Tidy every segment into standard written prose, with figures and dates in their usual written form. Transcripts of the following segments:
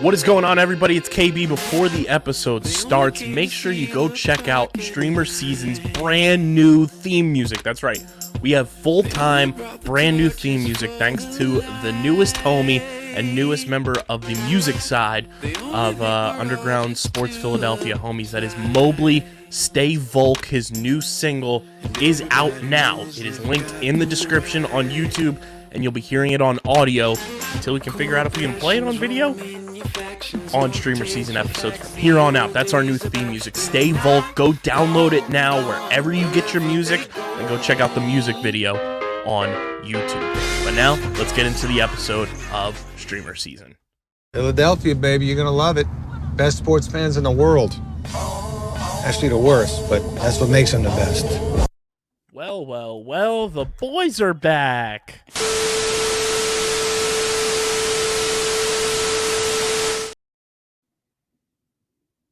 What is going on, everybody? It's KB. Before the episode starts, make sure you go check out StreamerSZN's brand new theme music. That's right. We have full-time, brand new theme music thanks to the newest homie and newest member of the music side of Underground Sports Philadelphia homies. That is Mobley. Stay Volk. His new single is out now. It is linked in the description on YouTube, and you'll be hearing it on audio until we can figure out if we can play it on video on StreamerSZN episodes from here on out. That's our new theme music. Stay Volk. Go download it now wherever you get your music, and go check out the music video on YouTube. But now, let's get into the episode of StreamerSZN. Philadelphia, baby, you're gonna love it. Best sports fans in the world. Actually, the worst, but that's what makes them the best. Well, the boys are back.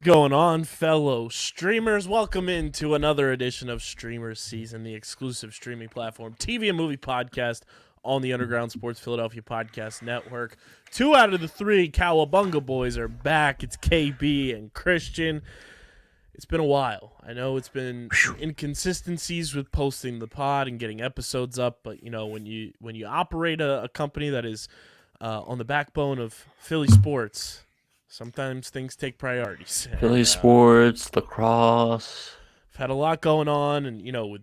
Going on, fellow streamers? Welcome into another edition of StreamerSZN, the exclusive streaming platform, TV and movie podcast on the Underground Sports Philadelphia Podcast Network. 2 out of the 3 Cowabunga boys are back. It's KB and Christian. It's been a while. I know it's been inconsistencies with posting the pod and getting episodes up, but you know, when you operate a company that is on the backbone of Philly sports, sometimes things take priorities. Philly sports, lacrosse. I've had a lot going on, and you know, with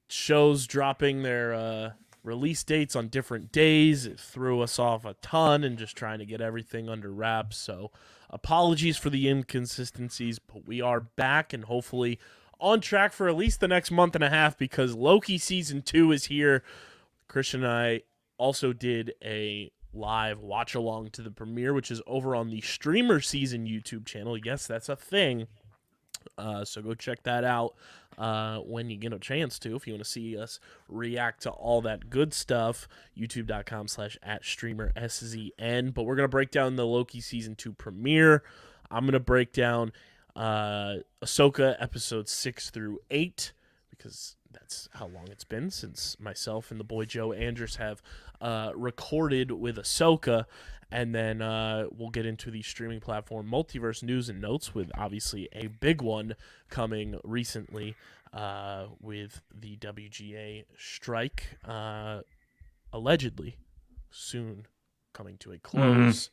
shows dropping their release dates on different days, it threw us off a ton, and just trying to get everything under wraps. So apologies for the inconsistencies, but we are back and hopefully on track for at least the next month and a half, because Loki Season 2 is here. Christian and I also did a live watch-along to the premiere, which is over on the StreamerSZN YouTube channel. Yes, that's a thing. So go check that out when you get a chance to. If you want to see us react to all that good stuff, youtube.com/@StreamerSZN. But we're going to break down the Loki Season 2 premiere. I'm going to break down Ahsoka episodes 6 through 8, because that's how long it's been since myself and the boy Joe Andress have recorded with Ahsoka. And then we'll get into the streaming platform Multiverse news and notes, with obviously a big one coming recently with the WGA strike, allegedly soon coming to a close.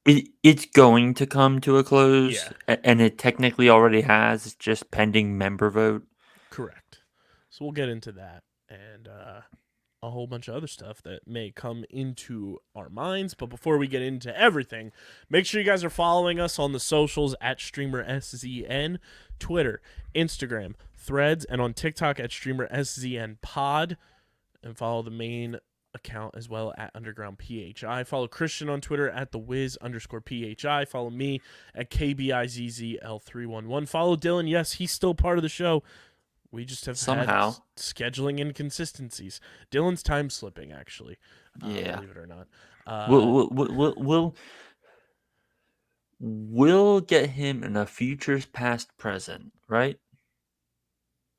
It's going to come to a close, Yeah. And it technically already has. It's just pending member vote. Correct. So we'll get into that and a whole bunch of other stuff that may come into our minds. But before we get into everything, make sure you guys are following us on the socials at StreamerSZN, Twitter, Instagram, Threads, and on TikTok at StreamerSZN Pod. And follow the main account as well at Underground PHI. Follow Christian on Twitter at @thewiz_PHI. Follow me at KBIZZL311. Follow Dylan. Yes, he's still part of the show. We just have somehow had scheduling inconsistencies. Dylan's time slipping, actually. Yeah, believe it or not. We'll get him in a futures past present, right?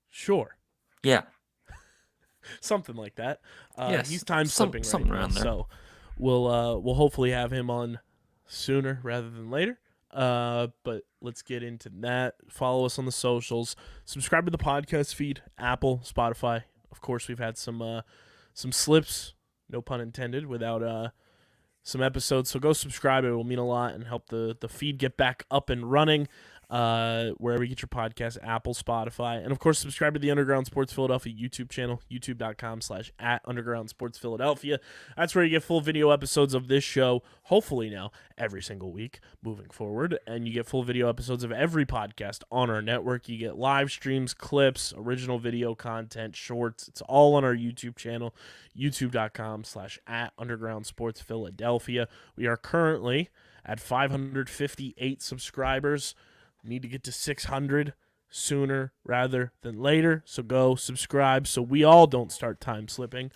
Sure. Yeah. Something like that. Yes. He's time slipping something right now, around there. so we'll hopefully have him on sooner rather than later. But let's get into that. Follow us on the socials. Subscribe to the podcast feed, Apple, Spotify. Of course, we've had some slips, no pun intended, without some episodes. So go subscribe. It will mean a lot and help the feed get back up and running. Wherever you get your podcast, Apple, Spotify, and of course, subscribe to the Underground Sports Philadelphia YouTube channel, youtube.com/@Underground Sports Philadelphia. That's where you get full video episodes of this show, hopefully now, every single week moving forward. And you get full video episodes of every podcast on our network. You get live streams, clips, original video content, shorts. It's all on our YouTube channel, youtube.com/@Underground Sports Philadelphia. We are currently at 558 subscribers. Need to get to 600 sooner rather than later. So go subscribe so we all don't start time slipping.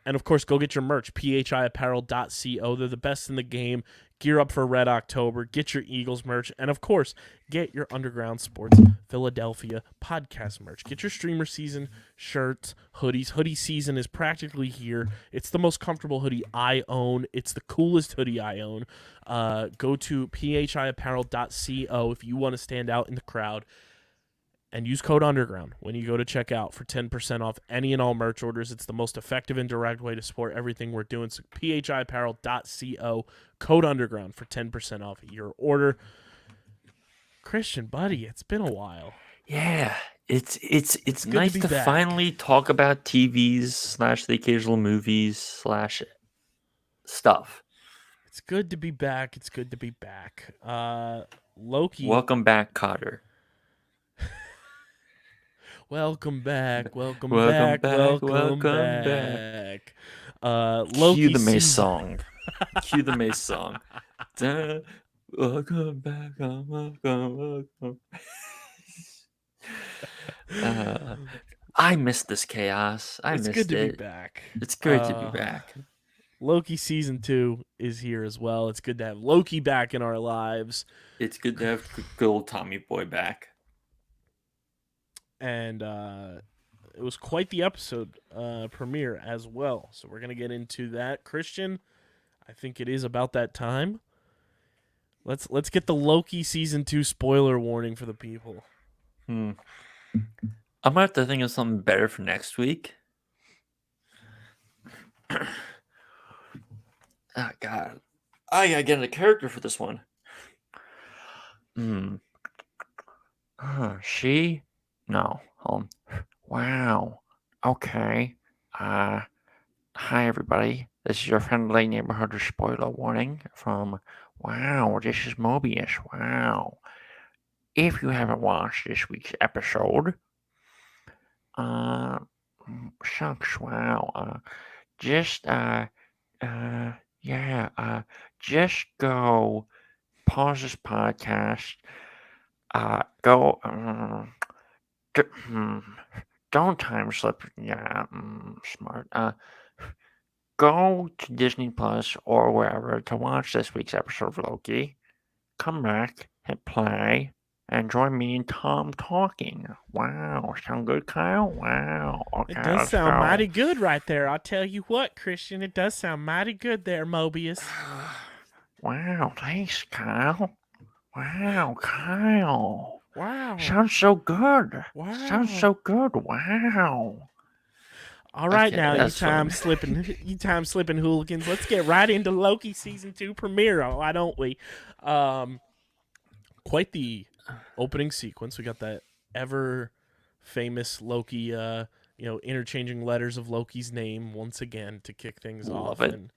And of course, go get your merch, phiapparel.co. They're the best in the game. Gear up for Red October. Get your Eagles merch. And of course, get your Underground Sports Philadelphia podcast merch. Get your streamer season shirts, hoodies. Hoodie season is practically here. It's the most comfortable hoodie I own. It's the coolest hoodie I own. Go to phiapparel.co if you want to stand out in the crowd. And use code Underground when you go to checkout for 10% off any and all merch orders. It's the most effective and direct way to support everything we're doing. So phiapparel.co, code Underground for 10% off your order. Christian, buddy, it's been a while. Yeah, it's good nice to be to back. finally talk about TVs / the occasional movies / stuff. It's good to be back. It's good to be back. Loki. Welcome back, Cotter. Welcome back. Welcome Welcome back. back, Welcome welcome back. Loki Cue the Mace season. song. Cue the Mace song. Welcome back. Welcome. I missed this chaos. It's missed good to it. be back. It's great to be back. Loki season 2 is here as well. It's good to have Loki back in our lives. It's good to have good old Tommy Boy back. And it was quite the episode premiere as well. So we're going to get into that. Christian, I think it is about that time. Let's get the Loki season 2 spoiler warning for the people. I'm going to have to think of something better for next week. Oh, God. I gotta get into character for this one. She? No. Wow. Okay. Hi, everybody. This is your friendly neighborhood spoiler warning from Wow, this is Mobius. Wow. If you haven't watched this week's episode, shucks, wow. Just go pause this podcast. Go. Don't time slip. Yeah, smart. Go to Disney Plus or wherever to watch this week's episode of Loki. Come back, hit play, and join me and Tom talking. Wow, sound good, Kyle? Wow. Okay, It does let's sound go. mighty good right there. I'll tell you what, Christian, it does sound mighty good there, Mobius. Wow, thanks, Kyle. Wow, Kyle. Wow. Sounds so good. Wow. Sounds so good. Wow. All right, Okay, now you that's time fine. slipping hooligans. Let's get right into Loki season 2 premiere. Why don't we? Quite the opening sequence. We got that ever famous Loki, interchanging letters of Loki's name once again to kick things off. it. And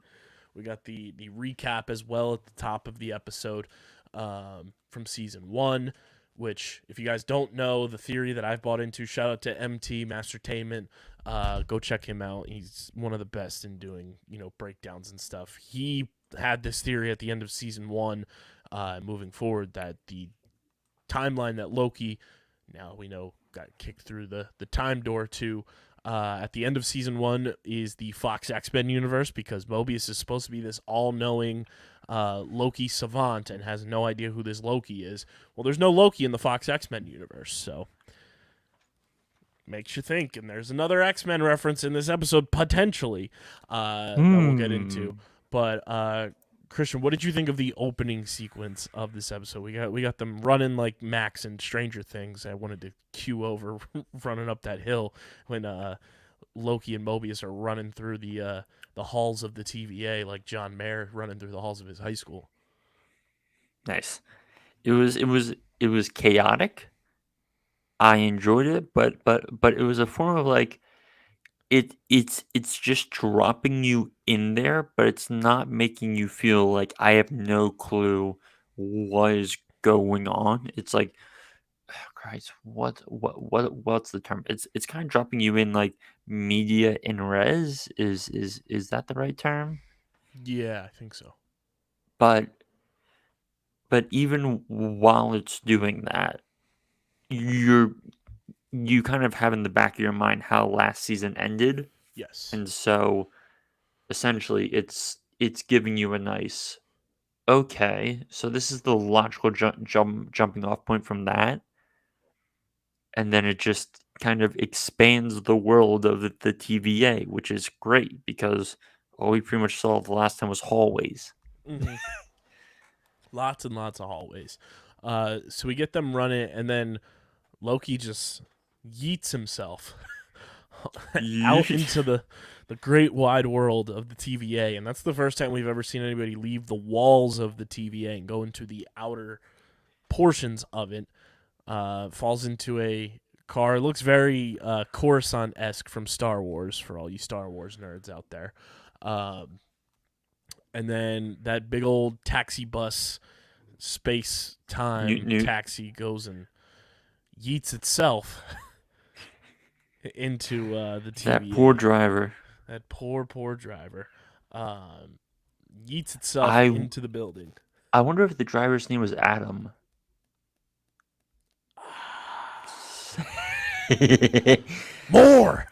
we got the recap as well at the top of the episode from season 1. Which, if you guys don't know, the theory that I've bought into, shout out to MT Mastertainment. Go check him out. He's one of the best in doing, breakdowns and stuff. He had this theory at the end of season 1, moving forward, that the timeline that Loki, now we know, got kicked through the time door to at the end of season 1 is the Fox X-Men universe, because Mobius is supposed to be this all-knowing Loki savant and has no idea who this Loki is. Well, there's no Loki in the Fox X-Men universe, so makes you think. And there's another X-Men reference in this episode, potentially, that we'll get into. But Christian, what did you think of the opening sequence of this episode? We got them running like Max and Stranger Things. I wanted to cue over running up that hill when Loki and Mobius are running through the halls of the TVA like John Mayer running through the halls of his high school. Nice. It was chaotic. I enjoyed it, but it was a form of like it's just dropping you in there, but it's not making you feel like I have no clue what is going on. It's like, oh, Christ, what's the term? It's kind of dropping you in like media in res. Is that the right term? Yeah, I think so. But even while it's doing that, you kind of have in the back of your mind how last season ended. Yes. And so essentially it's giving you a nice, okay, so this is the logical jumping off point from that, and then it just kind of expands the world of the TVA, which is great because all we pretty much saw the last time was hallways. Mm-hmm. Lots and lots of hallways. So we get them running, and then Loki just yeets himself out into the great wide world of the TVA, and that's the first time we've ever seen anybody leave the walls of the TVA and go into the outer portions of it. Falls into a car. It looks very Coruscant-esque from Star Wars for all you Star Wars nerds out there. And then that big old taxi bus space time taxi goes and yeets itself into the TVA. That poor driver. That poor driver. Yeets itself into the building. I wonder if the driver's name was Adam. More.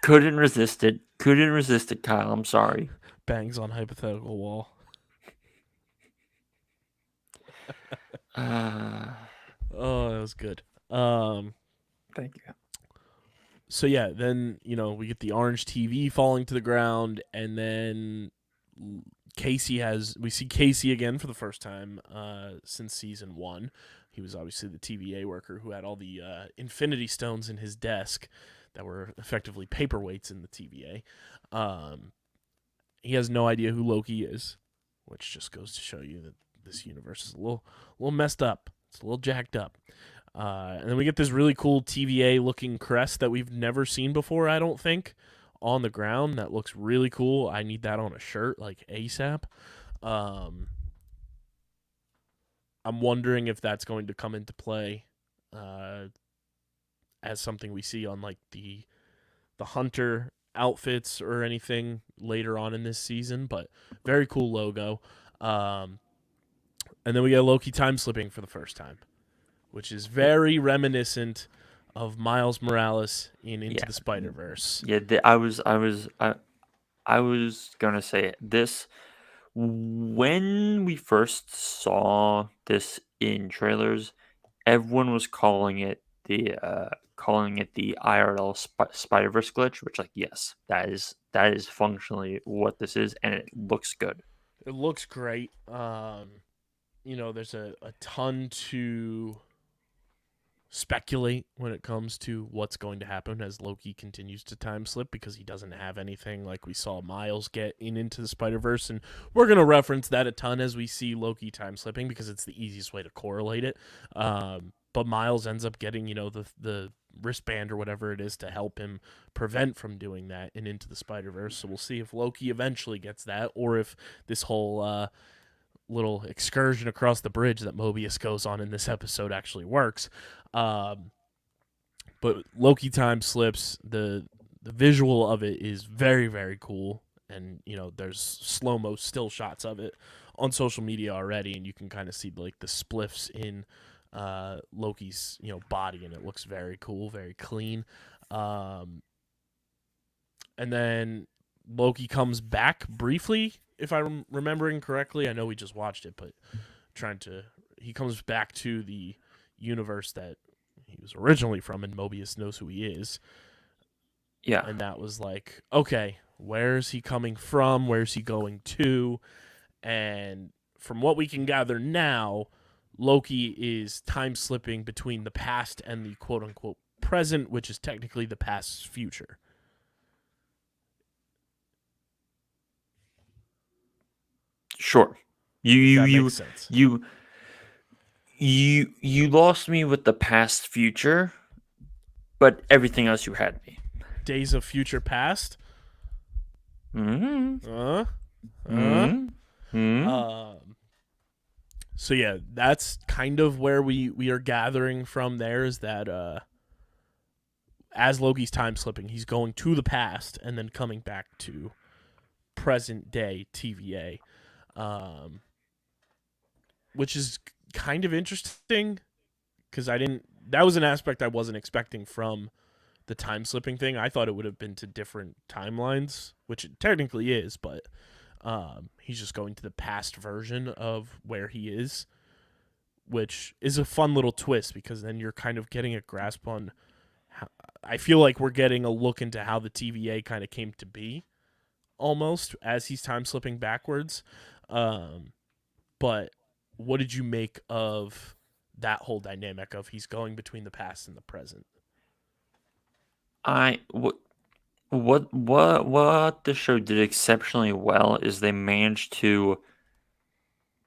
Couldn't resist it. Couldn't resist it, Kyle. I'm sorry. Bangs on hypothetical wall. Oh, that was good. Thank you. So yeah, then we get the orange TV falling to the ground, and then we see Casey again for the first time since season 1. He was obviously the TVA worker who had all the Infinity Stones in his desk that were effectively paperweights in the TVA. He has no idea who Loki is, which just goes to show you that this universe is a little messed up. It's a little jacked up. And then we get this really cool TVA-looking crest that we've never seen before, I don't think, on the ground. That looks really cool. I need that on a shirt, like ASAP. I'm wondering if that's going to come into play as something we see on like the Hunter outfits or anything later on in this season, but very cool logo. And then we get Loki time slipping for the first time, which is very reminiscent of Miles Morales in Into the Spider-Verse. Yeah, I was gonna say this when we first saw this in trailers. Everyone was calling it the IRL Spider-Verse glitch, which, like, yes, that is functionally what this is, and it looks good. It looks great. There's a ton to speculate when it comes to what's going to happen as Loki continues to time slip, because he doesn't have anything like we saw Miles get Into the Spider-Verse, and we're going to reference that a ton as we see Loki time slipping because it's the easiest way to correlate it. But Miles ends up getting, the wristband or whatever it is to help him prevent from doing that in Into the Spider-Verse. So we'll see if Loki eventually gets that, or if this whole little excursion across the bridge that Mobius goes on in this episode actually works. But Loki time slips. The visual of it is very, very cool, and there's slow-mo still shots of it on social media already, and you can kind of see like the spliffs in Loki's body, and it looks very cool, very clean. And then Loki comes back briefly, if I'm remembering correctly. I know we just watched it, but he comes back to the universe that he was originally from, and Mobius knows who he is. Yeah. And that was like, okay, where's he coming from? Where's he going to? And from what we can gather now, Loki is time slipping between the past and the quote-unquote present, which is technically the past's future. Sure. You lost me with the past future, but everything else you had me. Days of Future Past. So yeah, that's kind of where we are gathering from there, is that as Loki's time slipping, he's going to the past and then coming back to present day TVA, which is kind of interesting because that was an aspect I wasn't expecting from the time slipping thing. I thought it would have been to different timelines, which it technically is, but he's just going to the past version of where he is, which is a fun little twist because then you're kind of getting a grasp on how, I feel like we're getting a look into how the TVA kind of came to be almost as he's time slipping backwards. But what did you make of that whole dynamic of he's going between the past and the present? What the show did exceptionally well is they managed to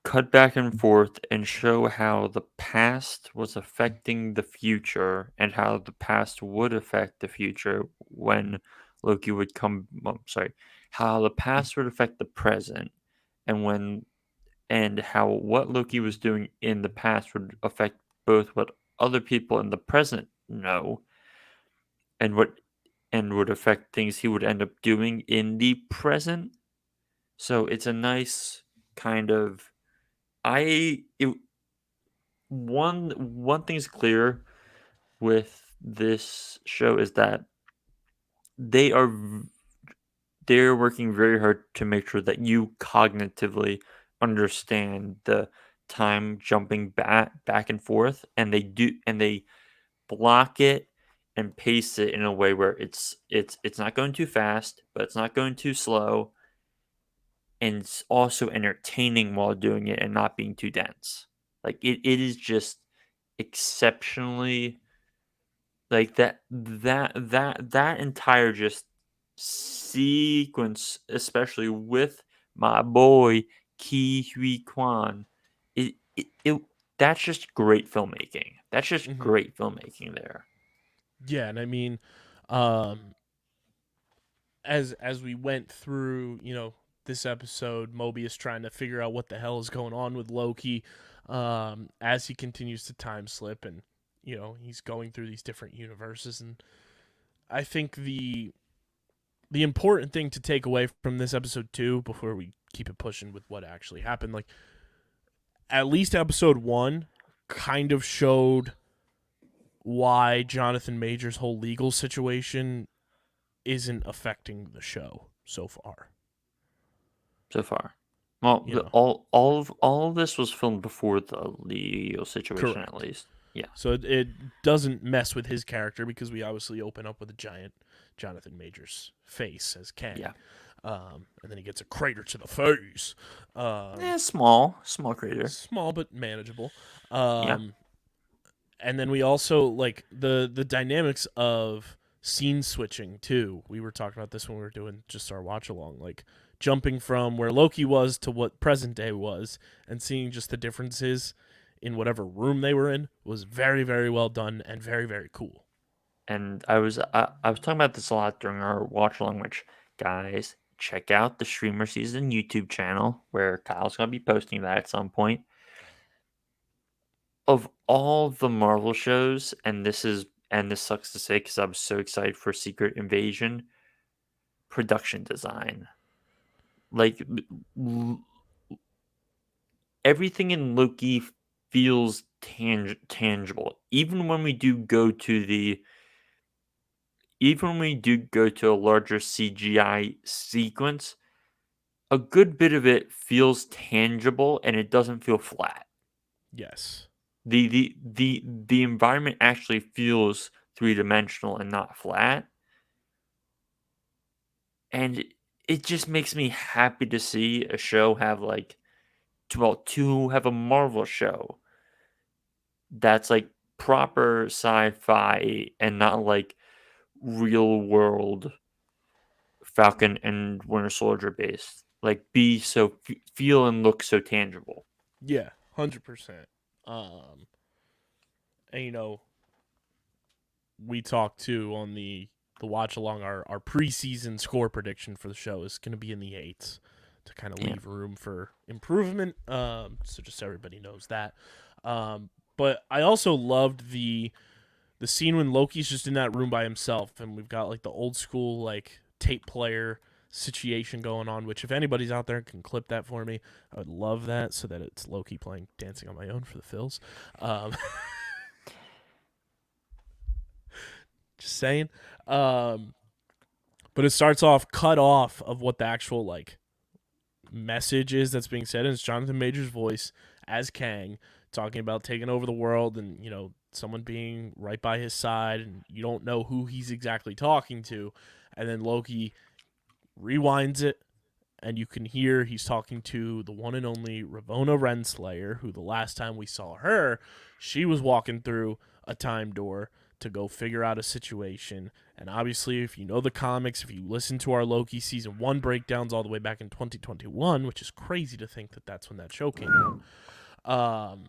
cut back and forth and show how the past was affecting the future and how the past would affect the future when Loki would come. Well, sorry, how the past would affect the present, and how what Loki was doing in the past would affect both what other people in the present know and would affect things he would end up doing in the present. So it's a nice kind of I it, one thing's clear with this show is that they are they're working very hard to make sure that you cognitively understand the time jumping back and forth, and they block it and pace it in a way where it's not going too fast, but it's not going too slow, and it's also entertaining while doing it and not being too dense. Like it is just exceptionally like that entire just sequence, especially with my boy Ki Hui Kwan, it that's just great filmmaking. That's just Mm-hmm. great filmmaking there. Yeah, and I mean, um, as we went through, this episode, Mobius trying to figure out what the hell is going on with Loki, as he continues to time slip, and he's going through these different universes, and I think the important thing to take away from this episode too, before we keep it pushing with what actually happened, like at least episode 1 kind of showed why Jonathan Major's whole legal situation isn't affecting the show so far. So far. Well, You know, all of this was filmed before the Leo situation, at correct. least. Yeah. So it doesn't mess with his character because we obviously open up with a giant Jonathan Majors face as Kang. Yeah. And then he gets a crater to the face. Small crater. Small but manageable. Yeah. And then we also like the dynamics of scene switching too. We were talking about this when we were doing just our watch along, like jumping from where Loki was to what present day was, and seeing just the differences in whatever room they were in was very, very well done and very, very cool. And I was talking about this a lot during our watch along, which guys, check out the StreamerSZN YouTube channel where Kyle's gonna be posting that at some point. Of all the Marvel shows, and this sucks to say because I was so excited for Secret Invasion, production design. Like everything in Loki feels tangible. Even when we do go to a larger CGI sequence, a good bit of it feels tangible and it doesn't feel flat. Yes. The environment actually feels three-dimensional and not flat. And it just makes me happy to see a show have to have a Marvel show that's like proper sci-fi and not like real world Falcon and Winter Soldier based. Like be so feel and look so tangible. Yeah, 100%. And we talked too on the watch along, our preseason score prediction for the show is going to be in the 8s to kind of leave room for improvement. So just so everybody knows that. But I also loved the scene when Loki's just in that room by himself, and we've got like the old school like tape player situation going on. Which if anybody's out there can clip that for me, I would love that so that it's Loki playing Dancing on My Own for the fills. Just saying. Um, but it starts off cut off of what the actual like message is that's being said, and it's Jonathan Major's voice as Kang talking about taking over the world, and someone being right by his side, and you don't know who he's exactly talking to, and then Loki rewinds it, and you can hear he's talking to the one and only Ravonna Renslayer, who the last time we saw her, she was walking through a time door to go figure out a situation. And obviously, if you know the comics, if you listen to our Loki season 1 breakdowns all the way back in 2021, which is crazy to think that that's when that show came out,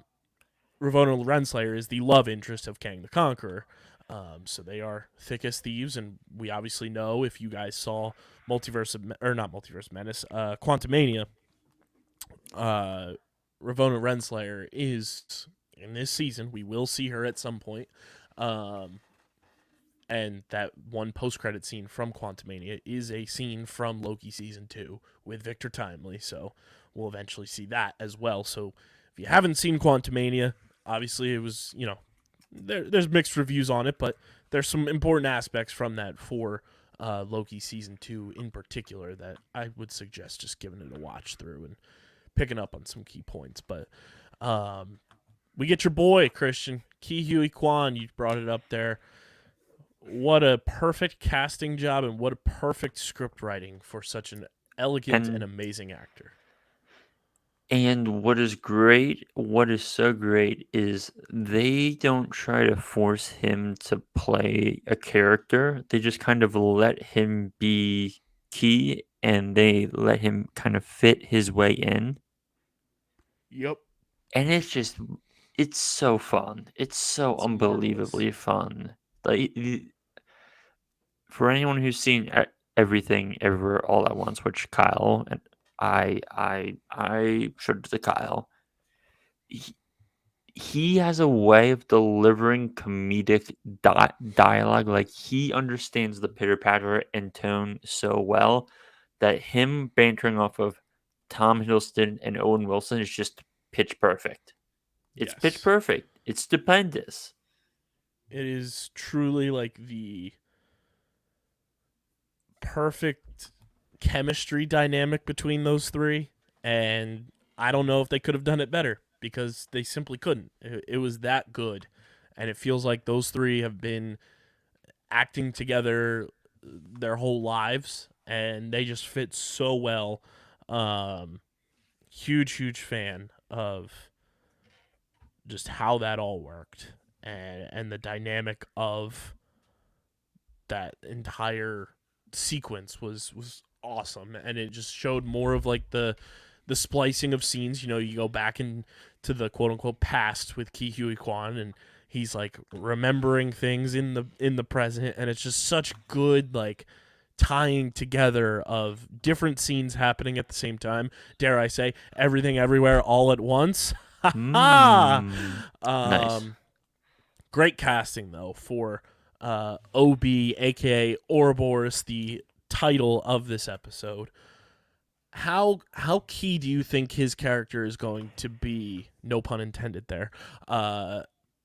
Ravonna Renslayer is the love interest of Kang the Conqueror. So they are thick as thieves, and we obviously know, if you guys saw not Multiverse Menace, Quantumania, Ravonna Renslayer is in this season. We will see her at some point. And that one post-credit scene from Quantumania is a scene from Loki Season 2 with Victor Timely, so we'll eventually see that as well. So if you haven't seen Quantumania, obviously it was, there's mixed reviews on it, but there's some important aspects from that for Loki Season 2 in particular that I would suggest just giving it a watch through and picking up on some key points. But we get your boy, Christian, Ki Huy Kwan. You brought it up there. What a perfect casting job, and what a perfect script writing for such an elegant and amazing actor. And what is so great is they don't try to force him to play a character. They just kind of let him be Key, and they let him kind of fit his way in. Yep. And it's so fun. It's so unbelievably fun. Like, for anyone who's seen Everything Everywhere All at Once, which Kyle and I showed to Kyle, he has a way of delivering comedic dialogue. Like, he understands the pitter patter and tone so well that him bantering off of Tom Hiddleston and Owen Wilson is just pitch perfect. It's pitch perfect. It's stupendous. It is truly like the perfect chemistry dynamic between those three, and I don't know if they could have done it better, because they simply couldn't. It was that good, and it feels like those three have been acting together their whole lives, and they just fit so well. Huge fan of just how that all worked, and the dynamic of that entire sequence was awesome, and it just showed more of like the splicing of scenes. You go back into the quote unquote past with Ki Huy Kwan, and he's like remembering things in the present, and it's just such good like tying together of different scenes happening at the same time. Dare I say, everything everywhere all at once. Nice. Great casting though for OB, aka Ouroboros, the title of this episode. How key do you think his character is going to be, no pun intended there,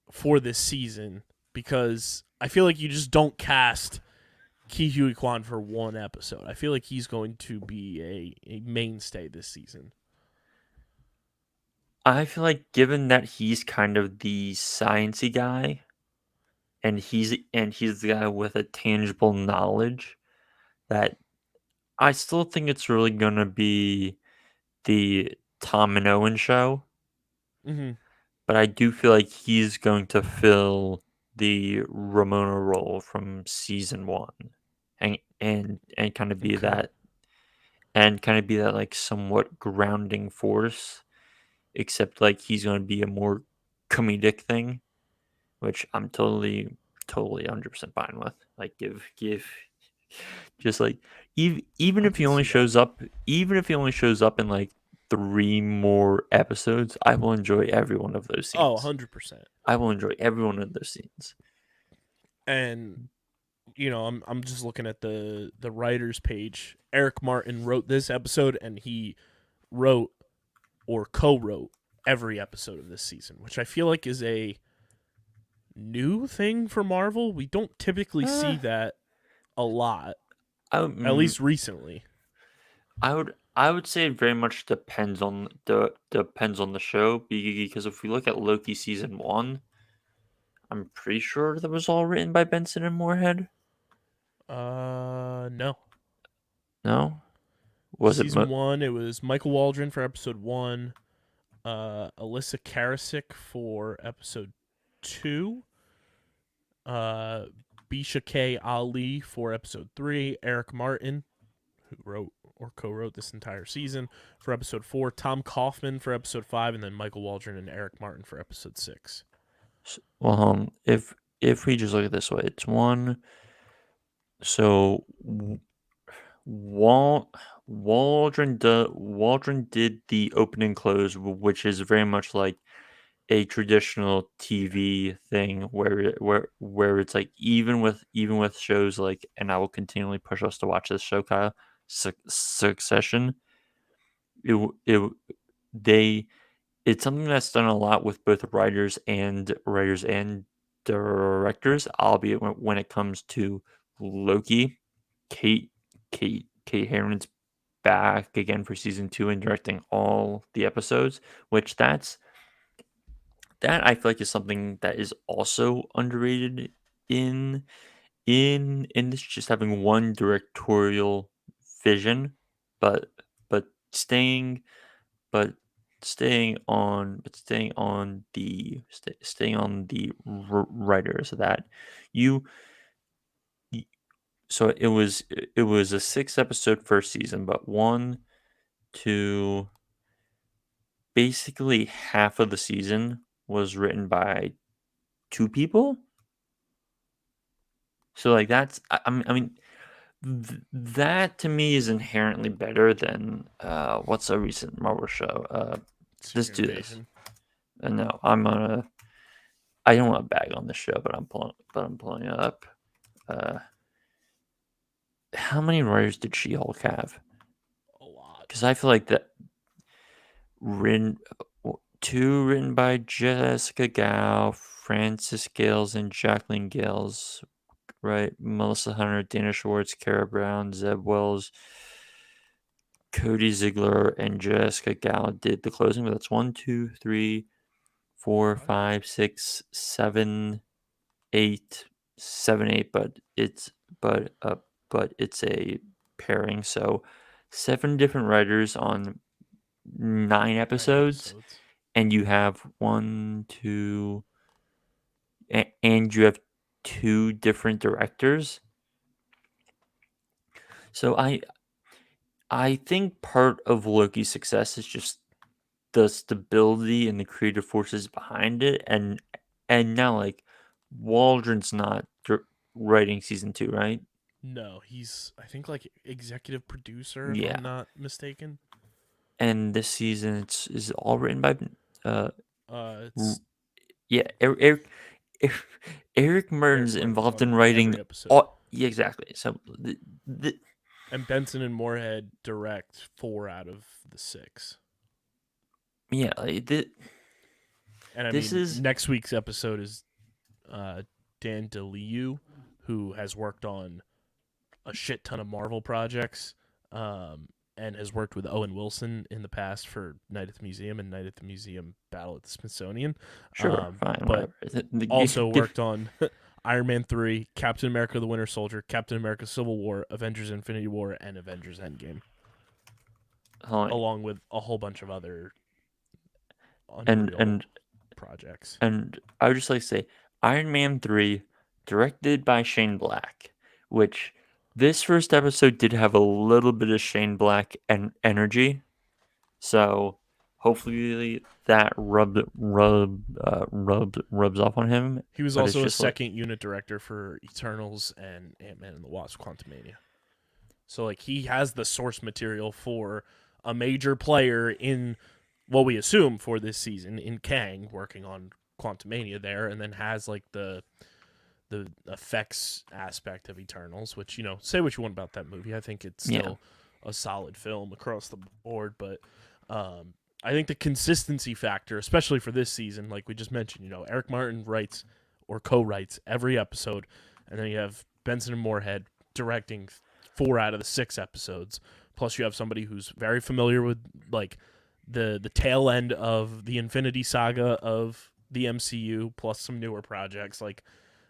for this season? Because I feel like you just don't cast Ki Huy Kwan for one episode. I feel like he's going to be a mainstay this season. I feel like, given that he's kind of the sciencey guy, and he's the guy with a tangible knowledge, that I still think it's really gonna be the Tom and Owen show. Mm-hmm. But I do feel like he's going to fill the Ramona role from season 1, and kind of be that, like somewhat grounding force, except like he's going to be a more comedic thing, which I'm totally 100% fine with. Like, give just like, even if he only shows up in like 3 more episodes, I will enjoy every one of those scenes. Oh, 100%. I will enjoy every one of those scenes. And I'm just looking at the writers page. Eric Martin wrote this episode, and he wrote or co-wrote every episode of this season, which I feel like is a new thing for Marvel. We don't typically see that a lot, I, at least recently. I would say it very much depends on the show, because if we look at Loki season 1, I'm pretty sure that was all written by Benson and Moorhead. No. No, was it? Season 1, it was Michael Waldron for episode 1, Alyssa Karasik for episode 2, Bisha K. Ali for episode 3, Eric Martin, who wrote or co-wrote this entire season, for episode 4, Tom Kaufman for episode 5, and then Michael Waldron and Eric Martin for episode 6. Well, if we just look at it this way, it's one. So Waldron did the open and close, which is very much like a traditional TV thing, where it's like even with shows like, and I will continually push us to watch this show, Kyle, Succession. They it's something that's done a lot with both writers and directors, albeit when it comes to Loki. Kate Herron's back again for season 2 and directing all the episodes, which that I feel like is something that is also underrated in this, just having one directorial vision, but staying but staying on the writers that you. So it was a 6-episode first season, but 1 to basically half of the season was written by 2 people. So like that's I mean that to me is inherently better than what's a recent Marvel show? Let's do this. No, I don't want to bag on the show, but I'm pulling it up. How many writers did She-Hulk have? A lot. Because I feel like that two written by Jessica Gao, Francis Gales, and Jacqueline Gales, right? Melissa Hunter, Dana Schwartz, Kara Brown, Zeb Wells, Cody Ziegler, and Jessica Gao did the closing. But that's 1, 2, 3, 4, 5, 6, 7, 8, 7, 8. But it's a pairing. So 7 different writers on 9 episodes, and you have 1, 2, and you have 2 different directors. So I think part of Loki's success is just the stability and the creative forces behind it, and now like Waldron's not writing season 2, right? No, he's I think like executive producer, if Yeah. I'm not mistaken. And this season is all written by It's yeah, Eric Martin's involved in on writing every episode. yeah, exactly. So And Benson and Moorhead direct 4 out of the 6. yeah, like, And I this mean, is next week's episode is Dan DeLiu, who has worked on a shit ton of Marvel projects, and has worked with Owen Wilson in the past for Night at the Museum and Night at the Museum Battle at the Smithsonian. sure, fine, But whatever. also worked on Iron Man 3, Captain America the Winter Soldier, Captain America Civil War, Avengers Infinity War, and Avengers Endgame. Along with a whole bunch of other unreal projects. And I would just like to say Iron Man 3, directed by Shane Black, which this first episode did have a little bit of Shane Black energy. So hopefully that rubs off on him. He was also a second unit director for Eternals and Ant-Man and the Wasp: Quantumania. So like he has the source material for a major player in what we assume for this season in Kang, working on Quantumania there, and then has like the effects aspect of Eternals, which, you know, say what you want about that movie. I think it's still a solid film across the board, but I think the consistency factor, especially for this season, like we just mentioned, you know, Eric Martin writes or co-writes every episode, and then you have Benson and Moorhead directing 4 out of the 6 episodes. Plus, you have somebody who's very familiar with like the tail end of the Infinity Saga of the MCU, plus some newer projects. Like,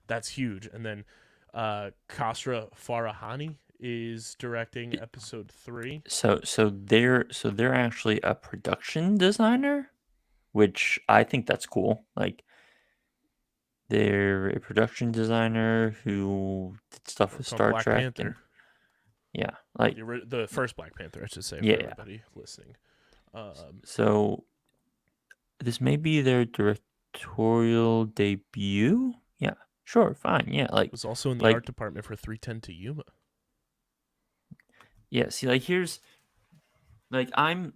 that's huge. And then Kasra Farahani is directing episode 3. So they're actually a production designer, which I think that's cool. Like, they're a production designer who did stuff with From Star Black Trek Panther. and yeah, like The first Black Panther, I should say, Yeah, for yeah. everybody listening. So this may be their directorial debut. Yeah, sure, fine. Yeah, like Was also in the like art department for 310 to Yuma. yeah. See, like here's like I'm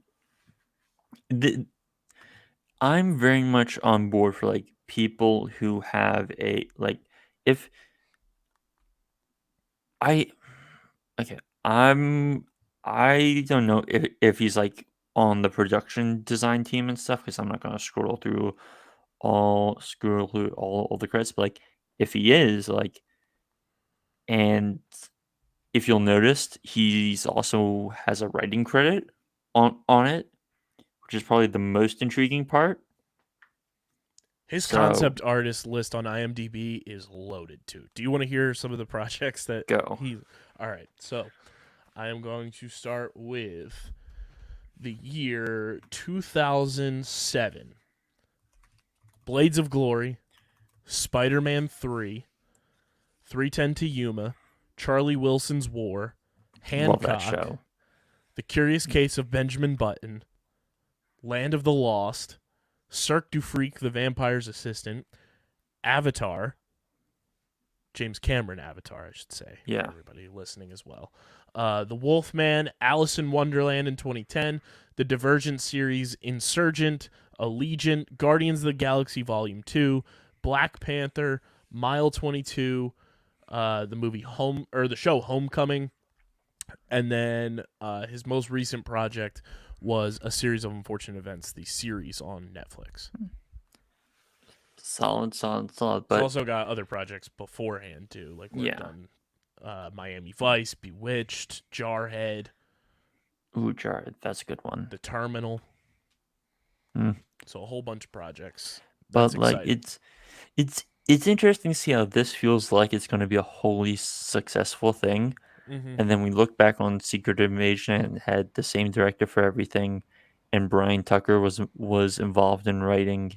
very much on board for like people who have a like if I okay I don't know if he's like on the production design team and stuff because I'm not gonna scroll through all the credits, but like if he is like and if you'll notice he's also has a writing credit on it, which is probably the most intriguing part. His So concept artist list on IMDb is loaded too. Do you want to hear some of the projects that go. he? All right, so I am going to start with the year 2007. Blades of Glory, Spider-Man 3, 310 to Yuma, Charlie Wilson's War, Love that Hancock, show. The Curious Case of Benjamin Button, Land of the Lost, Cirque du Freak, the Vampire's Assistant, Avatar, James Cameron Avatar, I should say. Yeah. For everybody listening as well. The Wolfman, Alice in Wonderland in 2010, the Divergent series Insurgent, Allegiant, Guardians of the Galaxy Volume 2, Black Panther, Mile 22, the movie the show Homecoming, and then his most recent project was A Series of Unfortunate Events, the series on Netflix. Solid. He's But also got other projects beforehand too, like worked Yeah. on Miami Vice, Bewitched, Jarhead, ooh, Jared, that's a good one. The Terminal. Mm. So a whole bunch of projects. But That's like exciting. it's interesting to see how this feels like it's going to be a wholly successful thing. Mm-hmm. And then we look back on Secret Invasion and it had the same director for everything, and Brian Tucker was involved in writing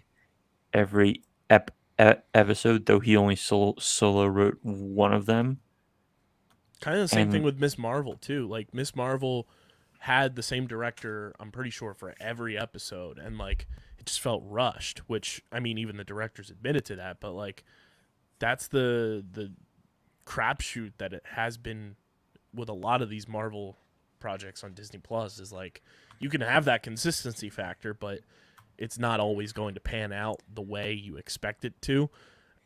every episode, though he only solo wrote one of them. Kind of the same thing And with Miss Marvel too. Like Miss Marvel had the same director, I'm pretty sure, for every episode, and like it just felt rushed. Which I mean, even the directors admitted to that. But like that's the crapshoot that it has been with a lot of these Marvel projects on Disney Plus. Is like you can have that consistency factor, but it's not always going to pan out the way you expect it to.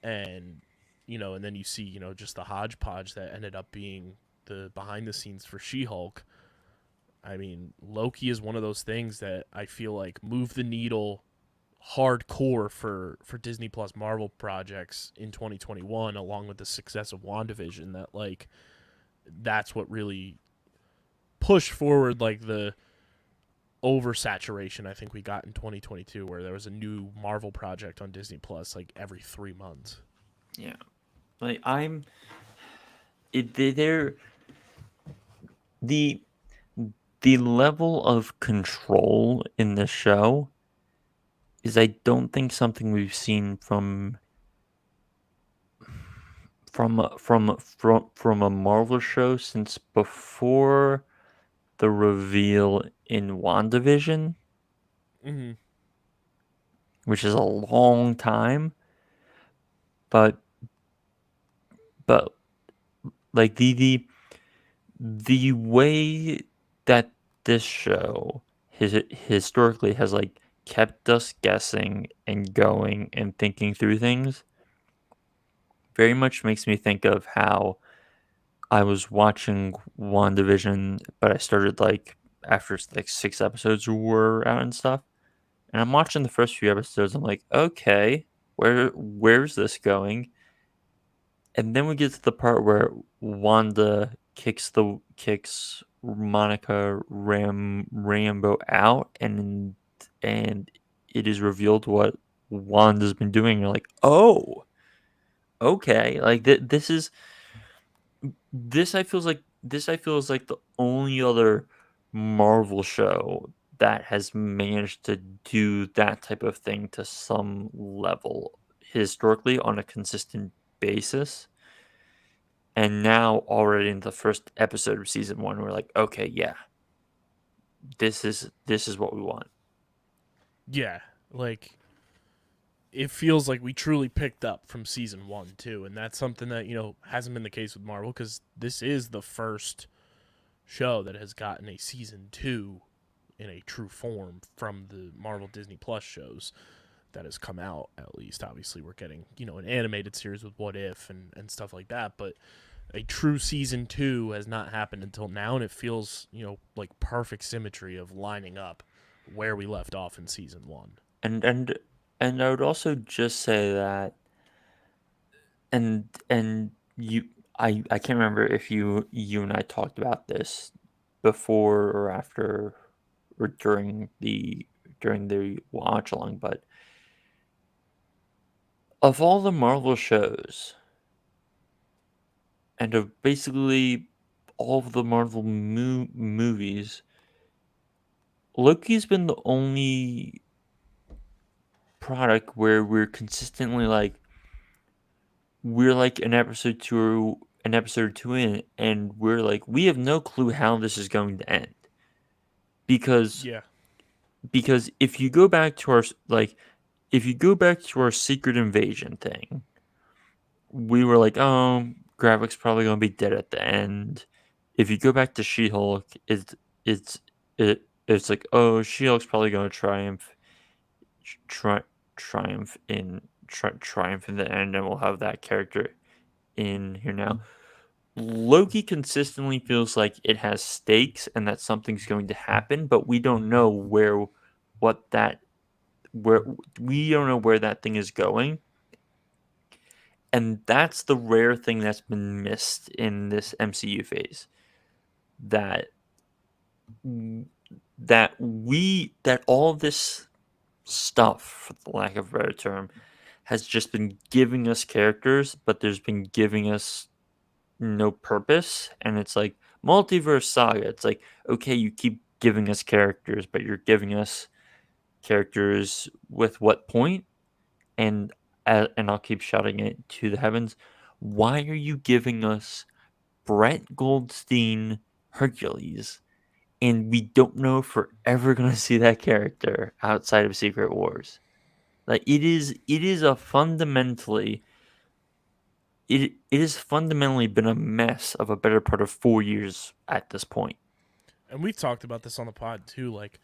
And and then you see just the hodgepodge that ended up being the behind the scenes for She-Hulk. I mean, Loki is one of those things that I feel like moved the needle hardcore for Disney Plus Marvel projects in 2021, along with the success of WandaVision. That like that's what really pushed forward like the oversaturation I think we got in 2022, where there was a new Marvel project on Disney Plus like every 3 months. yeah, like they're the level of control in this show is I don't think something we've seen from a Marvel show since before the reveal in WandaVision, Mm-hmm. which is a long time. But like the way that this show historically has like kept us guessing and going and thinking through things very much makes me think of how I was watching WandaVision, but I started like after like 6 episodes were out and stuff. And I'm watching the first few episodes. I'm like, okay, where's this going? And then we get to the part where Wanda kicks Monica Rambeau out, and it is revealed what Wanda's been doing. You're like, oh, okay. Like this I feel is like the only other Marvel show that has managed to do that type of thing to some level historically on a consistent basis. And now already in the first episode of season 1, we're like, okay, yeah, this is what we want. Yeah, like it feels like we truly picked up from season 1 too, and that's something that hasn't been the case with Marvel, because this is the first show that has gotten a season 2 in a true form from the Marvel Disney Plus shows that has come out. At least obviously we're getting an animated series with What If and stuff like that, but a true season 2 has not happened until now, and it feels like perfect symmetry of lining up where we left off in season 1. And I would also just say that, and you I can't remember if you and I talked about this before or after or during the watch along, but of all the Marvel shows and of basically all of the Marvel movies, Loki's been the only product where we're consistently like, we're like an episode or two in, and we're like, we have no clue how this is going to end. Because Yeah. if you go back to our Secret Invasion thing, we were like, oh, Gravik's probably gonna be dead at the end. If you go back to She-Hulk, it's it's like, oh, She-Hulk's probably gonna triumph in the end, and we'll have that character in here now. Loki consistently feels like it has stakes and that something's going to happen, but we don't know where we don't know where that thing is going. And that's the rare thing that's been missed in this MCU phase. That all this stuff, for the lack of a better term, has just been giving us characters, but there's been giving us no purpose. And it's like Multiverse Saga. It's like, okay, you keep giving us characters, but you're giving us characters with what point? And I'll keep shouting it to the heavens. Why are you giving us Brett Goldstein Hercules, and we don't know if we're ever gonna see that character outside of Secret Wars? Like, it is a fundamentally it has fundamentally been a mess of a better part of 4 years at this point. And we've talked about this on the pod too. Like,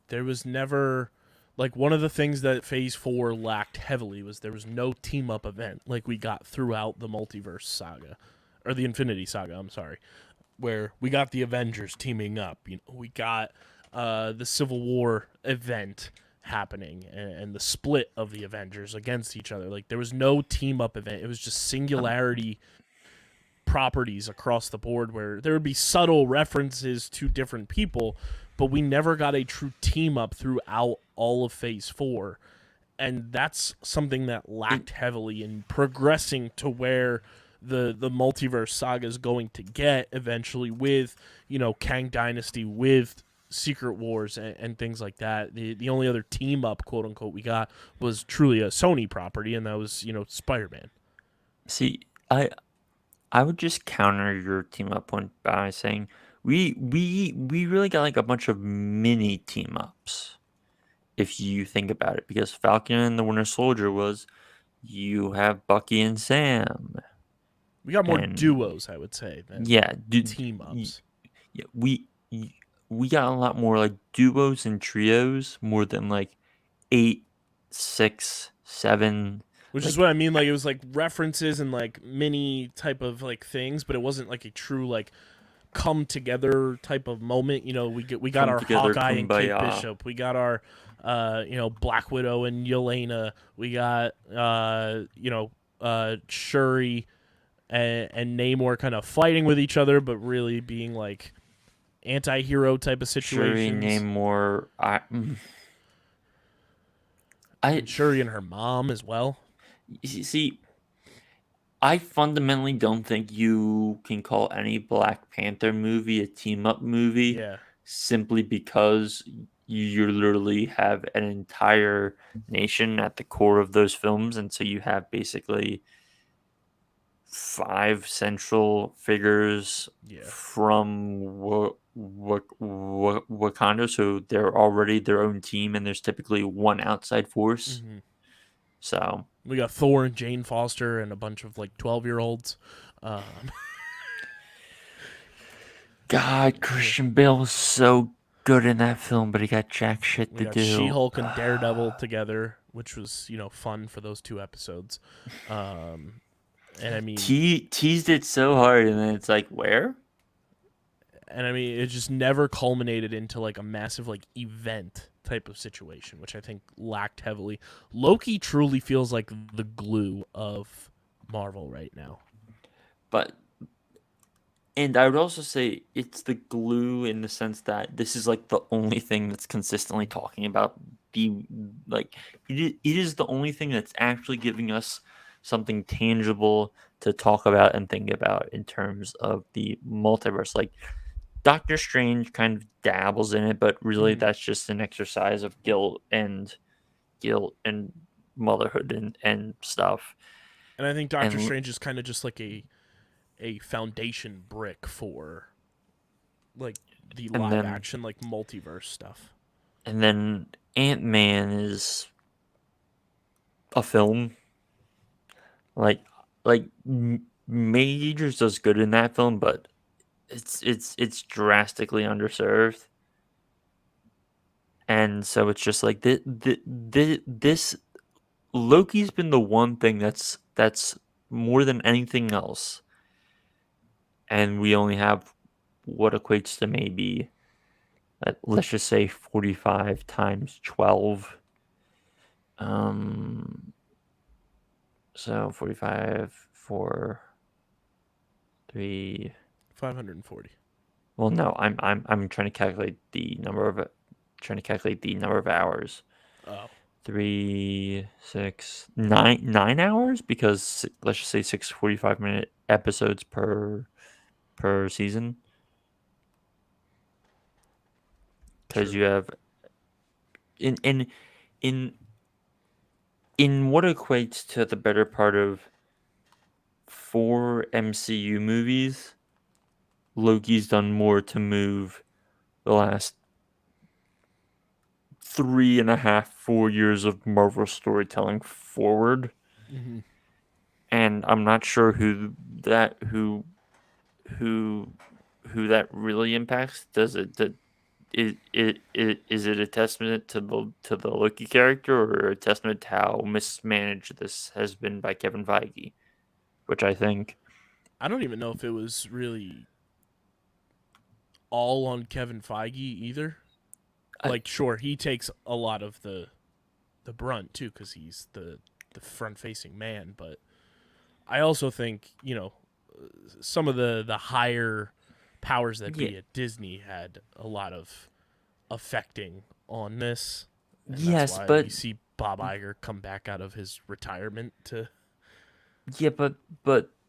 there was never, like, one of the things that Phase 4 lacked heavily was there was no team up event like we got throughout the Multiverse saga, or the Infinity Saga. I'm sorry, where we got the Avengers teaming up. We got the Civil War event happening, and the split of the Avengers against each other. Like, there was no team up event. It was just singularity properties across the board where there would be subtle references to different people, but we never got a true team up throughout all of Phase 4. And that's something that lacked heavily in progressing to where the multiverse saga is going to get eventually with, Kang Dynasty, with Secret Wars and things like that. The only other team up, quote unquote, we got was truly a Sony property, and that was, Spider-Man. See, I would just counter your team up point by saying we really got like a bunch of mini team ups, if you think about it, because Falcon and the Winter Soldier was, you have Bucky and Sam. We got more And duos, I would say, than team ups. Yeah, we got a lot more like duos and trios more than like 8, 6, 7. Which Like, is what I mean. Like, it was like references and like mini type of like things, but it wasn't like a true like come together type of moment. You know, we got Come our together, Hawkeye and Kate kumbaya. Bishop. We got our Black Widow and Yelena. We got Shuri and Namor kind of fighting with each other, but really being like anti-hero type of Shuri, situations. Namor. And Shuri and her mom as well. See, I fundamentally don't think you can call any Black Panther movie a team up movie Yeah. simply because you literally have an entire nation at the core of those films, and so you have basically 5 central figures Yeah. from Wakanda, so they're already their own team, and there's typically one outside force. Mm-hmm. So We got Thor and Jane Foster and a bunch of like 12-year-olds. God, Christian Bale was so good in that film, but he got jack shit We to got do. She-Hulk and Daredevil together, which was fun for those 2 episodes. And I mean, teased it so hard, and then it's like, where? and I mean, it just never culminated into like a massive like event type of situation, which I think lacked heavily. Loki truly feels like the glue of Marvel right now. And I would also say it's the glue in the sense that this is like the only thing that's consistently talking about the like it is the only thing that's actually giving us something tangible to talk about and think about in terms of the multiverse. Like Doctor Strange kind of dabbles in it, but really that's just an exercise of guilt and motherhood and stuff. And I think Doctor And Strange is kind of just like a foundation brick for like the and live then action like multiverse stuff. and then Ant-Man is a film. Like Majors does good in that film, but it's drastically underserved. And so it's just like this Loki's been the one thing that's more than anything else. And we only have what equates to maybe let's just say 45 times 12. So 45 for 3. 540. Well, no, I'm trying to calculate the number of hours. Oh. 3, 6, 9 hours, because let's just say 6 45-minute episodes per season. Because Sure. you have in what equates to the better part of 4 MCU movies, Loki's done more to move the last 3.5, 4 years of Marvel storytelling forward. Mm-hmm. And I'm not sure who that really impacts. Is it a testament to the Loki character, or a testament to how mismanaged this has been by Kevin Feige? Which I think I don't even know if it was really all on Kevin Feige either. Like, sure, he takes a lot of the brunt too, because he's the front facing man. But I also think some of the higher powers that be at Disney had a lot of affecting on this, and that's yes, why but we see Bob Iger come back out of his retirement to. yeah, but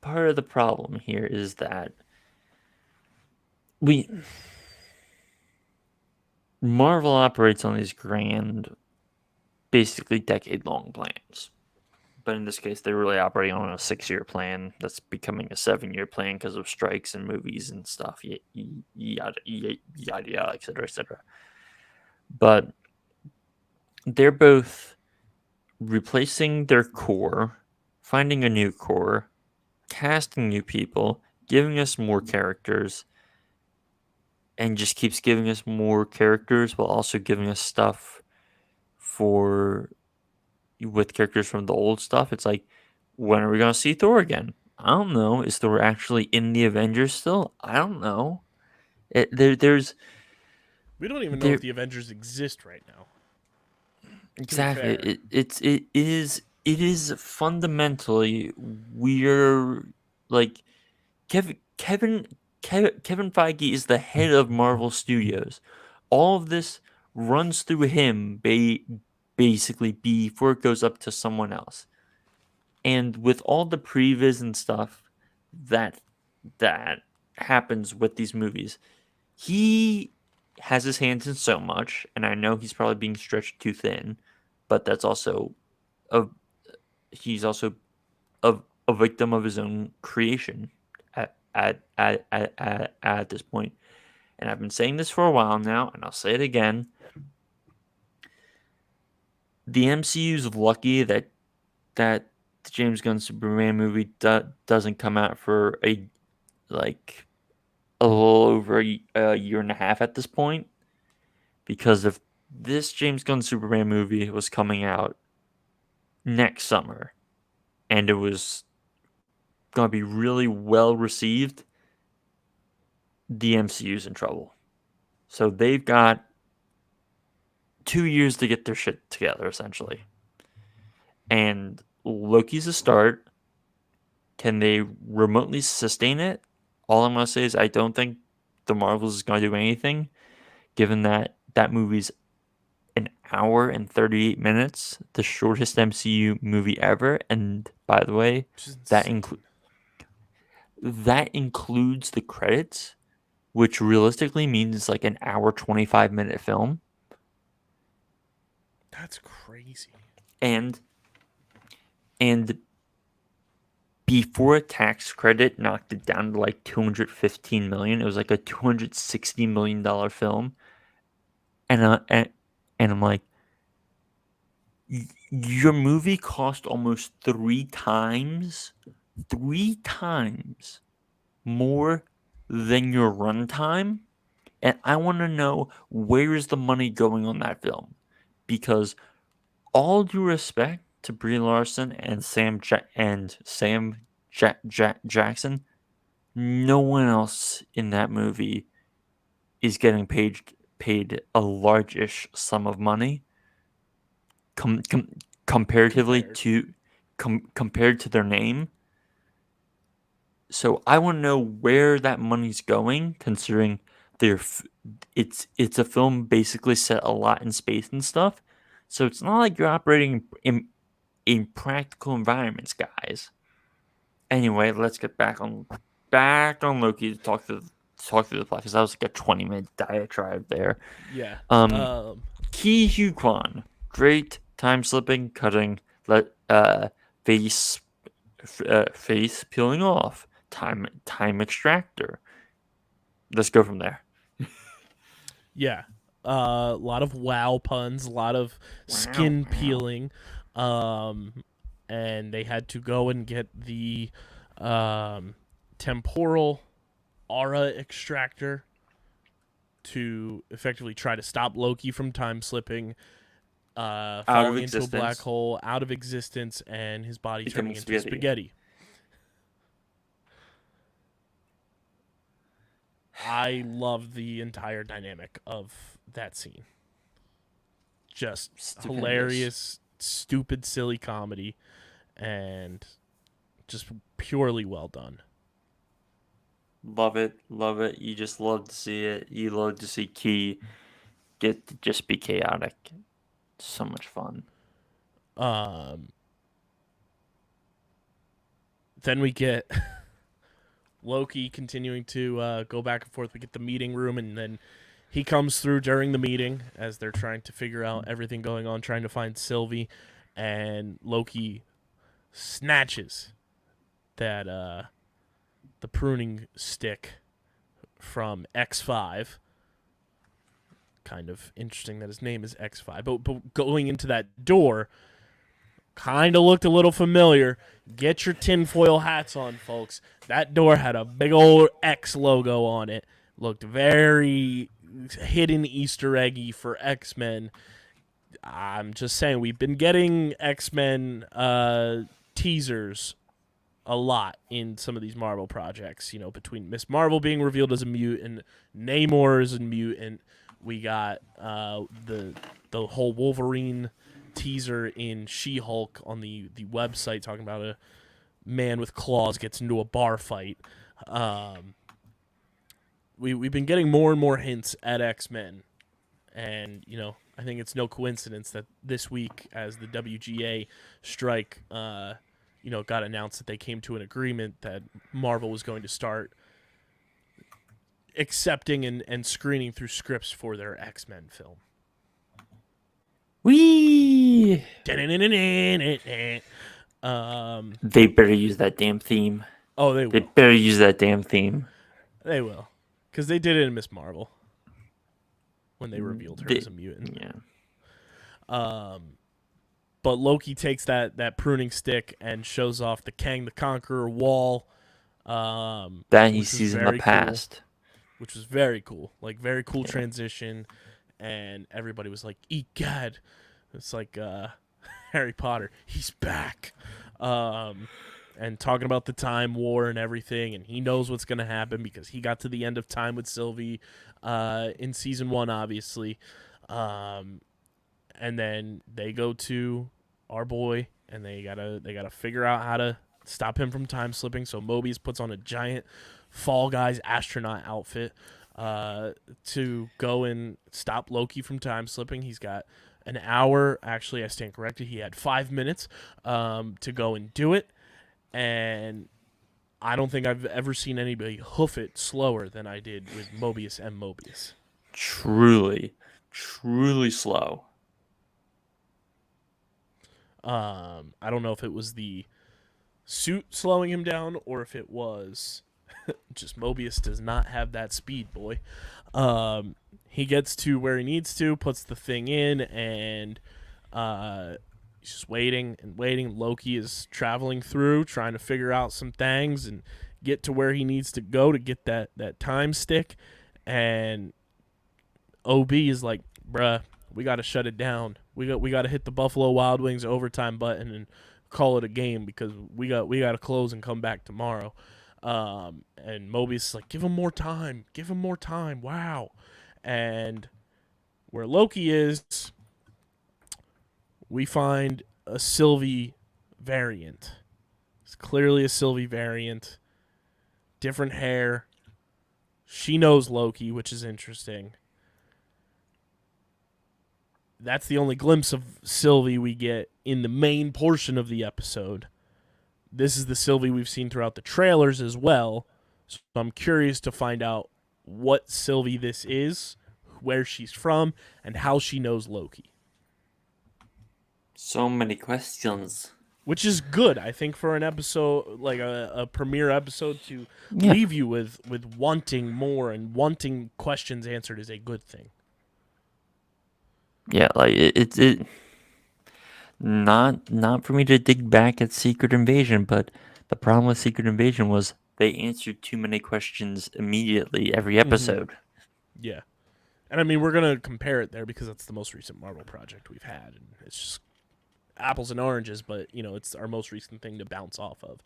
part of the problem here is that Marvel operates on these grand, basically decade-long plans. But in this case, they're really operating on a 6-year plan that's becoming a 7-year plan because of strikes and movies and stuff, yada, yada, et cetera, et cetera. But they're both replacing their core, finding a new core, casting new people, giving us more characters, and just keeps giving us more characters while also giving us stuff with characters from the old stuff. It's like, when are we going to see Thor again? I don't know. Is Thor actually in the Avengers still? I don't know. There's We don't even know there if the Avengers exist right now. exactly. Fair. It is fundamentally we're like Kevin Feige is the head of Marvel Studios. All of this runs through him basically before it goes up to someone else. And with all the previs and stuff that that happens with these movies, he has his hands in so much, and I know he's probably being stretched too thin, but that's also a he's also a victim of his own creation at this point. And I've been saying this for a while now, and I'll say it again. The MCU is lucky that the James Gunn Superman movie doesn't come out for a little over a year and a half at this point, because if this James Gunn Superman movie was coming out next summer and it was going to be really well received, the MCU's in trouble. So they've got 2 years to get their shit together, essentially. And Loki's a start. Can they remotely sustain it? All I'm going to say is I don't think the Marvels is going to do anything, given that that movie's an hour and 38 minutes, the shortest MCU movie ever. And by the way, that includes the credits, which realistically means like an hour 25-minute film. That's crazy. And before a tax credit knocked it down to like 215 million, it was like a 260 million dollar film. And I'm like, your movie cost almost three times more than your runtime, and I want to know where is the money going on that film, because all due respect to Brie Larson and Sam Jackson, no one else in that movie is getting paid a large-ish sum of money comparatively compared to their name. So I want to know where that money's going, considering it's a film basically set a lot in space and stuff. So it's not like you're operating in practical environments, guys. Anyway, let's get back on Loki to talk through the plot, because that was like a 20-minute diatribe there. Yeah. Ki Hu Kwan, great time slipping, cutting, face peeling off, time extractor. Let's go from there. Yeah. A lot of wow puns, a lot of skin peeling. And they had to go and get the temporal aura extractor to effectively try to stop Loki from time slipping, falling into a black hole, out of existence, and his body turning into spaghetti. I love the entire dynamic of that scene. Just stupendous. Hilarious, stupid, silly comedy, and just purely well done. Love it. You just love to see it. You love to see Ki get to just be chaotic. So much fun. Then we get Loki continuing to go back and forth. We get the meeting room, and then he comes through during the meeting as they're trying to figure out everything going on, trying to find Sylvie, and Loki snatches that the pruning stick from X5. Kind of interesting that his name is X5. But going into that door kind of looked a little familiar. Get your tinfoil hats on, folks. That door had a big old X logo on it. Looked very hidden Easter eggy for X-Men. I'm just saying, we've been getting X-Men teasers a lot in some of these Marvel projects. You know, between Miss Marvel being revealed as a mutant, Namor is a mutant. We got the whole Wolverine teaser in She-Hulk on the website talking about a man with claws gets into a bar fight. We've been getting more and more hints at X-Men, and you know, I think it's no coincidence that this week, as the WGA strike, got announced that they came to an agreement that Marvel was going to start accepting and screening through scripts for their X-Men film. Whee! They better use that damn theme. Oh, they will. They better use that damn theme. They will. Because they did it in Miss Marvel when they revealed her as a mutant. Yeah. But Loki takes that pruning stick and shows off the Kang the Conqueror wall. That he sees in the past. Cool, which was very cool. Like, very cool transition. And everybody was like, "Egad!" It's like Harry Potter. He's back, and talking about the Time War and everything. And he knows what's going to happen because he got to the end of time with Sylvie in season 1, obviously. And then they go to our boy, and they gotta figure out how to stop him from time slipping. So Mobius puts on a giant Fall Guys astronaut outfit to go and stop Loki from time slipping. He's got an hour. Actually, I stand corrected. He had 5 minutes to go and do it. And I don't think I've ever seen anybody hoof it slower than I did with Mobius and Mobius. Truly slow. I don't know if it was the suit slowing him down or if it was just Mobius does not have that speed, boy. He gets to where he needs to, puts the thing in, and he's just waiting and waiting. Loki is traveling through, trying to figure out some things and get to where he needs to go to get that time stick. And OB is like, bruh, we got to shut it down. We got to hit the Buffalo Wild Wings overtime button and call it a game because we got to close and come back tomorrow. And Mobius is like, give him more time. Give him more time. Wow. And where Loki is, we find a Sylvie variant. It's clearly a Sylvie variant. Different hair. She knows Loki, which is interesting. That's the only glimpse of Sylvie we get in the main portion of the episode. This is the Sylvie we've seen throughout the trailers as well. So I'm curious to find out what Sylvie this is, where she's from, and how she knows Loki. So many questions. Which is good, I think, for an episode, like a premiere episode, to leave you with wanting more and wanting questions answered is a good thing. Yeah, like it not for me to dig back at Secret Invasion, but the problem with Secret Invasion was they answered too many questions immediately every episode. Yeah. And I mean, we're going to compare it there because that's the most recent Marvel project we've had. And it's just apples and oranges, but, you know, it's our most recent thing to bounce off of.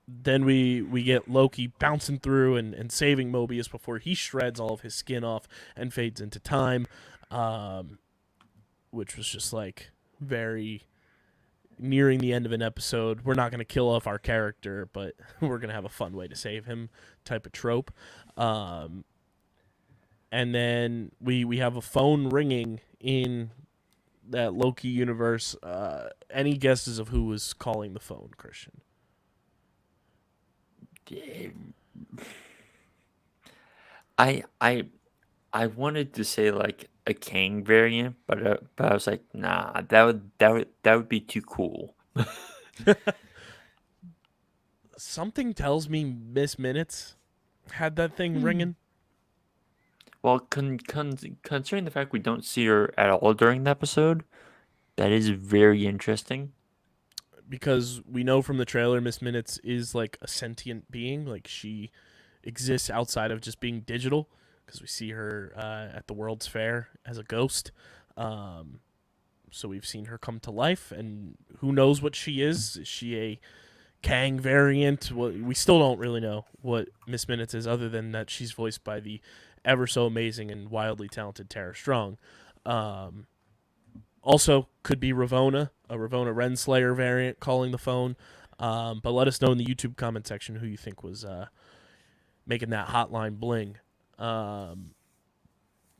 Then we get Loki bouncing through and saving Mobius before he shreds all of his skin off and fades into time, which was just like very nearing the end of an episode. We're not going to kill off our character, but we're going to have a fun way to save him type of trope. And then we have a phone ringing in that Loki universe. Any guesses of who was calling the phone, Christian? I wanted to say like a Kang variant, but I was like, nah, that would be too cool. Something tells me Miss Minutes had that thing ringing. Well, considering the fact we don't see her at all during the episode, that is very interesting. Because we know from the trailer Miss Minutes is like a sentient being. Like, she exists outside of just being digital, because we see her at the World's Fair as a ghost. So we've seen her come to life, and who knows what she is. Is she a Kang variant? Well, we still don't really know what Miss Minutes is, other than that she's voiced by the ever so amazing and wildly talented Tara Strong. Also, could be Ravonna, a Ravonna Renslayer variant calling the phone. But let us know in the YouTube comment section who you think was making that hotline bling.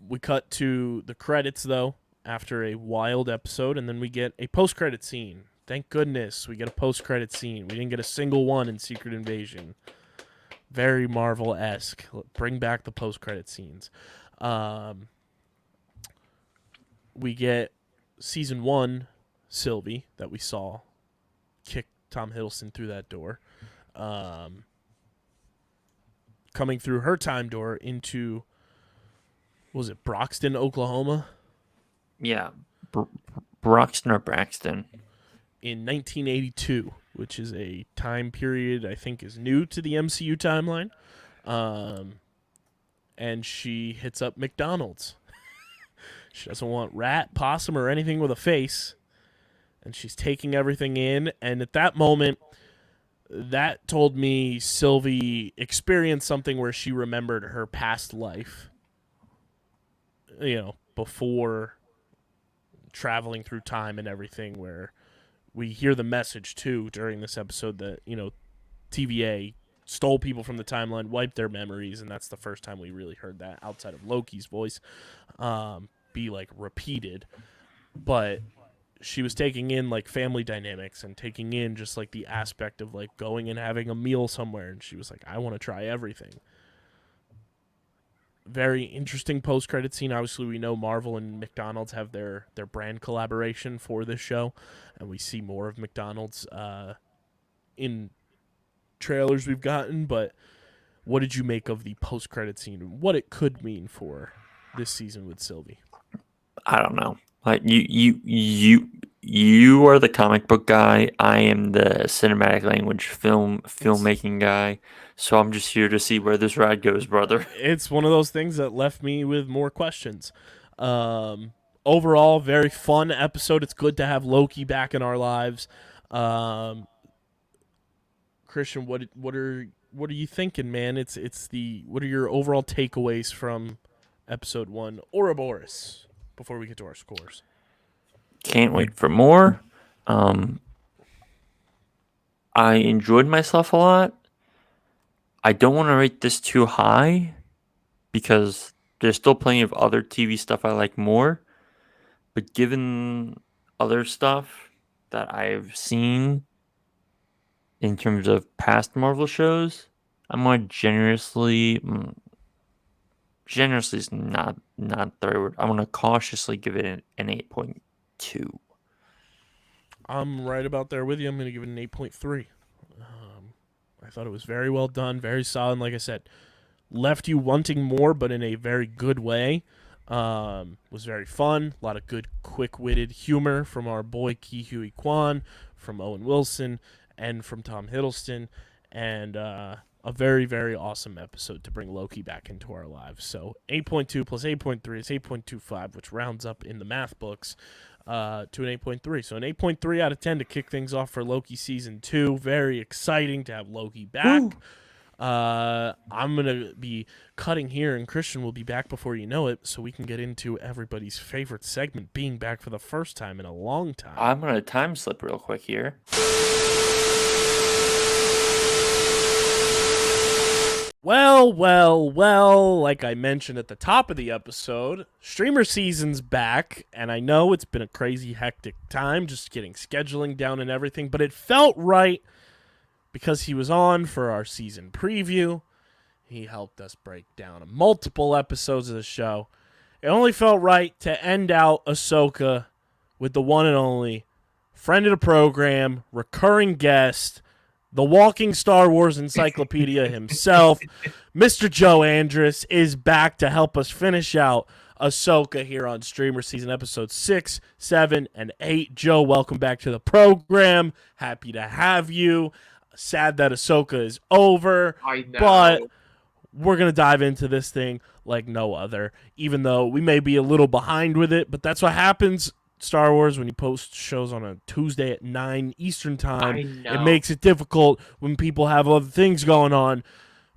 We cut to the credits, though, after a wild episode, and then we get a post-credit scene. Thank goodness we get a post-credit scene. We didn't get a single one in Secret Invasion. Very Marvel-esque. Bring back the post-credit scenes. We get Season 1 Sylvie that we saw kick Tom Hiddleston through that door. Coming through her time door into, what was it, Broxton, Oklahoma? Yeah, Broxton or Braxton. In 1982, which is a time period I think is new to the MCU timeline. And she hits up McDonald's. She doesn't want rat, possum, or anything with a face. And she's taking everything in. And at that moment, that told me Sylvie experienced something where she remembered her past life. You know, before traveling through time and everything, where we hear the message, too, during this episode that, you know, TVA stole people from the timeline, wiped their memories, and that's the first time we really heard that outside of Loki's voice be, like, repeated. But she was taking in, like, family dynamics and taking in just, like, the aspect of, like, going and having a meal somewhere, and she was like, I want to try everything. Very interesting post-credit scene. Obviously, we know Marvel and McDonald's have their brand collaboration for this show, and we see more of McDonald's in trailers we've gotten. But what did you make of the post-credit scene and what it could mean for this season with Sylvie? I don't know. Like you are the comic book guy. I am the cinematic language filmmaking guy. So I'm just here to see where this ride goes, brother. It's one of those things that left me with more questions. Overall, very fun episode. It's good to have Loki back in our lives. Christian, what are you thinking, man? What are your overall takeaways from episode 1, Ouroboros, before we get to our scores? Can't wait for more. I enjoyed myself a lot. I don't want to rate this too high because there's still plenty of other TV stuff I like more. But given other stuff that I've seen in terms of past Marvel shows, I'm going to generously is not the right word. I want to cautiously give it an 8.2. I'm right about there with you. I'm going to give it an 8.3. I thought it was very well done, very solid. Like I said, left you wanting more, but in a very good way. Was very fun. A lot of good, quick-witted humor from our boy Ki Huy Kwan, from Owen Wilson, and from Tom Hiddleston. And a very, very awesome episode to bring Loki back into our lives. So 8.2 plus 8.3 is 8.25, which rounds up in the math books to an 8.3. So an 8.3 out of 10 to kick things off for Loki Season 2. Very exciting to have Loki back. Woo. I'm going to be cutting here, and Christian will be back before you know it, so we can get into everybody's favorite segment, being back for the first time in a long time. I'm going to time slip real quick here. Well, like I mentioned at the top of the episode, StreamerSZN's back, and I know it's been a crazy, hectic time just getting scheduling down and everything, but it felt right because he was on for our season preview. He helped us break down multiple episodes of the show. It only felt right to end out Ahsoka with the one and only friend of the program, recurring guest, the walking Star Wars encyclopedia himself, Mr. Joe Andress, is back to help us finish out Ahsoka here on StreamerSZN episodes 6, 7, and 8. Joe, welcome back to the program. Happy to have you. Sad that Ahsoka is over. I know. But we're going to dive into this thing like no other, even though we may be a little behind with it, but that's what happens. Star Wars when you post shows on a Tuesday at 9 Eastern time. I know. It makes it difficult when people have other things going on.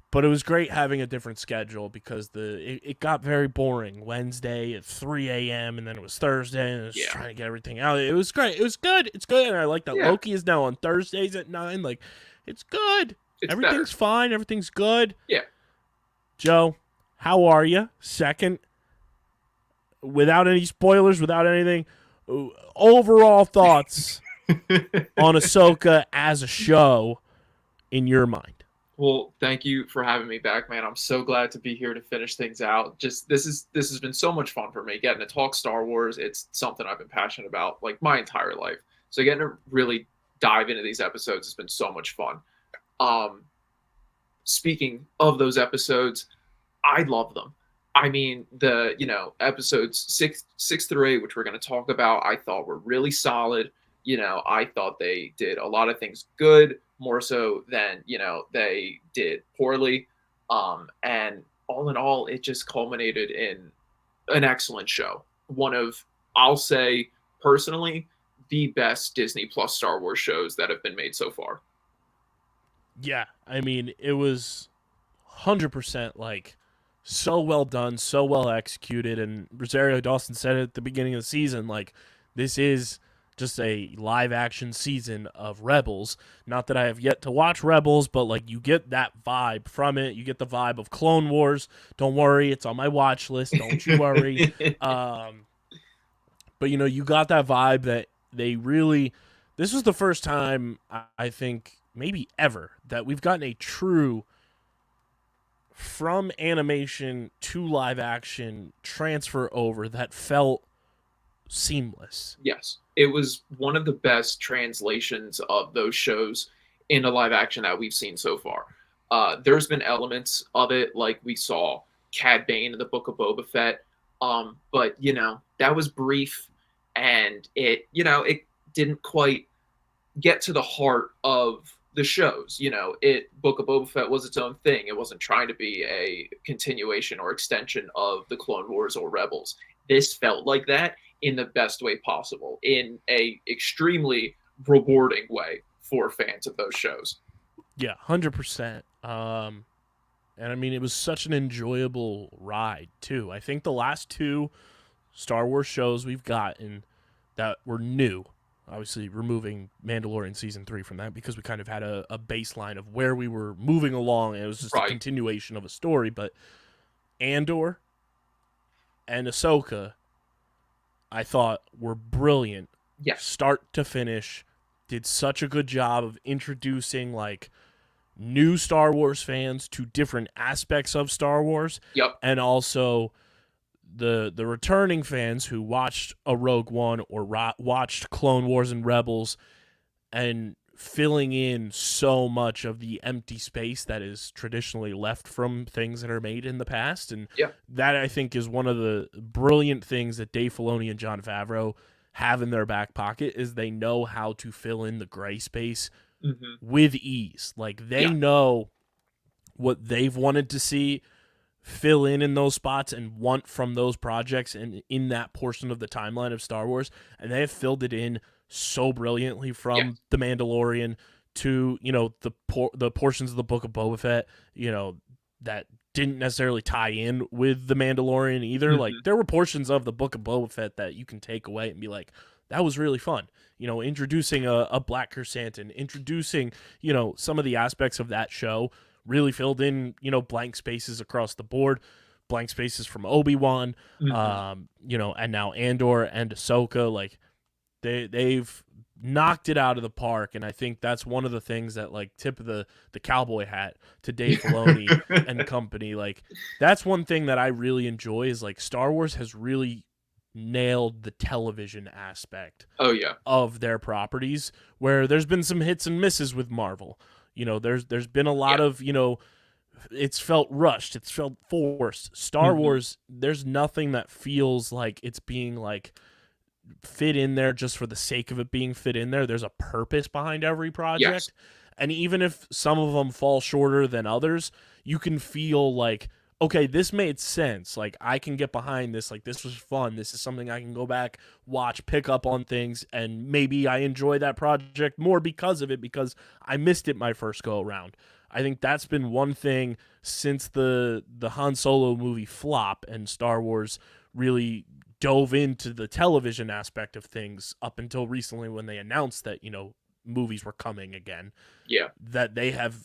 But it was great having a different schedule because it got very boring. Wednesday at 3 a.m. and then it was Thursday and it was just trying to get everything out. It was great. It was good. It's good. And I like that Loki is now on Thursdays at 9. Like, it's good. Everything's fine. Everything's good. Yeah. Joe, how are you? Second, without any spoilers, without anything, overall thoughts on Ahsoka as a show in your mind. Well, thank you for having me back, man. I'm so glad to be here to finish things out. Just this has been so much fun for me getting to talk Star Wars. It's something I've been passionate about like my entire life. So getting to really dive into these episodes has been so much fun. Speaking of those episodes, I love them. I mean, the episodes 6 through 8, which we're going to talk about, I thought were really solid. I thought they did a lot of things good, more so than, they did poorly. And all in all, it just culminated in an excellent show. One of, I'll say personally, the best Disney Plus Star Wars shows that have been made so far. Yeah, I mean, it was 100% like so well done, so well executed. And Rosario Dawson said it at the beginning of the season, like, this is just a live action season of Rebels. Not that I have yet to watch Rebels, but like you get that vibe from it. You get the vibe of Clone Wars. Don't worry, it's on my watch list. Don't you worry. But you got that vibe that they really. This was the first time I think maybe ever that we've gotten a true from animation to live action transfer over that felt seamless. Yes. It was one of the best translations of those shows into live action that we've seen so far. There's been elements of it, like we saw Cad Bane in the Book of Boba Fett. But, that was brief and it didn't quite get to the heart of the shows. Book of Boba Fett was its own thing. It wasn't trying to be a continuation or extension of the Clone Wars or Rebels. This felt like that in the best way possible, in a extremely rewarding way for fans of those shows. Yeah, 100%. And I mean, it was such an enjoyable ride too. I think the last 2 Star Wars shows we've gotten that were new, obviously removing Mandalorian Season 3 from that because we kind of had a baseline of where we were moving along, and it was just a continuation of a story, but Andor and Ahsoka I thought were brilliant. Yes. Start to finish. Did such a good job of introducing like new Star Wars fans to different aspects of Star Wars. Yep. And also the returning fans who watched a Rogue One or watched Clone Wars and Rebels and filling in so much of the empty space that is traditionally left from things that are made in the past. And that, I think, is one of the brilliant things that Dave Filoni and Jon Favreau have in their back pocket is they know how to fill in the gray space with ease. Like, they know what they've wanted to see fill in those spots and want from those projects and in that portion of the timeline of Star Wars, and they have filled it in so brilliantly from The Mandalorian to the portions of the Book of Boba Fett that didn't necessarily tie in with The Mandalorian either. Like, there were portions of the Book of Boba Fett that you can take away and be like, that was really fun. Introducing a Black Chrysanthemum, introducing some of the aspects of that show really filled in blank spaces across the board. Blank spaces from Obi-Wan, and now Andor and Ahsoka. Like, they've knocked it out of the park, and I think that's one of the things that like tip of the cowboy hat to Dave Filoni and company. Like, that's one thing that I really enjoy is like Star Wars has really nailed the television aspect of their properties, where there's been some hits and misses with Marvel. There's been a lot of it's felt rushed, it's felt forced. Star Wars, there's nothing that feels like it's being like fit in there just for the sake of it being fit in there. There's a purpose behind every project. And even if some of them fall shorter than others, you can feel like, okay, this made sense. Like, I can get behind this. Like, this was fun. This is something I can go back, watch, pick up on things, and maybe I enjoy that project more because of it, because I missed it my first go around. I think that's been one thing since the Han Solo movie flop and Star Wars really dove into the television aspect of things up until recently when they announced that, movies were coming again. Yeah. That they have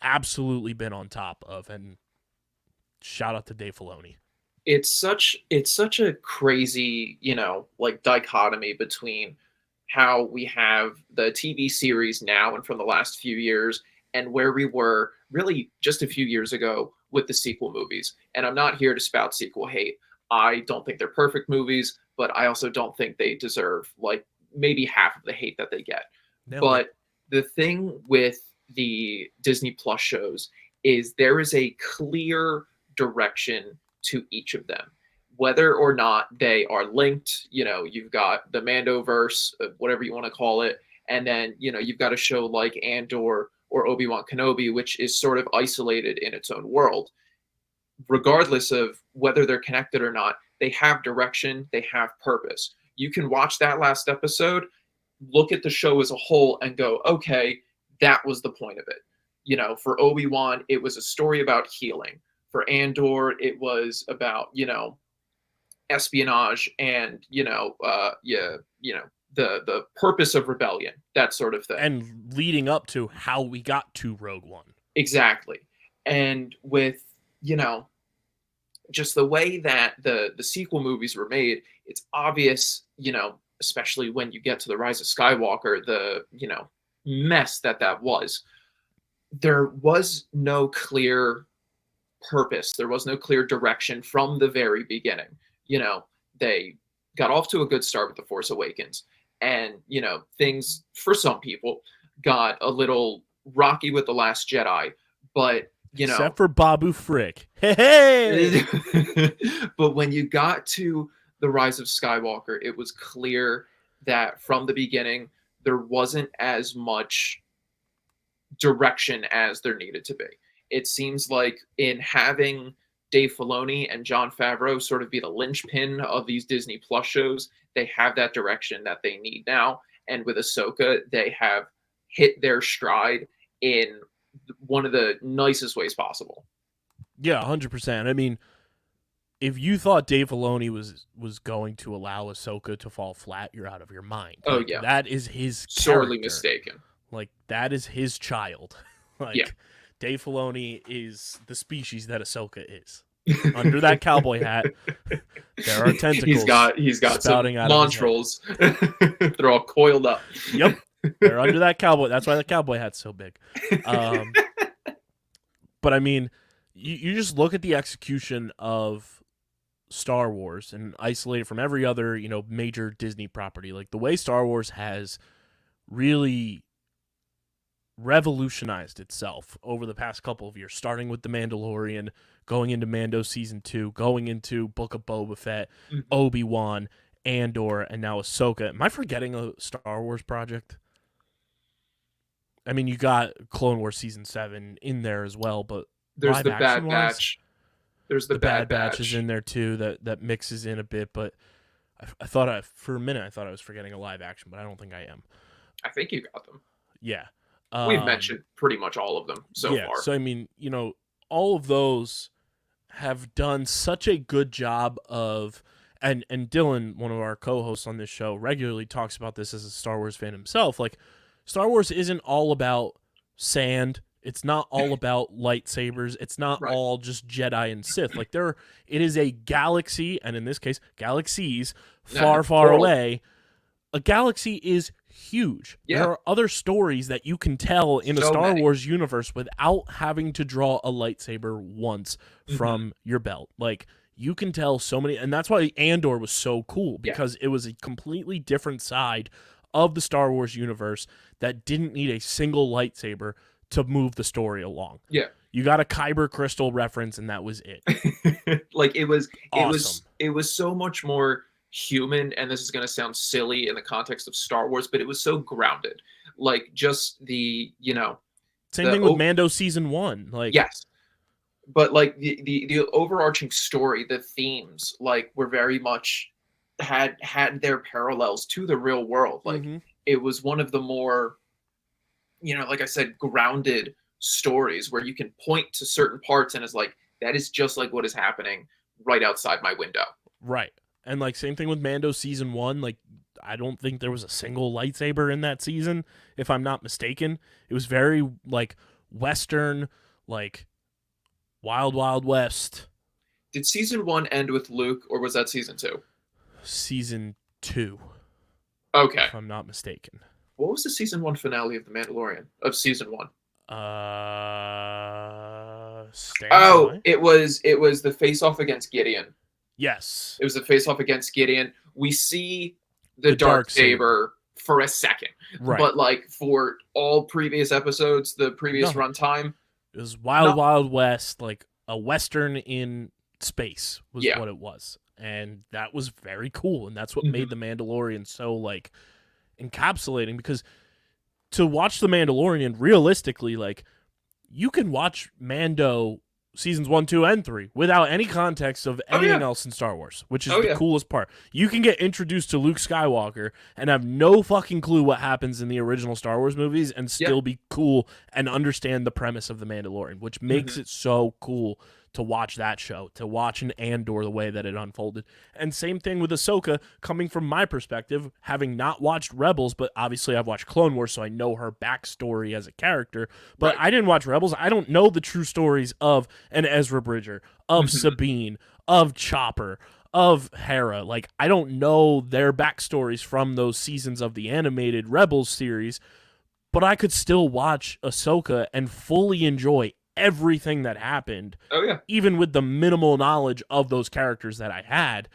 absolutely been on top of, and shout out to Dave Filoni. It's such a crazy, like dichotomy between how we have the TV series now and from the last few years and where we were really just a few years ago with the sequel movies. And I'm not here to spout sequel hate. I don't think they're perfect movies, but I also don't think they deserve like maybe half of the hate that they get. But the thing with the Disney Plus shows is there is a clear direction to each of them, whether or not they are linked. You've got the Mandoverse, whatever you want to call it, and then you've got a show like Andor or Obi-Wan Kenobi, which is sort of isolated in its own world. Regardless of whether they're connected or not, they have direction, they have purpose. You can watch that last episode, look at the show as a whole, and go, okay, that was the point of it. For Obi-Wan, it was a story about healing. For Andor, it was about, espionage and, the purpose of rebellion, that sort of thing. And leading up to how we got to Rogue One. Exactly. And with, just the way that the sequel movies were made, it's obvious, especially when you get to the Rise of Skywalker, the, mess that was. There was no clear purpose. There was no clear direction from the very beginning. They got off to a good start with The Force Awakens. And, things, for some people, got a little rocky with The Last Jedi. But, Except for Babu Frick. Hey! But when you got to The Rise of Skywalker, it was clear that from the beginning, there wasn't as much direction as there needed to be. It seems like in having Dave Filoni and Jon Favreau sort of be the linchpin of these Disney Plus shows, they have that direction that they need now. And with Ahsoka, they have hit their stride in one of the nicest ways possible. Yeah, 100%. I mean, if you thought Dave Filoni was going to allow Ahsoka to fall flat, you're out of your mind. Oh, like, yeah. That is his Sorely character. mistaken. Like, that is his child. Yeah. Dave Filoni is the species that Ahsoka is. Under that cowboy hat, there are tentacles. He's got some spouting out of his head. montrals. They're all coiled up. Yep. They're under that cowboy. That's why the cowboy hat's so big. But I mean, you just look at the execution of Star Wars and isolate it from every other, major Disney property. Like the way Star Wars has really revolutionized itself over the past couple of years, starting with The Mandalorian, going into Mando Season 2, going into Book of Boba Fett, Obi-Wan, Andor, and now Ahsoka. Am I forgetting a Star Wars project? I mean, you got Clone Wars Season 7 in there as well, but there's live the Bad action-wise, Batch. There's the Bad Batch Batch is in there too, that mixes in a bit, but I thought for a minute I thought I was forgetting a live action, but I don't think I am. I think you got them. Yeah. We've mentioned pretty much all of them so far. So I mean, all of those have done such a good job of, and Dylan, one of our co-hosts on this show, regularly talks about this as a Star Wars fan himself. Like, Star Wars isn't all about sand. It's not all about lightsabers. It's not all just Jedi and Sith. Like, it is a galaxy, and in this case, galaxies far, far away. A galaxy is huge. Yeah. There are other stories that you can tell in a Star Wars universe without having to draw a lightsaber once from your belt. Like, you can tell so many, and that's why Andor was so cool, because it was a completely different side of the Star Wars universe that didn't need a single lightsaber to move the story along. Yeah. You got a Kyber crystal reference, and that was it. Like, it was awesome. It was so much more human, and this is going to sound silly in the context of Star Wars, but it was so grounded. Like, just the, Same thing with Mando Season 1. Like, yes. but like the overarching story, the themes, like were very much had their parallels to the real world. Like Mm-hmm. it was one of the more, like I said, grounded stories where you can point to certain parts and it's like that is just like what is happening right outside my window. Right. And like same thing with Mando season 1, like I don't think there was a single lightsaber in that season, if I'm not mistaken. It was very like Western, like Wild Wild West. Did season 1 end with Luke, or was that season 2? Season 2, Okay. if I'm not mistaken. What was the season 1 finale of The Mandalorian? Of season 1? Stand Oh, by. it was the face off against Gideon. Yes. It was the face off against Gideon. We see the dark dark saber for a second, Right. but like for all previous episodes, the previous No. runtime, It was Wild No. Wild West, like a Western in space was Yeah. what it was. And that was very cool. And that's what Mhm. made The Mandalorian so like encapsulating, because to watch The Mandalorian realistically, like you can watch Mando seasons 1, 2, and 3 without any context of Oh, anything yeah. else in Star Wars, which is Oh, the yeah. coolest part. You can get introduced to Luke Skywalker and have no fucking clue what happens in the original Star Wars movies and still be cool and understand the premise of The Mandalorian, which makes it so cool to watch that show, to watch an Andor the way that it unfolded. And same thing with Ahsoka, coming from my perspective, having not watched Rebels, but obviously I've watched Clone Wars, so I know her backstory as a character. But Right. I didn't watch Rebels. I don't know the true stories of an Ezra Bridger, of Sabine, of Chopper, of Hera. Like, I don't know their backstories from those seasons of the animated Rebels series, but I could still watch Ahsoka and fully enjoy everything that happened, Oh yeah. even with the minimal knowledge of those characters that I had.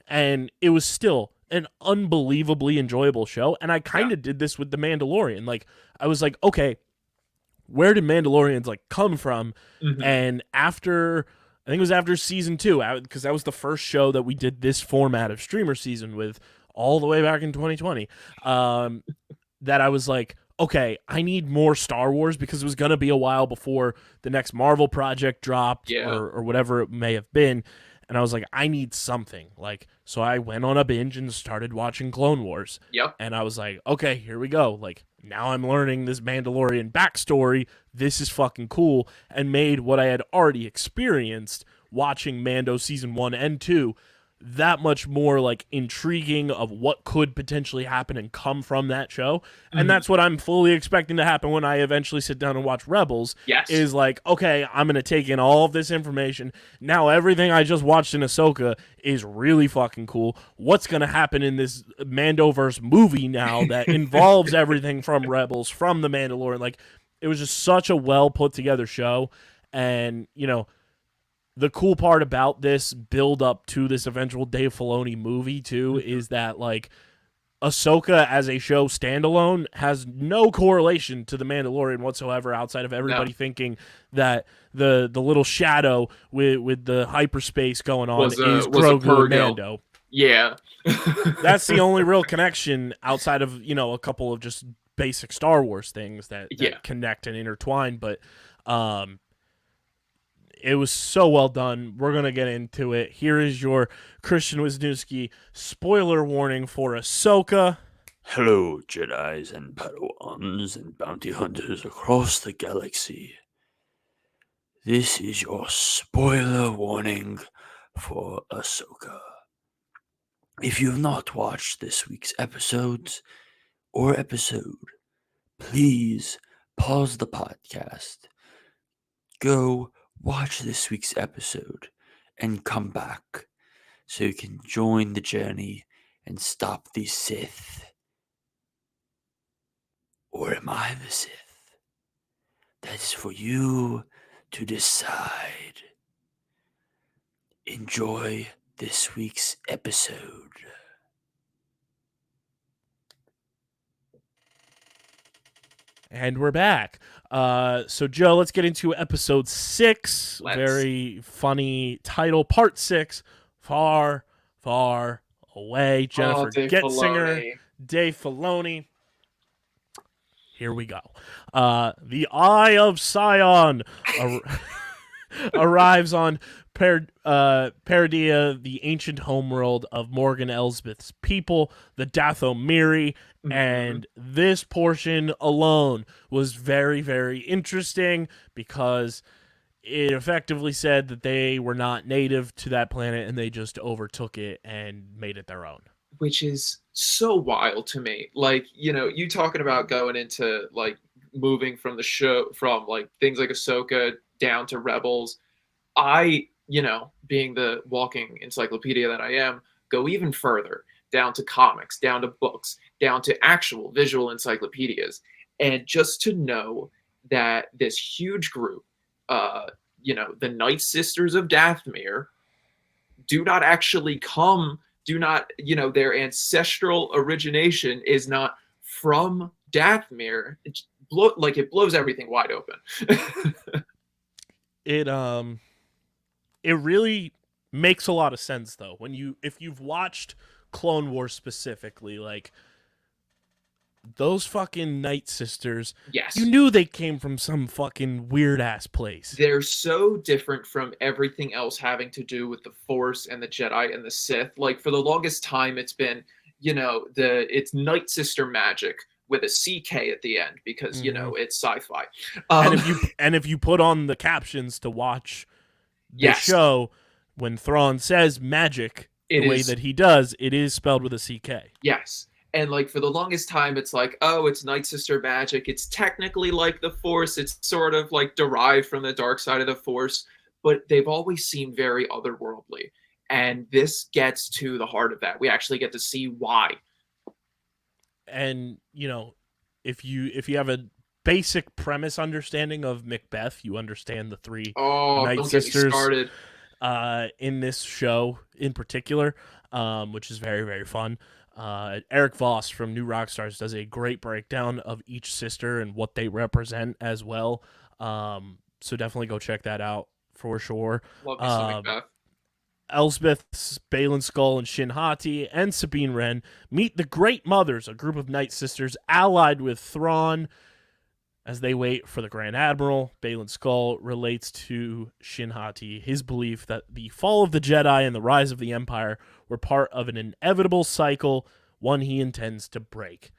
And it was still an unbelievably enjoyable show. And I kind of did this with The Mandalorian. Like, I was like, okay, where did Mandalorians like come from? Mhm. And after, I think it was after season 2, because that was the first show that we did this format of streamer season with all the way back in 2020, that I was like, okay, I need more Star Wars, because it was going to be a while before the next Marvel project dropped, Yeah. or whatever it may have been. And I was like, I need something. Like, so I went on a binge and started watching Clone Wars. Yep. And I was like, okay, here we go. Like, now I'm learning this Mandalorian backstory. This is fucking cool. And made what I had already experienced watching Mando season 1 and 2 that much more like intriguing of what could potentially happen and come from that show. And that's what I'm fully expecting to happen when I eventually sit down and watch Rebels. Yes. Is like, okay, I'm going to take in all of this information. Now everything I just watched in Ahsoka is really fucking cool. What's going to happen in this Mandoverse movie now that involves everything from Rebels, from The Mandalorian? Like, it was just such a well put together show. And, you know, the cool part about this build up to this eventual Dave Filoni movie too is that like Ahsoka as a show standalone has no correlation to The Mandalorian whatsoever, outside of everybody thinking that the little shadow with the hyperspace going on is Grogu and Mando. Yeah. That's the only real connection outside of, you know, a couple of just basic Star Wars things that connect and intertwine. But it was so well done. We're going to get into it. Here is your Christian Wisnewski spoiler warning for Ahsoka. Hello, Jedis and Padawans and bounty hunters across the galaxy. This is your spoiler warning for Ahsoka. If you have not watched this week's episode, please pause the podcast, go watch this week's episode, and come back so you can join the journey and stop the Sith. Or am I the Sith? That is for you to decide. Enjoy this week's episode. And we're back. So Joe, let's get into episode 6. Very funny title, part 6. Far, far away. Jennifer Getzinger, Dave Filoni. Here we go. The Eye of Sion. arrives on Paradia, the ancient homeworld of Morgan Elsbeth's people, the Dathomiri, and this portion alone was very, very interesting because it effectively said that they were not native to that planet and they just overtook it and made it their own. Which is so wild to me. Like, you talking about going into like moving from the show from like things like Ahsoka down to Rebels. I, being the walking encyclopedia that I am, go even further down to comics, down to books, down to actual visual encyclopedias. And just to know that this huge group, the Night Sisters of Dathomir, do not actually their ancestral origination is not from Dathomir. It blows everything wide open. It really makes a lot of sense though if you've watched Clone Wars specifically, like those fucking Night Sisters. Yes, you knew they came from some fucking weird ass place. They're so different from everything else having to do with the Force and the Jedi and the Sith. Like for the longest time, it's been it's Night Sister magic with a CK at the end because it's sci-fi. And if you put on the captions to watch the show, when Thrawn says magic the way that he does, it is spelled with a CK. Yes. And like for the longest time, it's like, oh, it's Night Sister magic. It's technically like the Force. It's sort of like derived from the dark side of the Force, but they've always seemed very otherworldly. And this gets to the heart of that. We actually get to see why. And if you have a basic premise understanding of Macbeth, you understand the three Night Sisters in this show in particular, which is very, very fun. Eric Voss from New Rockstars does a great breakdown of each sister and what they represent as well. So definitely go check that out for sure. Love me some Macbeth. Elsbeth, Balin Skull, and Shin Hati, and Sabine Wren meet the Great Mothers, a group of Night Sisters allied with Thrawn as they wait for the Grand Admiral. Balin Skull relates to Shin Hati his belief that the fall of the Jedi and the rise of the Empire were part of an inevitable cycle, one he intends to break.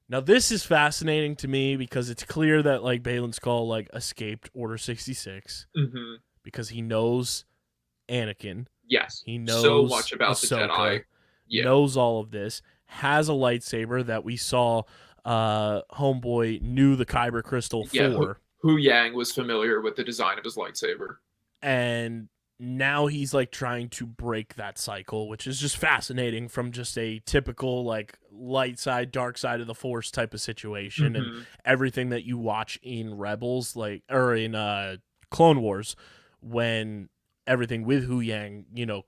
Now, this is fascinating to me because it's clear that like Balin Skull escaped Order 66 because he knows Anakin. Yes, he knows so much about Ahsoka, the Jedi. Yeah. Knows all of this. Has a lightsaber that we saw. Homeboy knew the Kyber crystal for. Hu Yang was familiar with the design of his lightsaber, and now he's trying to break that cycle, which is just fascinating from just a typical light side, dark side of the Force type of situation, and everything that you watch in Rebels, or in Clone Wars, when everything with Hu Yang,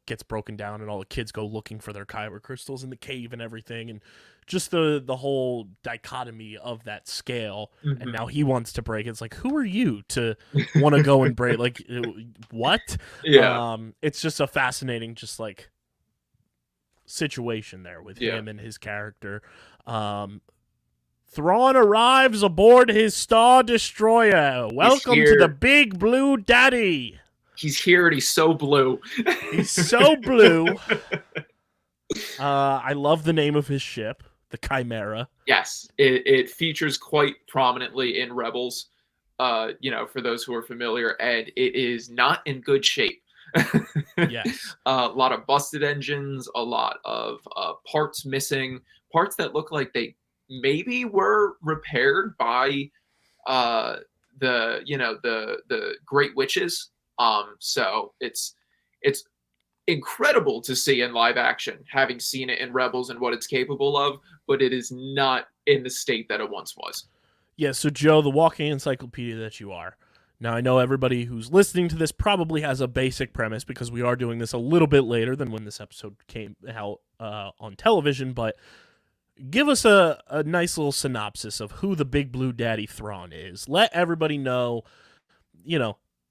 gets broken down and all the kids go looking for their Kyber crystals in the cave and everything, and just the whole dichotomy of that scale. And now he wants to break. It's who are you to want to go and break? What? Yeah. It's just a fascinating situation there with him and his character. Thrawn arrives aboard his Star Destroyer. Welcome to the Big Blue Daddy. He's here and he's so blue. He's so blue. I love the name of his ship, the Chimera. Yes, it features quite prominently in Rebels, for those who are familiar, and it is not in good shape. Yes. A lot of busted engines, a lot of parts missing, parts that look like they maybe were repaired by the Great Witches. So it's incredible to see in live action, having seen it in Rebels and what it's capable of, but it is not in the state that it once was. Yeah, so Joe, the walking encyclopedia that you are. Now, I know everybody who's listening to this probably has a basic premise because we are doing this a little bit later than when this episode came out on television, but give us a nice little synopsis of who the Big Blue Daddy Thrawn is. Let everybody know,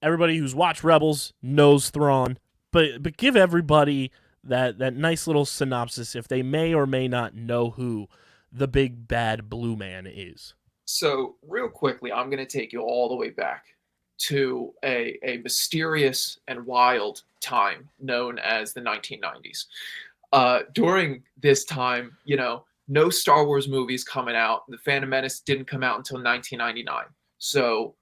everybody who's watched Rebels knows Thrawn, but give everybody that nice little synopsis if they may or may not know who the big bad blue man is. So real quickly, I'm going to take you all the way back to a mysterious and wild time known as the 1990s. During this time, no Star Wars movies coming out. The Phantom Menace didn't come out until 1999. So,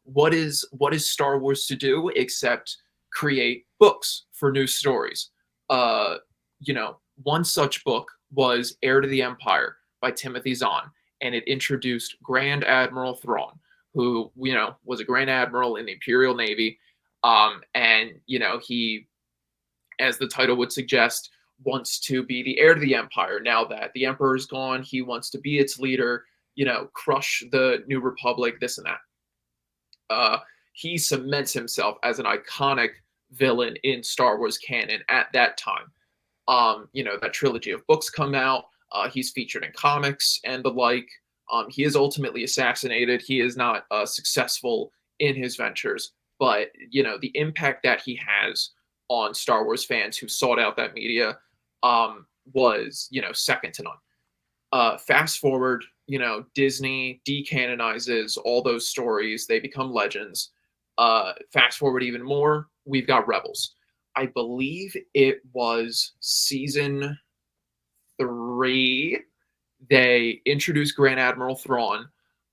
what is Star Wars to do except create books for new stories? One such book was Heir to the Empire by Timothy Zahn, and it introduced Grand Admiral Thrawn, who, was a Grand Admiral in the Imperial Navy. And, he, as the title would suggest, wants to be the heir to the Empire. Now that the Emperor is gone, he wants to be its leader, crush the New Republic, this and that. He cements himself as an iconic villain in Star Wars canon at that time. That trilogy of books come out. He's featured in comics and the like. He is ultimately assassinated. He is not successful in his ventures, but the impact that he has on Star Wars fans who sought out that media was second to none. Fast forward, Disney decanonizes all those stories. They become legends. Fast forward even more, we've got Rebels. I believe it was season 3. They introduced Grand Admiral Thrawn.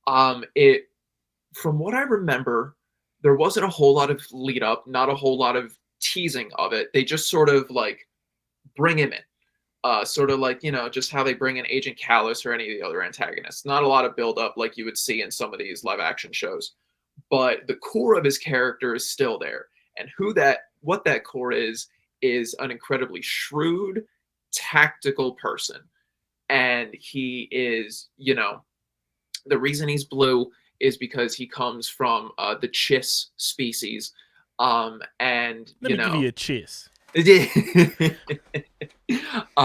From what I remember, there wasn't a whole lot of lead up, not a whole lot of teasing of it. They just sort of like bring him in. Sort of like, just how they bring in Agent Callus or any of the other antagonists. Not a lot of build up like you would see in some of these live action shows. But the core of his character is still there. And what that core is an incredibly shrewd, tactical person. And he is, the reason he's blue is because he comes from the Chiss species. And, Let me give you a chiss.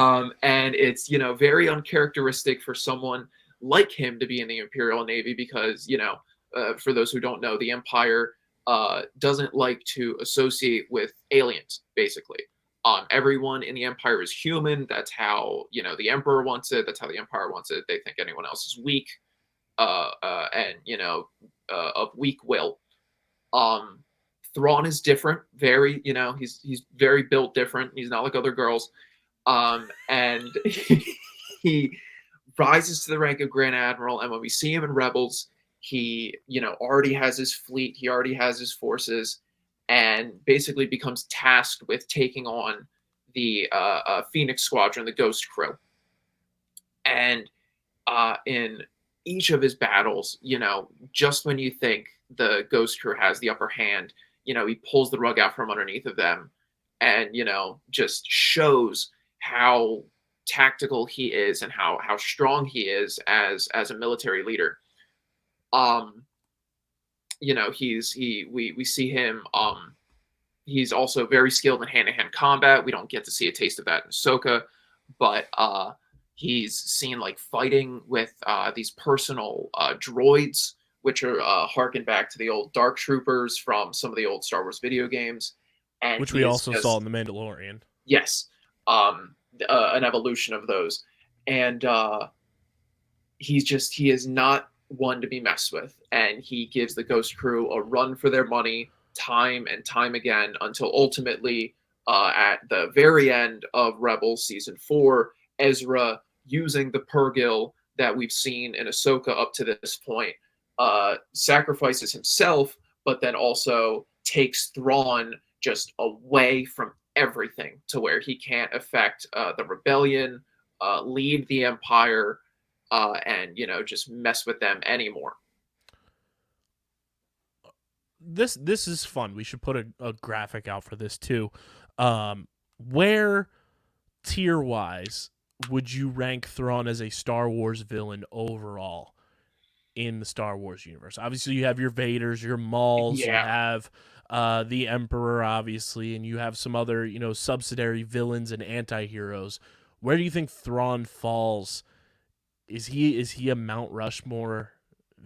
And it's, very uncharacteristic for someone like him to be in the Imperial Navy because, for those who don't know, the Empire doesn't like to associate with aliens, basically. Everyone in the Empire is human. That's how, the Emperor wants it. That's how the Empire wants it. They think anyone else is weak and, of weak will. Thrawn is different. Very, he's very built different. He's not like other girls. And he rises to the rank of Grand Admiral. And when we see him in Rebels, he, already has his fleet. He already has his forces. And basically becomes tasked with taking on the Phoenix Squadron, the Ghost Crew. And in each of his battles, just when you think the Ghost Crew has the upper hand, he pulls the rug out from underneath of them and, just shows how tactical he is and how strong he is as a military leader. We see him. He's also very skilled in hand-to-hand combat. We don't get to see a taste of that in Ahsoka, but he's seen like fighting with these personal droids, which are harken back to the old Dark Troopers from some of the old Star Wars video games, and Which we also saw in The Mandalorian. Yes, an evolution of those, and he is not one to be messed with, and he gives the Ghost Crew a run for their money time and time again until ultimately at the very end of Rebels season 4, Ezra, using the Purrgil that we've seen in Ahsoka up to this point, sacrifices himself, but then also takes Thrawn just away from everything to where he can't affect the rebellion, lead the Empire, and just mess with them anymore. This is fun. We should put a graphic out for this too. Where tier wise would you rank Thrawn as a Star Wars villain overall in the Star Wars universe? Obviously, you have your Vaders, your Mauls, you have the Emperor, obviously, and you have some other subsidiary villains and anti-heroes. Where do you think Thrawn falls? Is he a Mount Rushmore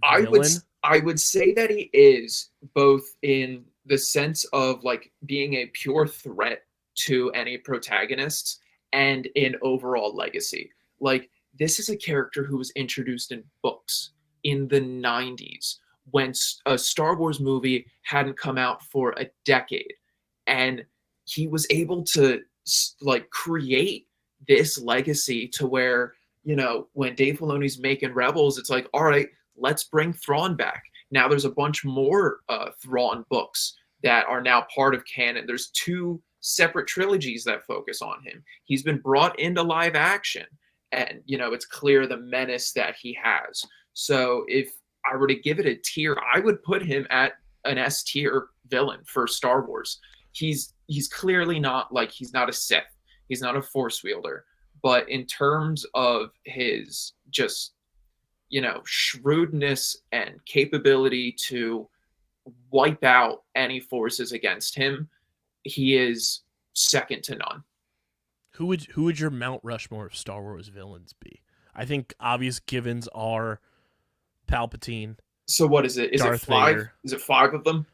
villain? I would say that he is, both in the sense of like being a pure threat to any protagonists and in overall legacy. Like, this is a character who was introduced in books in the 90s when a Star Wars movie hadn't come out for a decade, and he was able to like create this legacy to where, you know, when Dave Filoni's making Rebels, it's like, all right, let's bring Thrawn back. Now there's a bunch more Thrawn books that are now part of canon. There's 2 separate trilogies that focus on him. He's been brought into live action, and you know, it's clear the menace that he has. So if I were to give it a tier, I would put him at an S tier villain for Star Wars. He's clearly not like, he's not a Sith, he's not a Force wielder, but in terms of his just, you know, shrewdness and capability to wipe out any forces against him, he is second to none. Who would your Mount Rushmore of Star Wars villains be? I think obvious givens are Palpatine. So what is it? Is Darth it 5? Vader. Is it 5 of them?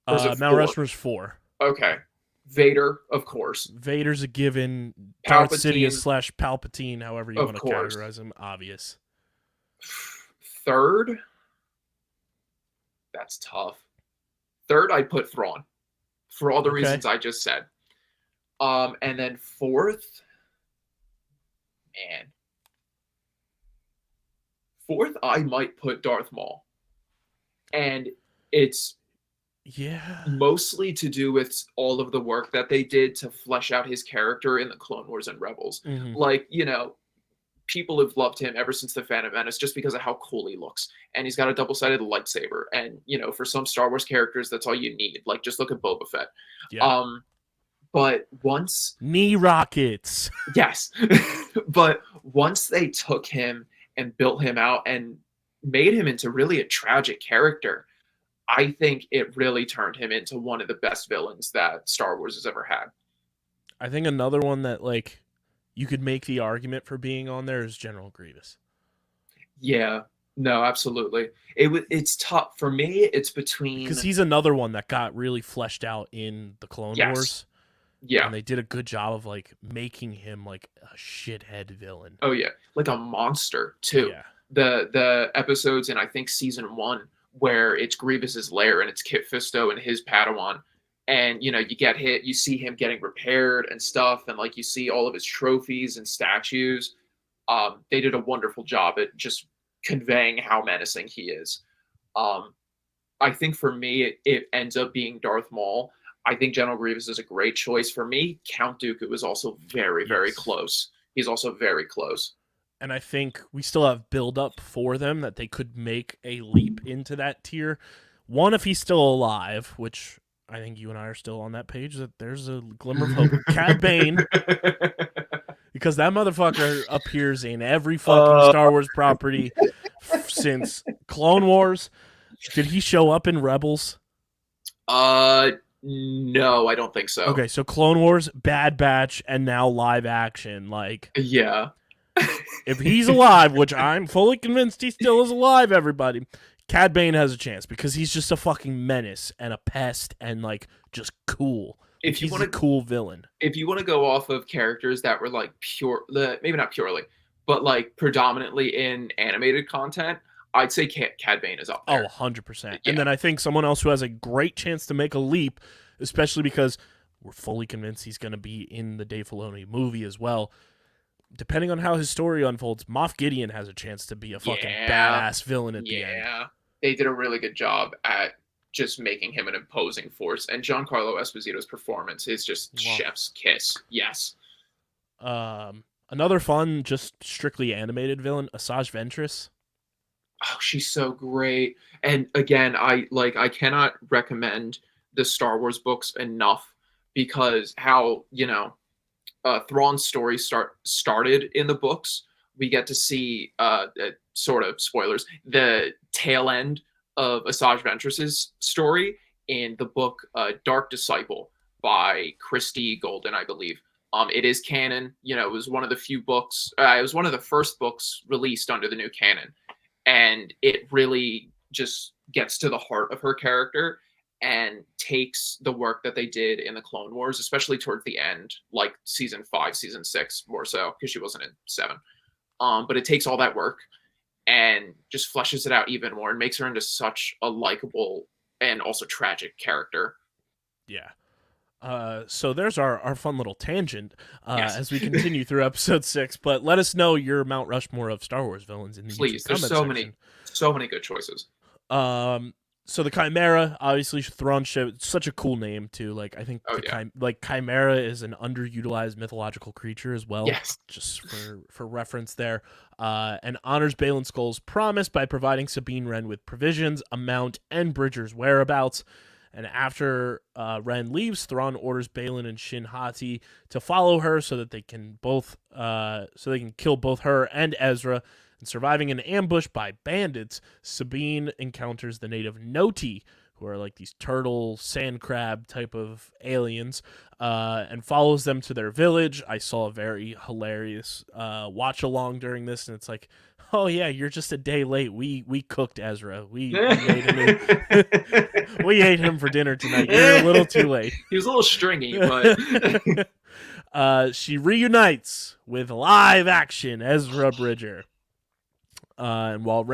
Or is it Mount 4? Rushmore's 4. Okay. Vader, of course. Vader's a given. Darth Sidious / Palpatine, however you Of want to course. categorize him, obvious. Third? That's tough. Third, I'd put Thrawn. For all the Okay. reasons I just said. And then fourth, man. Fourth, I might put Darth Maul. And it's Yeah. mostly to do with all of the work that they did to flesh out his character in the Clone Wars and Rebels. Mhm. Like, you know, people have loved him ever since the Phantom Menace just because of how cool he looks. And he's got a double-sided lightsaber. And, you know, for some Star Wars characters, that's all you need. Like, just look at Boba Fett. Yeah. But once... Knee rockets. Yes. But once they took him and built him out and made him into really a tragic character, I think it really turned him into one of the best villains that Star Wars has ever had. I think another one that, like, you could make the argument for being on there is General Grievous. Yeah. No, absolutely. It's tough. For me, it's between... Because he's another one that got really fleshed out in the Clone Yes. Wars. Yeah. And they did a good job of, like, making him, like, a shithead villain. Oh, yeah. Like a monster, too. Yeah. The episodes in, I think, season 1, where it's Grievous's lair and it's Kit Fisto and his Padawan. And, you know, you get hit, you see him getting repaired and stuff. And, like, you see all of his trophies and statues. They did a wonderful job at just conveying how menacing he is. I think for me, it ends up being Darth Maul. I think General Grievous is a great choice. For me, Count Dooku was also very, very Yes. close. He's also very close. And I think we still have build up for them that they could make a leap into that tier. One, if he's still alive, which I think you and I are still on that page, that there's a glimmer of hope. Cad Bane, because that motherfucker appears in every fucking Star Wars property since Clone Wars. Did he show up in Rebels? No, I don't think so. Okay, so Clone Wars, Bad Batch, and now live action. Like, Yeah. if he's alive, which I'm fully convinced he still is alive, everybody, Cad Bane has a chance because he's just a fucking menace and a pest and, like, just cool. If you He's want a cool villain. If you want to go off of characters that were like maybe not purely, but like predominantly in animated content, I'd say Cad Bane is up there. Oh, 100%. Yeah. And then I think someone else who has a great chance to make a leap, especially because we're fully convinced he's going to be in the Dave Filoni movie as well. Depending on how his story unfolds, Moff Gideon has a chance to be a fucking badass villain at the end. Yeah. They did a really good job at just making him an imposing force. And Giancarlo Esposito's performance is just chef's kiss. Yes. Another fun, just strictly animated villain, Asajj Ventress. Oh, she's so great. And again, I cannot recommend the Star Wars books enough because how, you know, Thrawn's story started in the books. We get to see sort of spoilers, the tail end of Asajj Ventress's story in the book Dark Disciple by Christie Golden, I believe. It is canon. You know, it was one of the few books. It was one of the first books released under the new canon. And it really just gets to the heart of her character and takes the work that they did in the Clone Wars, especially towards the end, like season 5, season 6, more so, because she wasn't in 7. But it takes all that work and just fleshes it out even more and makes her into such a likable and also tragic character. Yeah. So there's our fun little tangent Yes. as we continue through episode 6. But let us know your Mount Rushmore of Star Wars villains in the Please, YouTube there's comment so many good choices. section. So the Chimera, obviously Thrawn ship, such a cool name too. Like I think Chimera is an underutilized mythological creature as well. Yes. Just for reference there. And honors Baylan Skoll's promise by providing Sabine Wren with provisions, a mount, and Bridger's whereabouts. And after Wren leaves, Thrawn orders Baylan and Shin Hati to follow her so that they can kill both her and Ezra. And surviving an ambush by bandits, Sabine encounters the native Noti, who are like these turtle, sand crab type of aliens, and follows them to their village. I saw a very hilarious watch along during this, and it's like, oh yeah, you're just a day late. We cooked Ezra. We ate him. We ate him for dinner tonight. You're a little too late. He was a little stringy, but she reunites with live action Ezra Bridger. And while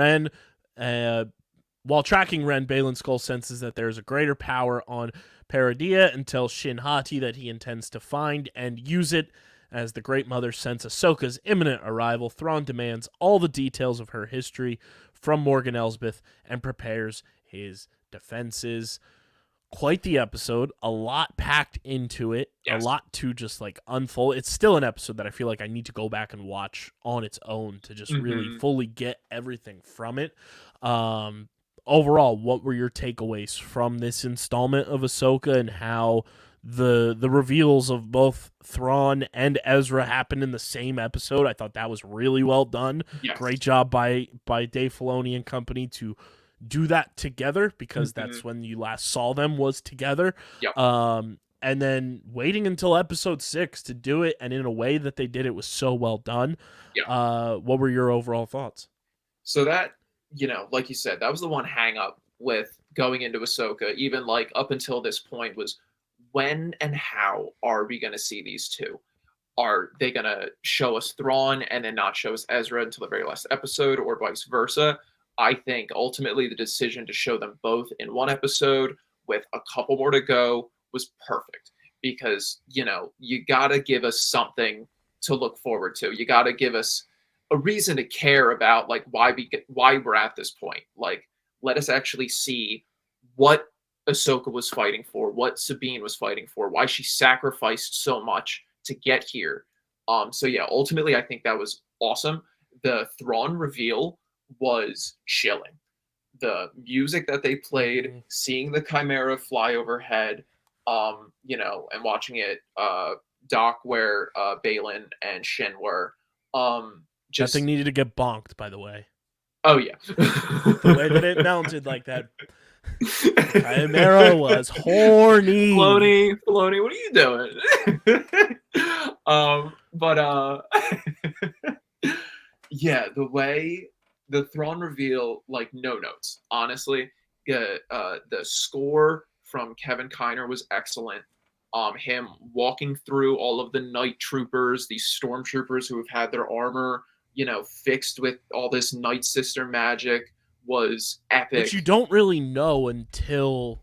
tracking Ren, Baylan Skoll senses that there is a greater power on Paradia and tells Shin Hati that he intends to find and use it. As the Great Mother senses Ahsoka's imminent arrival, Thrawn demands all the details of her history from Morgan Elsbeth and prepares his defenses. Quite the episode, a lot packed into it, yes. A lot to just like unfold. It's still an episode that I feel like I need to go back and watch on its own to just really fully get everything from it. Overall, what were your takeaways from this installment of Ahsoka and how the reveals of both Thrawn and Ezra happened in the same episode? I thought that was really well done. Yes. Great job by Dave Filoni and company to do that together, because that's when you last saw them, was together. Yep. And then waiting until episode 6 to do it, and in a way that they did it was so well done. Yep. What were your overall thoughts? So that, like you said, that was the one hang up with going into Ahsoka, even like up until this point, was when and how are we going to see these two? Are they going to show us Thrawn and then not show us Ezra until the very last episode, or vice versa? I think ultimately the decision to show them both in one episode with a couple more to go was perfect, because, you got to give us something to look forward to. You got to give us a reason to care about, like, why we're at this point. Like, let us actually see what Ahsoka was fighting for, what Sabine was fighting for, why she sacrificed so much to get here. So yeah, ultimately I think that was awesome. The Thrawn reveal was chilling. The music that they played, seeing the Chimera fly overhead, and watching it dock where Baylan and Shin were. That thing needed to get bonked, by the way. Oh yeah. The way that it mounted like that. Chimera was horny. Filoni, what are you doing? Yeah, the way the Thrawn reveal, like, no notes. Honestly, the score from Kevin Kiner was excellent. Him walking through all of the night troopers, these stormtroopers who have had their armor, fixed with all this Night Sister magic, was epic. Which you don't really know until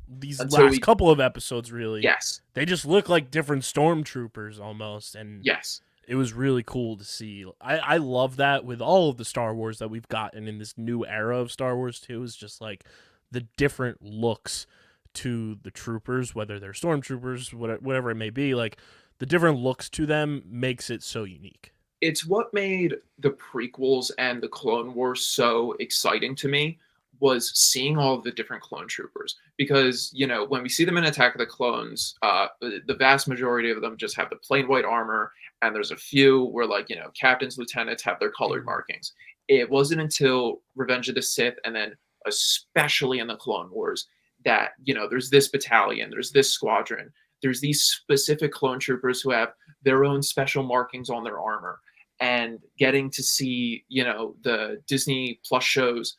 last couple of episodes, really. Yes. They just look like different stormtroopers almost, and yes, it was really cool to see. I love that with all of the Star Wars that we've gotten in this new era of Star Wars too, is just like the different looks to the troopers, whether they're stormtroopers, whatever it may be. Like, the different looks to them makes it so unique. It's what made the prequels and the Clone Wars so exciting to me, was seeing all of the different clone troopers. Because, when we see them in Attack of the Clones, the vast majority of them just have the plain white armor, and there's a few where, like, captains, lieutenants have their colored markings. It wasn't until Revenge of the Sith, and then especially in the Clone Wars, that, there's this battalion, there's this squadron, there's these specific clone troopers who have their own special markings on their armor. And getting to see, the Disney Plus shows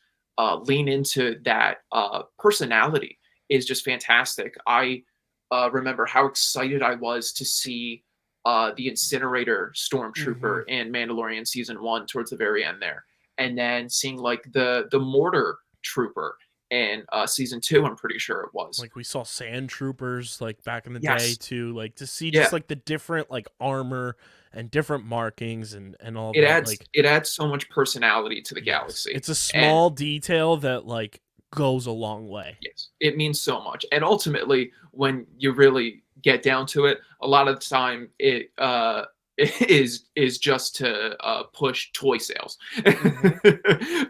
lean into that personality is just fantastic. I remember how excited I was to see the Incinerator Stormtrooper in Mandalorian Season 1 towards the very end there. and then seeing like the mortar trooper in season 2, I'm pretty sure it was. Like we saw sand troopers like back in the Yes. day too, like to see Yeah. just like the different like armor and different markings and all It that. adds Like it adds so much personality to the yes, galaxy. it's a small detail that like goes a long way. Yes, it means so much. And ultimately, when you really get down to it, a lot of the time it is just to push toy sales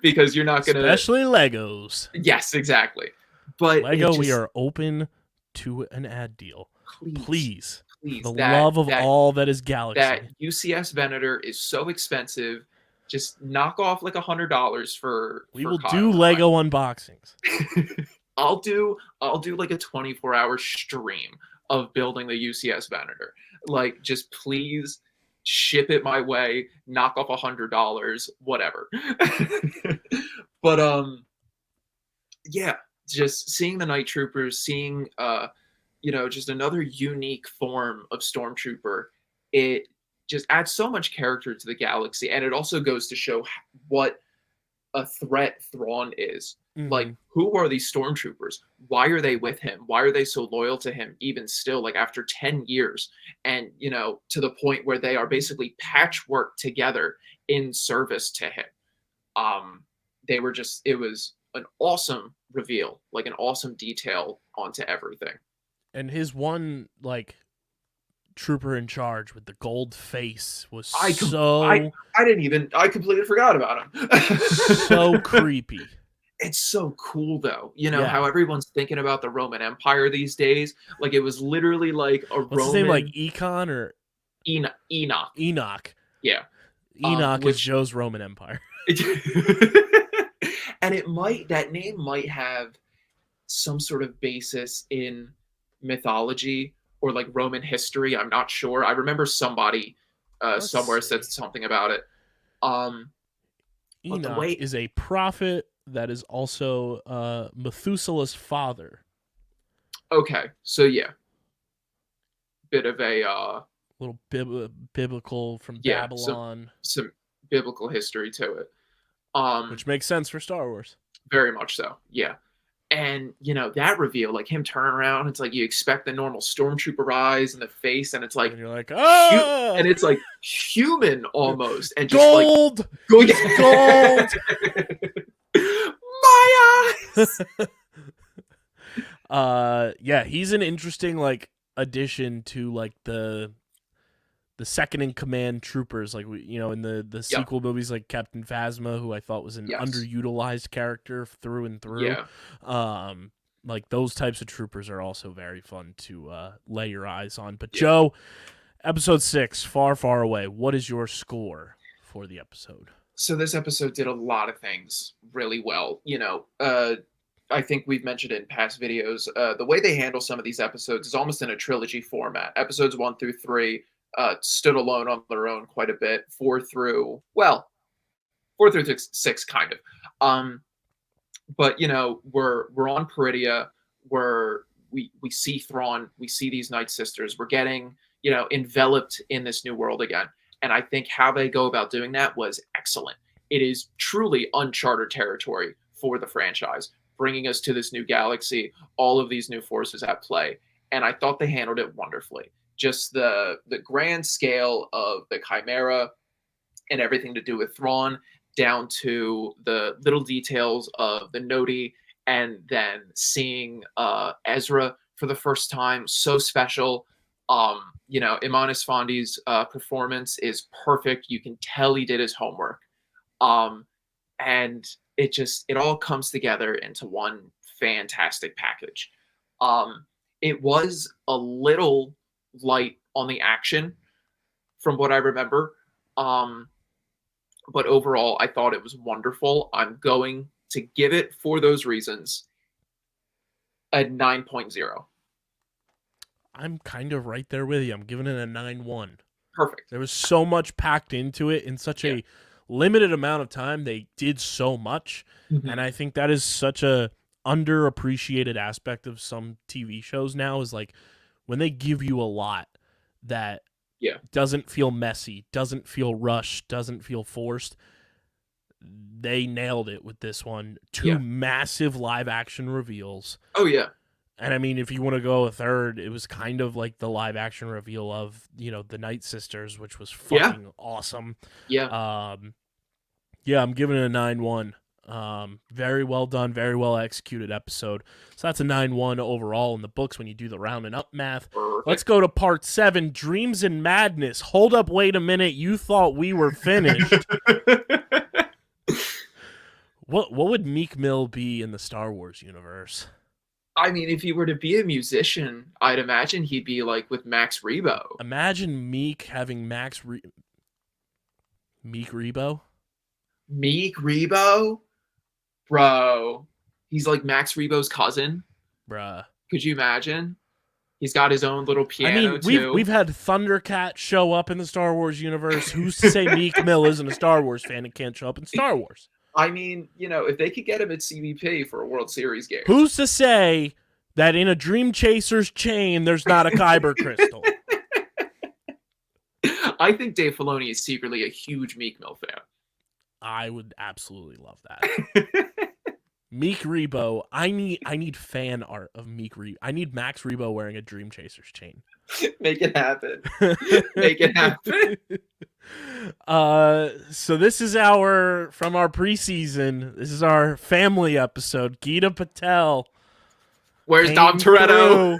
because you're not gonna. Especially Legos. Yes, exactly. But Lego, we are open to an ad deal. Please. please, For the love of all that is Galaxy. that UCS Venator is so expensive. Just knock off like $100 for. We will Kyle do and Lego unboxings. I'll do like a 24-hour stream of building the UCS Venator. Like, just please ship it my way, knock off $100, whatever. But yeah, just seeing the Night Troopers, seeing just another unique form of Stormtrooper, it just adds so much character to the galaxy, and it also goes to show what a threat Thrawn is. Like, who are these stormtroopers? Why are they with him? Why are they so loyal to him even still, like after 10 years? And, to the point where they are basically patchwork together in service to him. It was an awesome reveal, like an awesome detail onto everything. And his one, like, trooper in charge with the gold face was I completely forgot about him. So creepy. It's so cool though, how everyone's thinking about the Roman Empire these days. Like, it was literally like a What's his name, like Econ or Enoch. Enoch. Yeah, Enoch is Joe's Roman Empire. And that name might have some sort of basis in mythology or like Roman history. I'm not sure. I remember somebody somewhere said something about it. Enoch is a prophet that is also Methuselah's father. Okay, so yeah, bit of a little biblical from Babylon. Some biblical history to it, which makes sense for Star Wars. Very much so, yeah. And that reveal, like him turning around, it's like you expect the normal stormtrooper eyes in the face, and it's like, and you're like, oh, and it's like human almost, and just gold, like gold. My eyes. Yeah, he's an interesting like addition to like the second in command troopers, like in the sequel movies, like Captain Phasma, who I thought was an underutilized character through and through. Yeah. Like those types of troopers are also very fun to lay your eyes on. But Joe, episode 6, Far, Far Away. What is your score for the episode? So this episode did a lot of things really well. I think we've mentioned it in past videos. The way they handle some of these episodes is almost in a trilogy format. Episodes 1 through 3 stood alone on their own quite a bit. 4 through 6 kind of. But we're on Peridia, where we see Thrawn, we see these Night Sisters. We're getting enveloped in this new world again. And I think how they go about doing that was excellent. It is truly uncharted territory for the franchise, bringing us to this new galaxy, all of these new forces at play. And I thought they handled it wonderfully. Just the grand scale of the Chimera and everything to do with Thrawn, down to the little details of the Noti, and then seeing Ezra for the first time, so special. Iman Esfandi's performance is perfect. You can tell he did his homework. And it all comes together into one fantastic package. It was a little light on the action from what I remember. But overall, I thought it was wonderful. I'm going to give it, for those reasons, a 9.0. I'm kind of right there with you. I'm giving it a 9.1. Perfect. There was so much packed into it in such a limited amount of time. They did so much. Mm-hmm. And I think that is such a underappreciated aspect of some TV shows now, is like when they give you a lot that doesn't feel messy, doesn't feel rushed, doesn't feel forced. they nailed it with this one. Two Yeah. massive live action reveals. Oh yeah. And I mean, if you want to go a third, it was kind of like the live action reveal of, the Night Sisters, which was fucking awesome. Yeah. Yeah, I'm giving it a 9-1. Very well done, very well executed episode. So that's a 9-1 overall in the books when you do the rounding up math. Perfect. Let's go to part 7, Dreams and Madness. Hold up, wait a minute. You thought we were finished. What would Meek Mill be in the Star Wars universe? I mean, if he were to be a musician, I'd imagine he'd be like with Max Rebo. Imagine Meek having Meek Rebo? Meek Rebo? Bro. He's like Max Rebo's cousin. Bruh. Could you imagine? He's got his own little piano, too. We've had Thundercat show up in the Star Wars universe. Who's to say Meek Mill isn't a Star Wars fan and can't show up in Star Wars? I mean, if they could get him at CBP for a World Series game. Who's to say that in a Dream Chaser's chain there's not a Kyber crystal? I think Dave Filoni is secretly a huge Meek Mill fan. I would absolutely love that. Meek Rebo. I need fan art of Meek Rebo. I need Max Rebo wearing a Dream Chaser's chain. Make it happen. Make it happen. So this is from our preseason. This is our family episode. Geeta Patel. Where's Dom Toretto?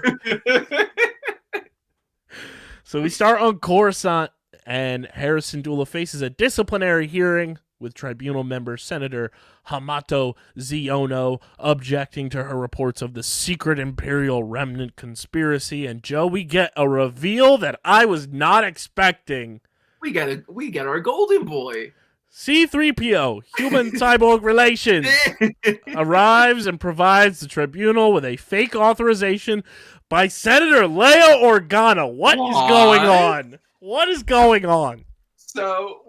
So we start on Coruscant, and Hera Syndulla faces a disciplinary hearing with tribunal member Senator Hamato Ziono objecting to her reports of the secret Imperial remnant conspiracy. And Joe, we get a reveal that I was not expecting. We get our golden boy. C-3PO, human cyborg relations, arrives and provides the tribunal with a fake authorization by Senator Leia Organa. What is going on? What is going on? So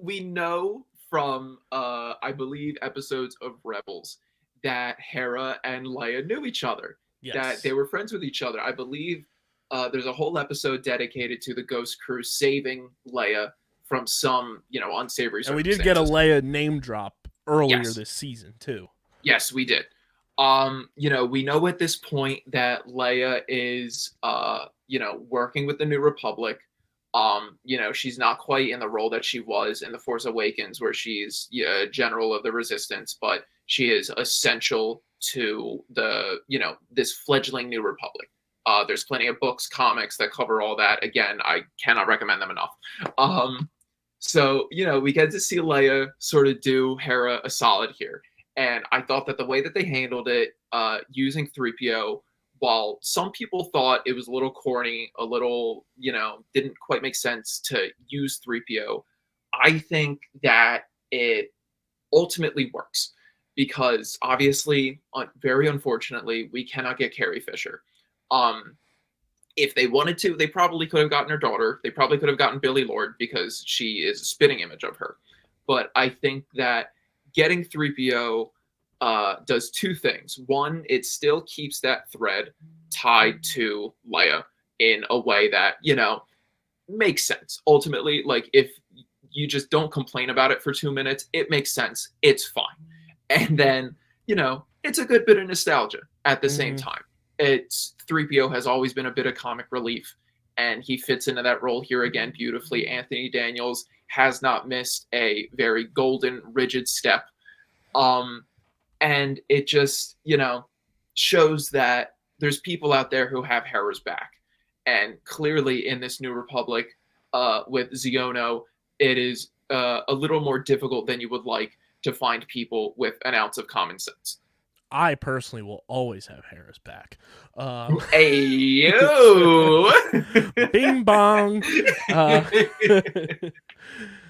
we know from I believe episodes of Rebels that Hera and Leia knew each other. Yes. That they were friends with each other. I believe there's a whole episode dedicated to the Ghost Crew saving Leia from some, unsavory circumstances. And we did get a Leia name drop earlier this season too. Yes, we did. We know at this point that Leia is working with the New Republic. She's not quite in the role that she was in The Force Awakens, where she's general of the Resistance, but she is essential to the, this fledgling New Republic. There's plenty of books, comics that cover all that. Again, I cannot recommend them enough. So, we get to see Leia sort of do Hera a solid here. And I thought that the way that they handled it, using 3PO, while some people thought it was a little corny, a little, didn't quite make sense to use 3PO, I think that it ultimately works. Because obviously, very unfortunately, we cannot get Carrie Fisher. If they wanted to, they probably could have gotten her daughter. They probably could have gotten Billy Lord because she is a spitting image of her. But I think that getting 3PO does two things. One, it still keeps that thread tied to Leia in a way that, makes sense. Ultimately, like, if you just don't complain about it for 2 minutes, it makes sense. It's fine. And then, it's a good bit of nostalgia at the same time. 3PO has always been a bit of comic relief, and he fits into that role here again beautifully. Anthony Daniels has not missed a very golden, rigid step. And it just, shows that there's people out there who have Hera's back. And clearly in this New Republic, with Ziono, it is a little more difficult than you would like to find people with an ounce of common sense. I personally will always have Hera's back. Hey, yo! Bing bong.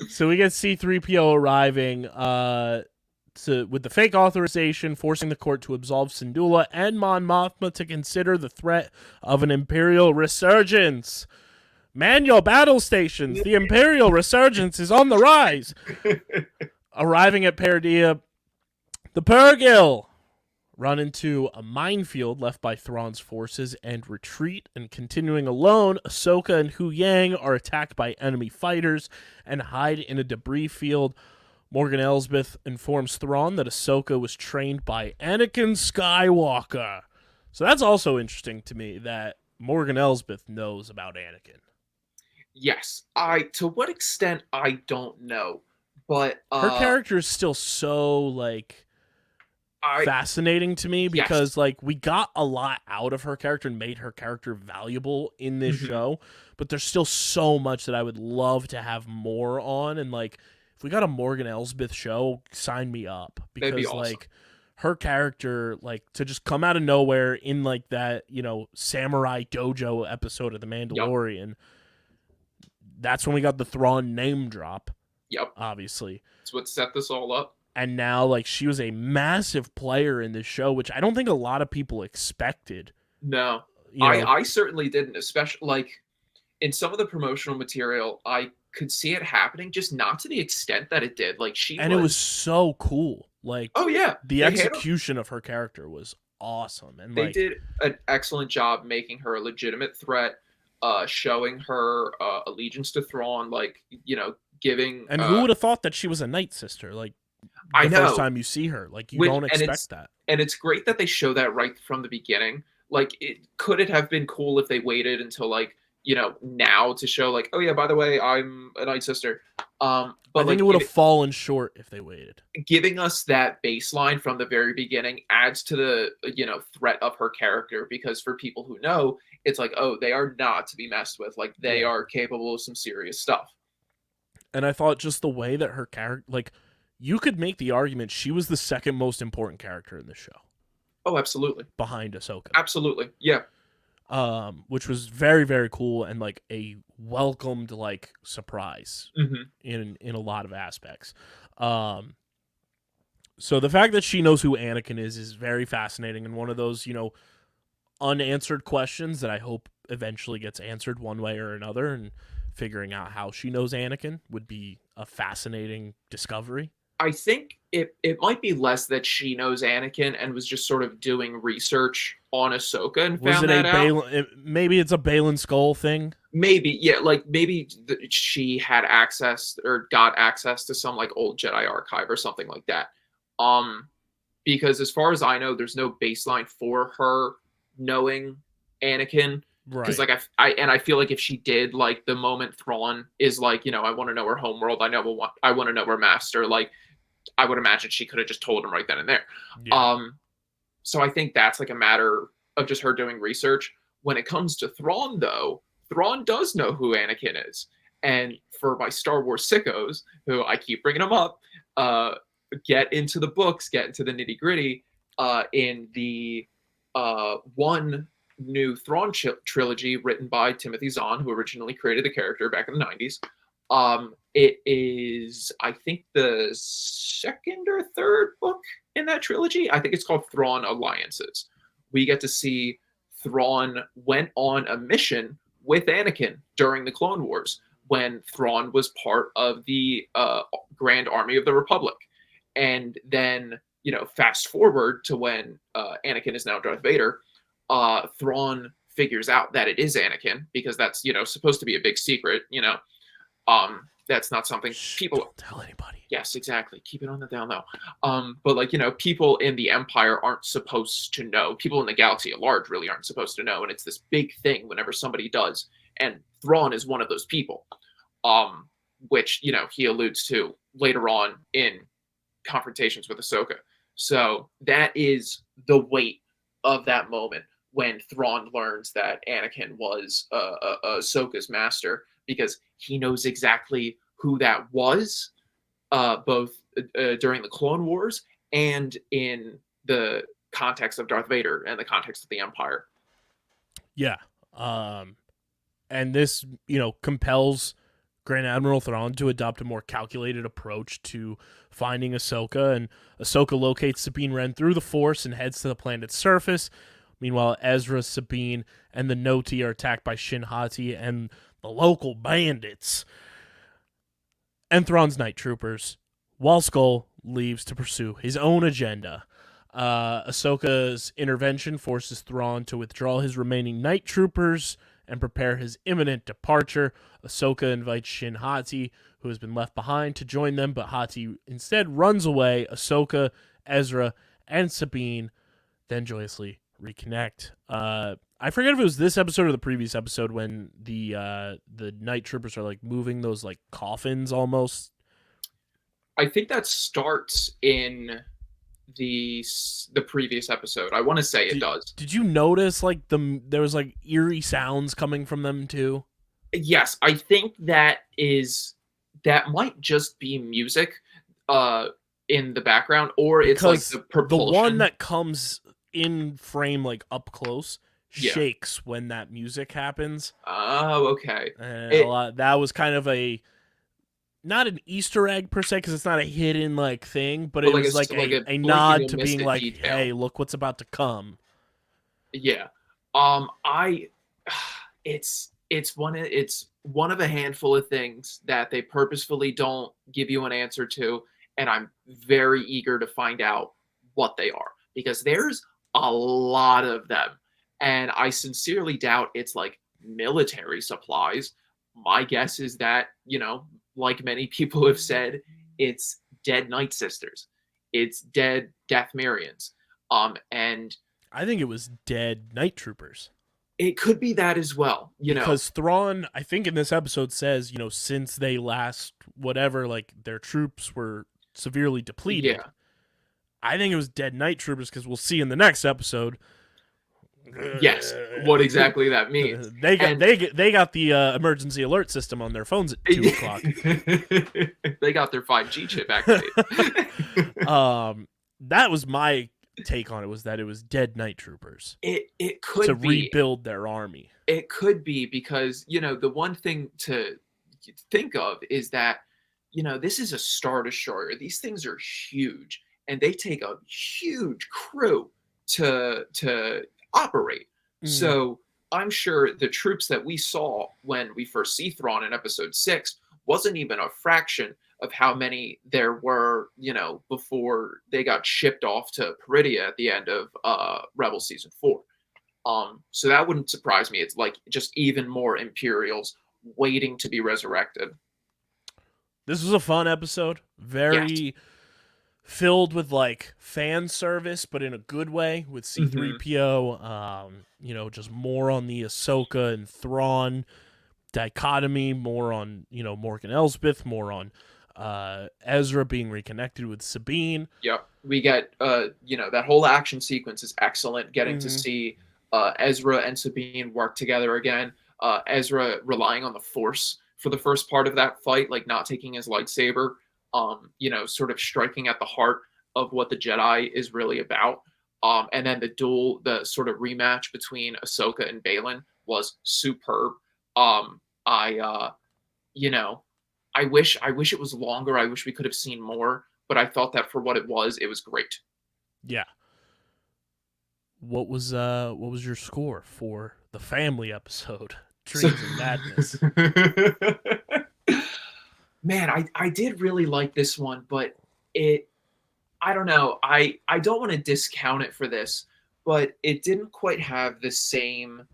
So we get C-3PO arriving with the fake authorization, forcing the court to absolve Syndulla and Mon Mothma to consider the threat of an Imperial resurgence. Man your battle stations. The Imperial resurgence is on the rise. Arriving at Peridea, the Purrgil run into a minefield left by Thrawn's forces and retreat, and continuing alone, Ahsoka and Hu Yang are attacked by enemy fighters and hide in a debris field. Morgan Elsbeth informs Thrawn that Ahsoka was trained by Anakin Skywalker. So that's also interesting to me that Morgan Elsbeth knows about Anakin. Yes. To what extent, I don't know. But Her character is still so, like, fascinating to me because, yes. like, we got a lot out of her character and made her character valuable in this show, but there's still so much that I would love to have more on, and, like, if we got a Morgan Elsbeth show, sign me up, because That'd be awesome. Like, her character, like, to just come out of nowhere in, like, that, you know, Samurai Dojo episode of The Mandalorian, that's when we got the Thrawn name drop. Yep. Obviously. That's what set this all up. And now, like, she was a massive player in this show, which I don't think a lot of people expected. No. You know? I certainly didn't, especially, like, in some of the promotional material, I could see it happening, just not to the extent that it did. Like, it was so cool. Like, oh yeah, the execution of her character was awesome, and they did an excellent job making her a legitimate threat, showing her allegiance to Thrawn, like, you know, giving. And who would have thought that she was a Night Sister? Like, the first time you see her, like, you don't expect that. And it's great that they show that right from the beginning. Like, could it have been cool if they waited until, like, you know, now to show, like, oh yeah, by the way, I'm a Night Sister. But I think, like, it would have fallen short if they waited. Giving us that baseline from the very beginning adds to the, you know, threat of her character, because for people who know, it's like, oh, they are not to be messed with. Like, they are capable of some serious stuff. And I thought just the way that her character, like, you could make the argument she was the second most important character in the show. Oh, absolutely. Behind Ahsoka. Absolutely. Yeah. Which was very, very cool, and, like, a welcomed, like, surprise in a lot of aspects. So the fact that she knows who Anakin is very fascinating, and one of those, you know, unanswered questions that I hope eventually gets answered one way or another, and figuring out how she knows Anakin would be a fascinating discovery. I think it might be less that she knows Anakin and was just sort of doing research on Ahsoka and found that out. Maybe it's a Baylan Skoll thing. Maybe, yeah, like, maybe she had access or got access to some, like, old Jedi archive or something like that. Because as far as I know, there's no baseline for her knowing Anakin. Right. Because, like, I feel like if she did, like, the moment Thrawn is like, you know, I want to know her homeworld, I want to know her master, like, I would imagine she could have just told him right then and there. Yeah. So I think that's, like, a matter of just her doing research. When it comes to Thrawn, though, Thrawn does know who Anakin is. And for my Star Wars sickos, who I keep bringing them up, get into the books, get into the nitty gritty. In the one new Thrawn trilogy written by Timothy Zahn, who originally created the character back in the 90s. It is, I think, the second or third book in that trilogy. I think it's called Thrawn Alliances. We get to see Thrawn went on a mission with Anakin during the Clone Wars when Thrawn was part of the Grand Army of the Republic. And then, you know, fast forward to when Anakin is now Darth Vader, Thrawn figures out that it is Anakin, because that's, you know, supposed to be a big secret, you know. That's not something people don't tell anybody. Yes, exactly. Keep it on the down low. But, like, you know, people in the Empire aren't supposed to know. People in the galaxy at large really aren't supposed to know. And it's this big thing whenever somebody does. And Thrawn is one of those people, which, you know, he alludes to later on in confrontations with Ahsoka. So that is the weight of that moment when Thrawn learns that Anakin was Ahsoka's master, because he knows exactly who that was, both during the Clone Wars and in the context of Darth Vader and the context of the Empire. Yeah. And this, you know, compels Grand Admiral Thrawn to adopt a more calculated approach to finding Ahsoka, and Ahsoka locates Sabine Wren through the Force and heads to the planet's surface. Meanwhile, Ezra, Sabine, and the Noti are attacked by Shin Hati and the local bandits and Thrawn's night troopers, while Skoll leaves to pursue his own agenda. Ahsoka's intervention forces Thrawn to withdraw his remaining night troopers and prepare his imminent departure. Ahsoka invites Shin Hati, who has been left behind, to join them, but Hati instead runs away. Ahsoka, Ezra, and Sabine then joyously reconnect. I forget if it was this episode or the previous episode when the night troopers are like moving those like coffins almost. I think that starts in the previous episode. I want to say it does. Did you notice like there was like eerie sounds coming from them too? Yes, I think that might just be music in the background, or it's because like the propulsion. The one that comes in frame like up close shakes when that music happens. Oh, okay. And that was kind of not an Easter egg per se, because it's not a hidden like thing, but it was like a nod to being like, detail. Hey, look what's about to come. Yeah. It's one of a handful of things that they purposefully don't give you an answer to, and I'm very eager to find out what they are, because there's a lot of them, and I sincerely doubt it's like military supplies. My guess is that, like many people have said, it's dead Night Sisters. It's dead Dathmerians. And I think it was dead Night Troopers. It could be that as well, Because Thrawn, I think in this episode says, since they last whatever, like their troops were severely depleted. Yeah. I think it was dead Night Troopers, because we'll see in the next episode. Yes, what exactly that means. They got the emergency alert system on their phones at 2:00. They got their 5G chip activated. That was my take on it, was that it was dead Night Troopers. It could to be. Rebuild their army. It could be, because the one thing to think of is that this is a Star Destroyer. These things are huge, and they take a huge crew to operate. So I'm sure the troops that we saw when we first see Thrawn in episode 6 wasn't even a fraction of how many there were, before they got shipped off to Peridia at the end of Rebel Season 4. So that wouldn't surprise me. It's like just even more Imperials waiting to be resurrected. This was a fun episode. Very filled with like fan service, but in a good way, with C-3PO. Just more on the Ahsoka and Thrawn dichotomy, more on, Morgan Elsbeth, more on Ezra being reconnected with Sabine. Yep. We get, that whole action sequence is excellent. Getting to see Ezra and Sabine work together again. Ezra relying on the Force for the first part of that fight, like not taking his lightsaber, sort of striking at the heart of what the Jedi is really about. And then the sort of rematch between Ahsoka and Baylan was superb. I wish it was longer. I wish we could have seen more, but I thought that for what it was great. Yeah. What was your score for the family episode, Dreams of Madness? Man, I did really like this one, but I don't know. I don't want to discount it for this, but it didn't quite have the same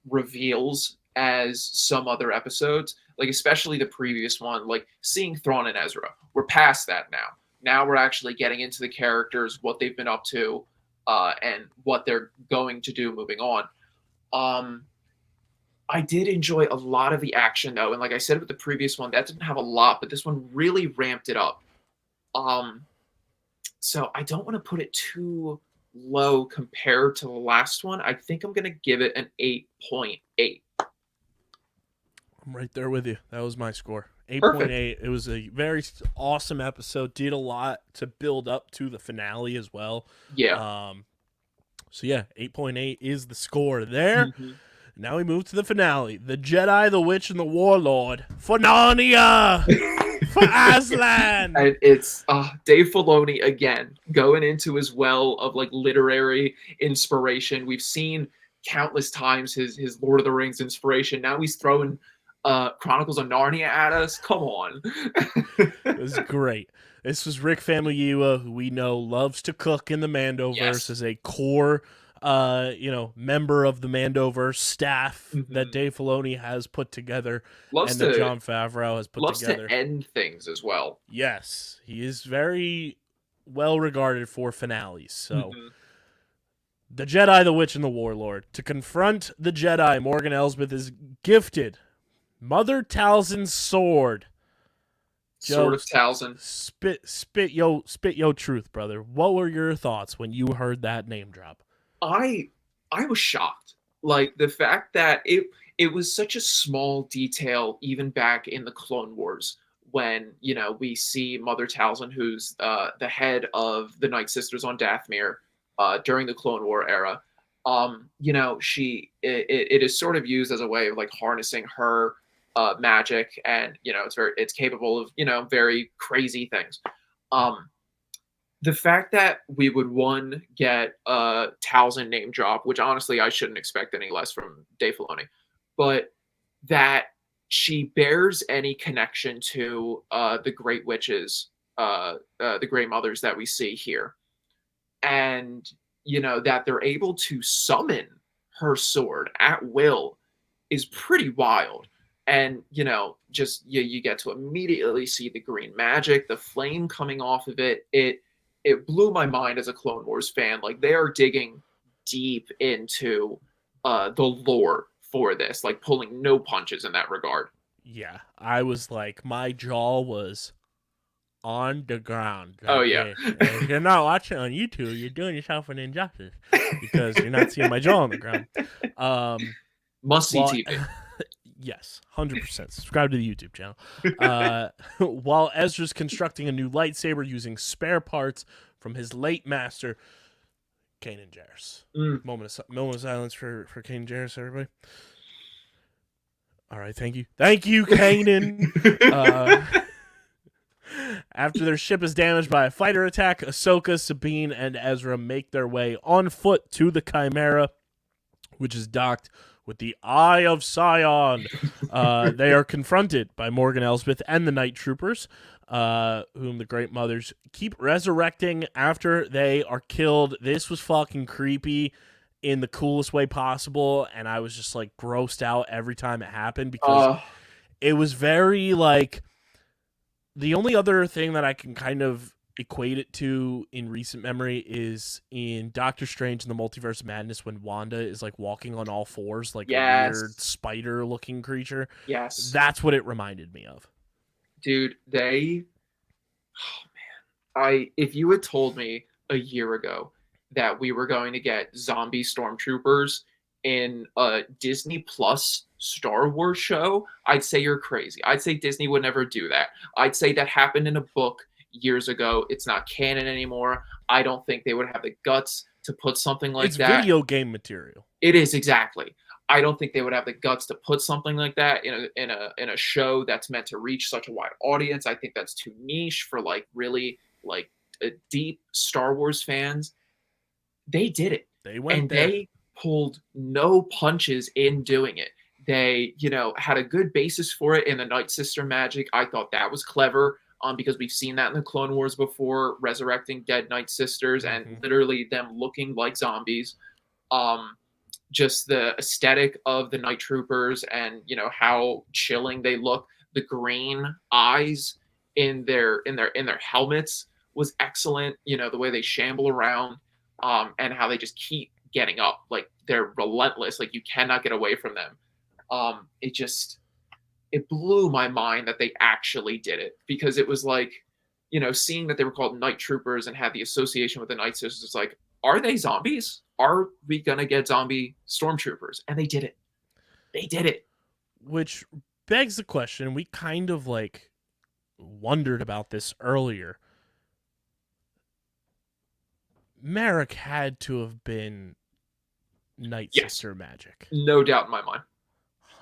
reveals as some other episodes, like especially the previous one, like seeing Thrawn and Ezra. We're past that now. Now we're actually getting into the characters, what they've been up to, and what they're going to do moving on. I did enjoy a lot of the action, though, and like I said with the previous one, that didn't have a lot, but this one really ramped it up. So I don't want to put it too low compared to the last one. I think I'm going to give it an 8.8. I'm right there with you. That was my score. 8.8. It was a very awesome episode. Did a lot to build up to the finale as well. Yeah. So yeah, 8.8 is the score there. Now we move to the finale. The Jedi, the Witch, and the Warlord for Narnia! For Aslan! And it's Dave Filoni again, going into his well of like literary inspiration. We've seen countless times his Lord of the Rings inspiration. Now he's throwing Chronicles of Narnia at us. Come on. It was great. This was Rick Famuyiwa, who we know loves to cook in the Mandoverse, as a core member of the Mandoverse staff that Mhm. Dave Filoni has put together Loves and that to Jon Favreau has put loves together. to end things as well. Yes, he is very well regarded for finales. So, Mhm. the Jedi, the Witch, and the Warlord. To confront the Jedi, Morgan Elsbeth is gifted Mother Talzin's sword. Sword Joe, of Talzin. spit yo truth, brother. What were your thoughts when you heard that name drop? I was shocked. Like the fact that it was such a small detail even back in the Clone Wars when, we see Mother Talzin, who's the head of the Night Sisters on Dathomir during the Clone War era. It is sort of used as a way of like harnessing her magic, and it's capable of very crazy things. Um, the fact that we would get a Talzin name drop, which honestly I shouldn't expect any less from Dave Filoni, but that she bears any connection to the Great Witches, the Great Mothers that we see here, and that they're able to summon her sword at will is pretty wild. And just you get to immediately see the green magic, the flame coming off of it. It blew my mind as a Clone Wars fan. Like they are digging deep into the lore for this, like pulling no punches in that regard. Yeah, I was like, my jaw was on the ground. Oh Like, yeah. if you're not watching on YouTube, you're doing yourself an injustice because you're not seeing my jaw on the ground. Must see Well, TV. yes, 100%. Subscribe to the YouTube channel. While Ezra's constructing a new lightsaber using spare parts from his late master, Kanan Jarrus. Mm. Moment of silence for Kanan Jarrus, everybody. All right, thank you. Thank you, Kanan. After their ship is damaged by a fighter attack, Ahsoka, Sabine, and Ezra make their way on foot to the Chimera, which is docked with the Eye of Sion. They are confronted by Morgan Elsbeth and the Night Troopers, whom the Great Mothers keep resurrecting after they are killed. This was fucking creepy in the coolest way possible, and I was just like grossed out every time it happened because it was very like the only other thing that I can kind of equate it to in recent memory is in Doctor Strange and the Multiverse of Madness when Wanda is like walking on all fours like Yes. a weird spider looking creature. Yes. That's what it reminded me of. Dude, if you had told me a year ago that we were going to get zombie stormtroopers in a Disney Plus Star Wars show, I'd say you're crazy. I'd say Disney would never do that. I'd say that happened in a book years ago. It's not canon anymore. I don't think they would have the guts to put something like It's that. video game material. It is, exactly. I don't think they would have the guts to put something like that in a show that's meant to reach such a wide audience. I think that's too niche for like really like deep Star Wars fans. They did it. They went And there. they pulled no punches in doing it. They, had a good basis for it in the Night Sister magic. I thought that was clever, because we've seen that in the Clone Wars before, resurrecting dead Night Sisters and literally them looking like zombies. Just the aesthetic of the Night Troopers and how chilling they look. The green eyes in their helmets was excellent. The way they shamble around, and how they just keep getting up, like they're relentless, like you cannot get away from them. It blew my mind that they actually did it, because it was like, seeing that they were called Night Troopers and had the association with the Night Sisters, it's like, are they zombies? Are we gonna get zombie stormtroopers? And they did it. They did it. Which begs the question, we kind of like wondered about this earlier. Merrick had to have been Night Sister magic. No doubt in my mind.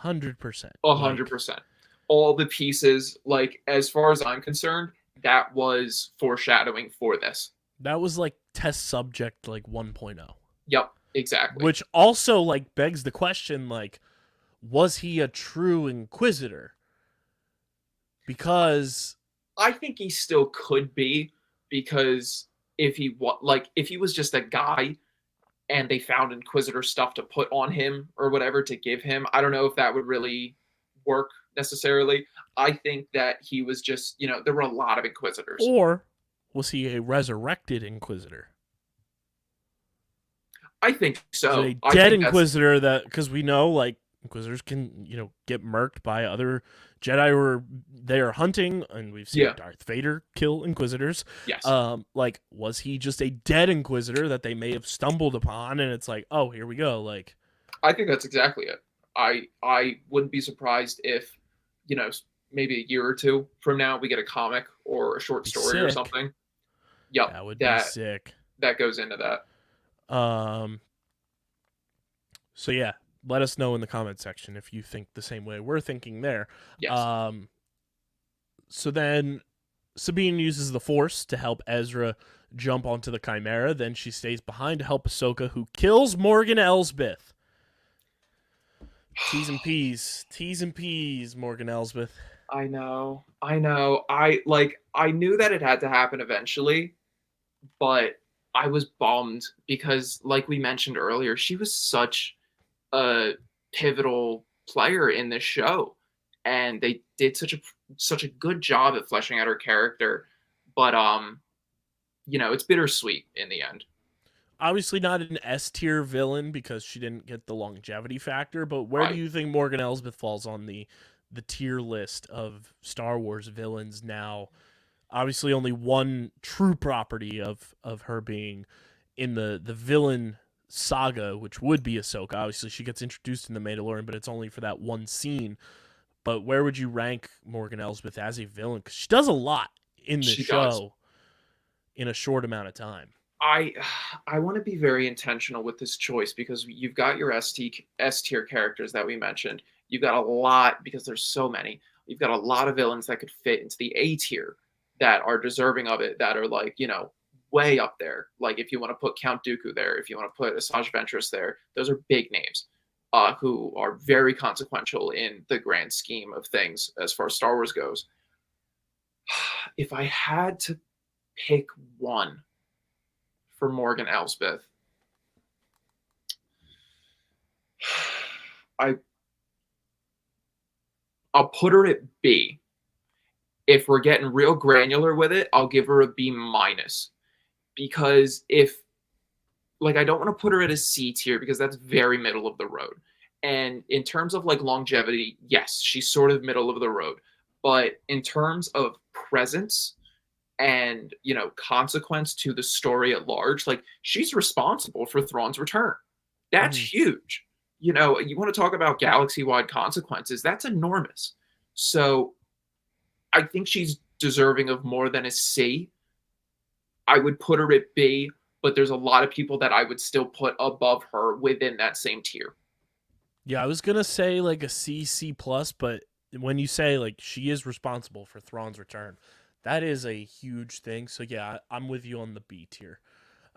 100%. 100%. All the pieces, like, as far as I'm concerned, that was foreshadowing for this. That was like test subject like 1.0. Yep, exactly. Which also like begs the question, like, was he a true Inquisitor? Because I think he still could be, because if he was just a guy, and they found Inquisitor stuff to put on him or whatever to give him. I don't know if that would really work necessarily. I think that he was just, there were a lot of Inquisitors. Or was he a resurrected Inquisitor? I think so. A dead Inquisitor that, because we know, like, Inquisitors can, get murked by other Jedi who are there hunting, and we've seen Darth Vader kill Inquisitors. Yes. Like, was he just a dead Inquisitor that they may have stumbled upon, and it's like, oh, here we go. Like, I think that's exactly it. I wouldn't be surprised if, maybe a year or two from now we get a comic or a short story or something. Yep. That would be sick. That goes into that. So yeah, let us know in the comment section if you think the same way we're thinking there. Yes. So then Sabine uses the Force to help Ezra jump onto the Chimera. Then she stays behind to help Ahsoka, who kills Morgan Elsbeth. T's and P's, Morgan Elsbeth. I know. I knew that it had to happen eventually, but I was bummed because, like we mentioned earlier, she was such a pivotal player in this show, and they did such a good job at fleshing out her character. But it's bittersweet in the end. Obviously not an S-tier villain because she didn't get the longevity factor, but where do you think Morgan Elsbeth falls on the tier list of Star Wars villains now? Obviously only one true property of her being in the villain saga, which would be Ahsoka. Obviously she gets introduced in The Mandalorian, but it's only for that one scene. But where would you rank Morgan Elsbeth as a villain? Because she does a lot in the show in a short amount of time. I want to be very intentional with this choice because you've got your S-tier characters that we mentioned. You've got a lot, because there's so many. You've got a lot of villains that could fit into the A-tier that are deserving of it, that are like, way up there. Like if you want to put Count Dooku there, if you want to put Asajj Ventress there, those are big names who are very consequential in the grand scheme of things as far as Star Wars goes. If I had to pick one for Morgan Elsbeth, I'll put her at B. If we're getting real granular with it, I'll give her a B-. Because I don't want to put her at a C tier because that's very middle of the road. And in terms of longevity, yes, she's sort of middle of the road. But in terms of presence and, consequence to the story at large, she's responsible for Thrawn's return. That's huge. You want to talk about galaxy-wide consequences, that's enormous. So I think she's deserving of more than a C. I would put her at B, but there's a lot of people that I would still put above her within that same tier. Yeah, I was going to say a C, C+, but when you say she is responsible for Thrawn's return, that is a huge thing. So yeah, I'm with you on the B tier.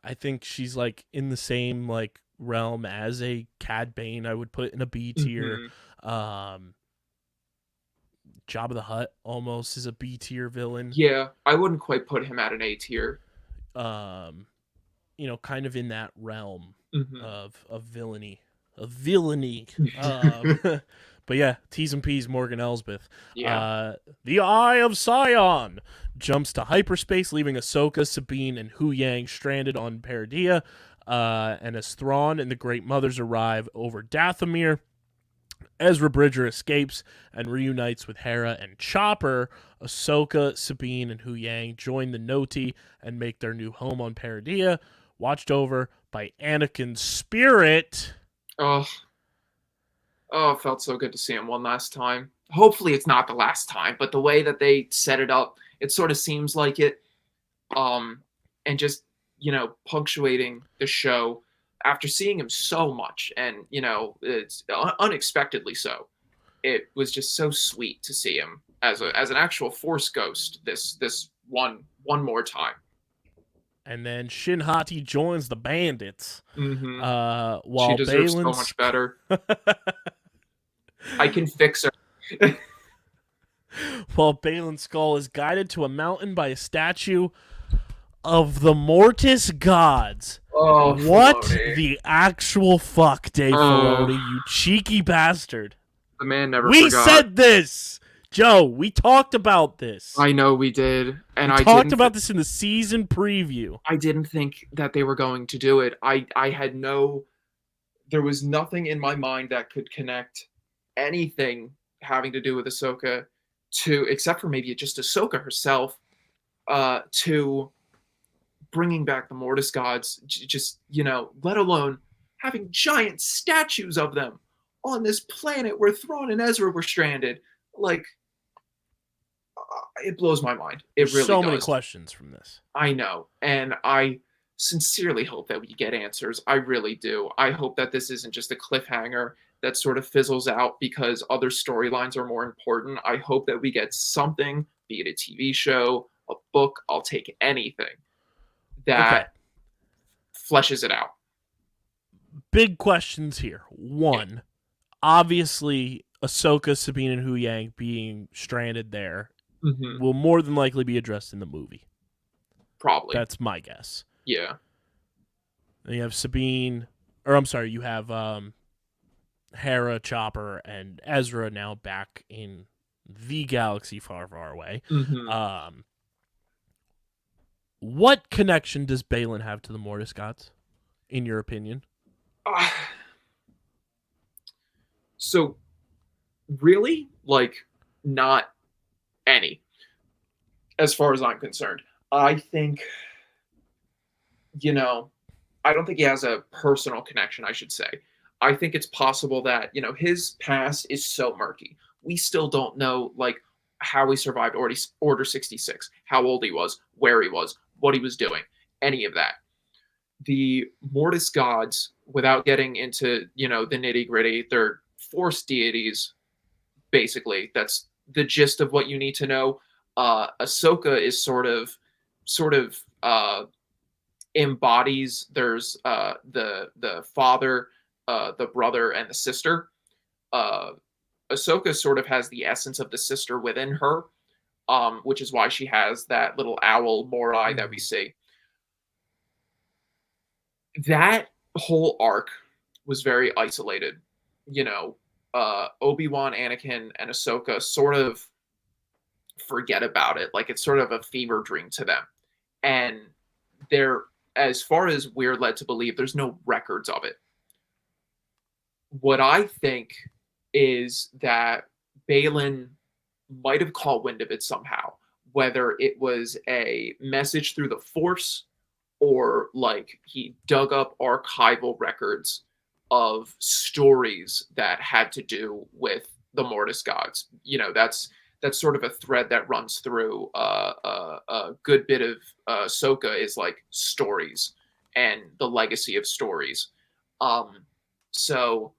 I think she's in the same realm as a Cad Bane. I would put in a B tier. Mm-hmm. Jabba the Hutt almost is a B tier villain. Yeah, I wouldn't quite put him at an A tier. Kind of in that realm mm-hmm. of villainy. But yeah, T's and P's, Morgan Elsbeth. Yeah. The Eye of Sion jumps to hyperspace, leaving Ahsoka, Sabine, and Hu Yang stranded on Peridea. And as Thrawn and the Great Mothers arrive over Dathomir, Ezra Bridger escapes and reunites with Hera and Chopper. Ahsoka, Sabine, and Hu Yang join the Noti and make their new home on Peridea, watched over by Anakin's spirit. Oh, it felt so good to see him one last time. Hopefully it's not the last time, but the way that they set it up, it sort of seems like it. And just, punctuating the show after seeing him so much, and, it's unexpectedly so. It was just so sweet to see him as an actual Force ghost this one more time. And then Shin Hati joins the bandits. Mm-hmm. While she deserves so much better. I can fix her. While Baylan Skoll is guided to a mountain by a statue of the Mortis gods. Oh, What Filoni. the actual fuck, Dave Oh. Filoni, you cheeky bastard. The man never We forgot. said this! Joe, we talked about this. I know we did, and We talked about this in the season preview. I didn't think that they were going to do it. I had no. There was nothing in my mind that could connect anything having to do with Ahsoka to, except for maybe just Ahsoka herself, to bringing back the Mortis gods. Just, let alone having giant statues of them on this planet where Thrawn and Ezra were stranded. Like, it blows my mind. It There's really so does. many questions from this. I know, and I sincerely hope that we get answers. I really do. I hope that this isn't just a cliffhanger that sort of fizzles out because other storylines are more important. I hope that we get something, be it a TV show, a book, I'll take anything that fleshes it out. Big questions here. One, obviously, Ahsoka, Sabine, and Huyang being stranded there will more than likely be addressed in the movie. Probably. That's my guess. Yeah. And you have Sabine, or I'm sorry, you have Hera, Chopper, and Ezra now back in the galaxy far, far away. What connection does Baylan have to the Mortis gods, in your opinion? So, really, not any, as far as I'm concerned. I think, I don't think he has a personal connection, I should say. I think it's possible that, his past is so murky. We still don't know, how he survived Order 66, how old he was, where he was, what he was doing, any of that. The Mortis gods, without getting into, the nitty-gritty, they're Force deities, basically. That's the gist of what you need to know. Ahsoka is sort of embodies. There's the father, the brother, and the sister. Ahsoka sort of has the essence of the sister within her, which is why she has that little owl Morai that we see. That whole arc was very isolated. Obi-Wan, Anakin, and Ahsoka sort of forget about it. Like, it's sort of a fever dream to them. And they're, as far as we're led to believe, there's no records of it. What I think is that Baylan might have caught wind of it somehow, whether it was a message through the Force or he dug up archival records of stories that had to do with the Mortis gods. That's sort of a thread that runs through a good bit of Ahsoka is stories and the legacy of stories. So,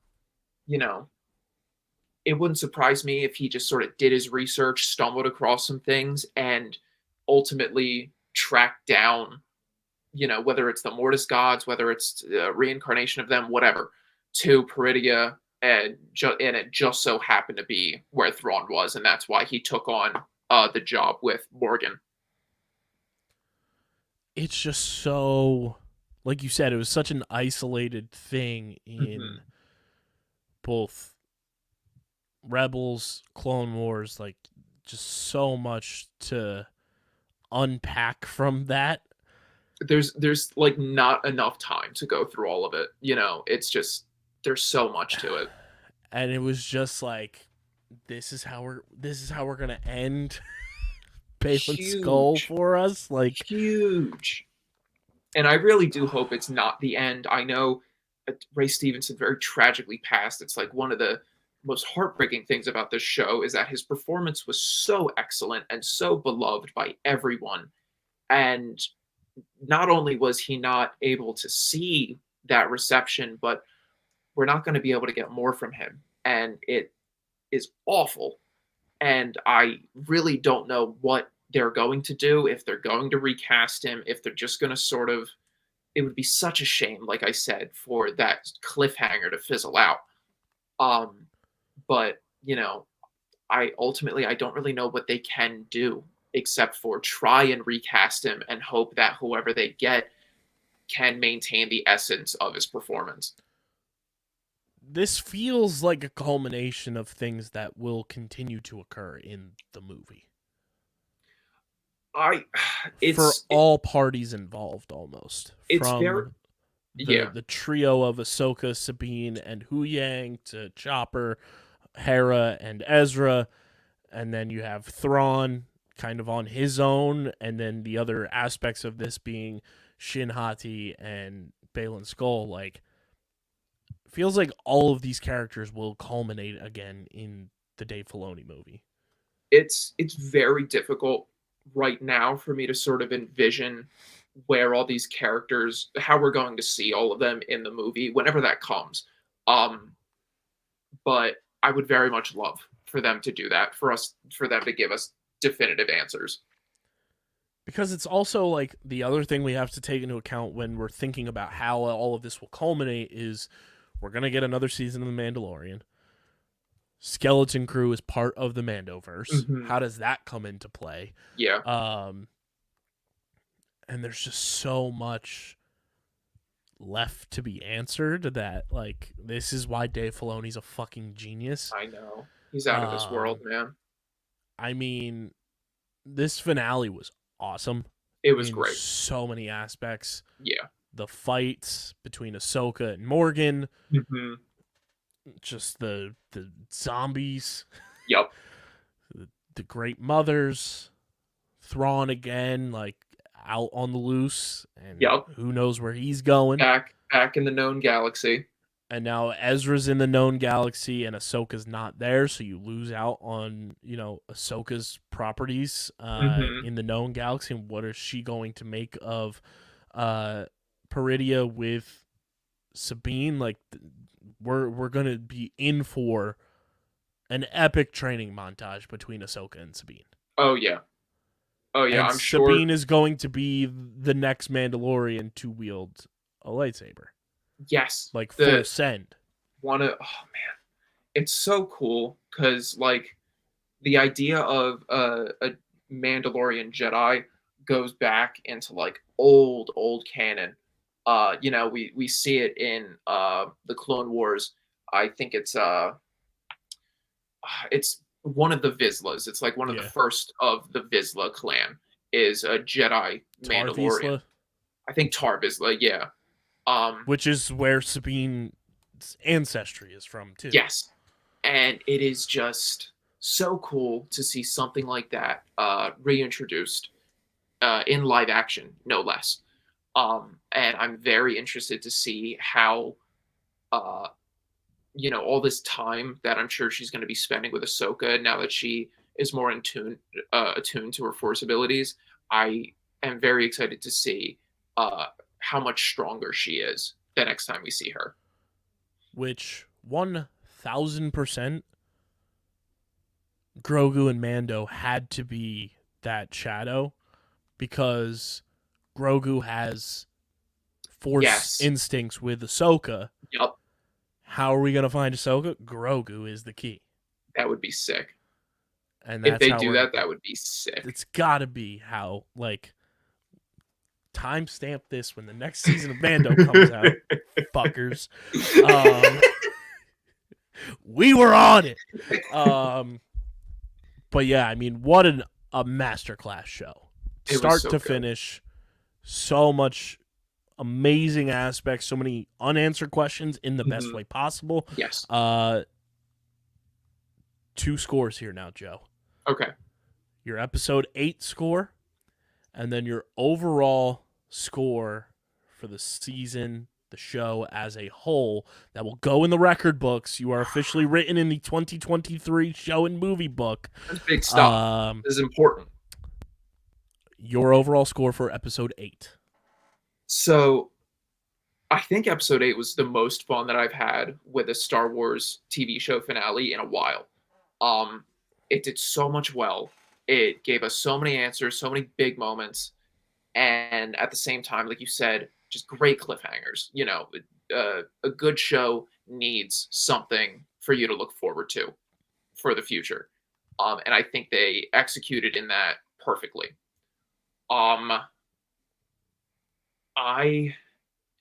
it wouldn't surprise me if he just sort of did his research, stumbled across some things, and ultimately tracked down, whether it's the Mortis gods, whether it's a reincarnation of them, whatever, to Peridia, and it just so happened to be where Thrawn was, and that's why he took on the job with Morgan. It's just so, like you said, it was such an isolated thing in both Rebels, Clone Wars, just so much to unpack from that. There's not enough time to go through all of it. It's just, there's so much to it. And it was just this is how we're gonna end Baylan's skull for us. Huge. And I really do hope it's not the end. I know Ray Stevenson very tragically passed. It's one of the most heartbreaking things about this show is that his performance was so excellent and so beloved by everyone. And not only was he not able to see that reception, but we're not going to be able to get more from him. And it is awful. And I really don't know what they're going to do, if they're going to recast him, if they're just going to it would be such a shame, like I said, for that cliffhanger to fizzle out. But, I don't really know what they can do except for try and recast him and hope that whoever they get can maintain the essence of his performance. This feels like a culmination of things that will continue to occur in the movie. For all parties involved, almost. It's From very... the trio of Ahsoka, Sabine, and Huyang to Chopper, Hera, and Ezra, and then you have Thrawn kind of on his own, and then the other aspects of this being Shin Hati and Baylan Skoll. Like, feels like all of these characters will culminate again in the Dave Filoni movie. It's very difficult right now for me to sort of envision where all these characters, how we're going to see all of them in the movie whenever that comes. But I would very much love for them to do that, for them to give us definitive answers. Because it's also like the other thing we have to take into account when we're thinking about how all of this will culminate is we're going to get another season of The Mandalorian. Skeleton Crew is part of the Mandoverse. Mm-hmm. How does that come into play? Yeah. And there's just so much left to be answered that, like, this is why Dave Filoni's a fucking genius. I know. He's out of this world, man. I mean, this finale was awesome. It was great. So many aspects. Yeah. The fights between Ahsoka and Morgan. Mm-hmm. Just the zombies. Yep. The Great Mothers. Thrawn again, like, out on the loose. And who knows where he's going. Back in the known galaxy. And now Ezra's in the known galaxy and Ahsoka's not there, so you lose out on, Ahsoka's properties in the known galaxy. And what is she going to make of Peridia with Sabine? Like, we're going to be in for an epic training montage between Ahsoka and Sabine. Oh, yeah. And I'm sure Sabine is going to be the next Mandalorian to wield a lightsaber. Yes. Like, full send. Oh, man. It's so cool, because, like, the idea of a Mandalorian Jedi goes back into, like, old canon. We see it in the Clone Wars. I think it's one of the Vizslas. It's like one of the first of the Vizsla clan is a Jedi Mandalorian. Vizsla? I think Tar Vizsla, yeah. Which is where Sabine's ancestry is from, too. Yes. And it is just so cool to see something like that reintroduced in live action, no less. And I'm very interested to see how, all this time that I'm sure she's going to be spending with Ahsoka, now that she is more attuned to her Force abilities, I am very excited to see how much stronger she is the next time we see her. Which 1,000% Grogu and Mando had to be that shadow, because Grogu has Force instincts with Ahsoka. Yep. How are we going to find Ahsoka? Grogu is the key. That would be sick. And that's if they do that, that would be sick. It's got to be how, like, timestamp this when the next season of Mando comes out, fuckers. We were on it. But yeah, I mean, what a masterclass show. Start to finish. So much amazing aspects, so many unanswered questions in the best way possible. Yes. 2 scores here now, Joe. Okay. Your episode 8 score, and then your overall score for the season, the show as a whole, that will go in the record books. You are officially written in the 2023 show and movie book. That's big stuff. This is important. Your overall score for episode 8. So, I think episode 8 was the most fun that I've had with a Star Wars TV show finale in a while. It did so much well. It gave us so many answers, so many big moments, and at the same time, like you said, just great cliffhangers. A good show needs something for you to look forward to for the future. And I think they executed in that perfectly. I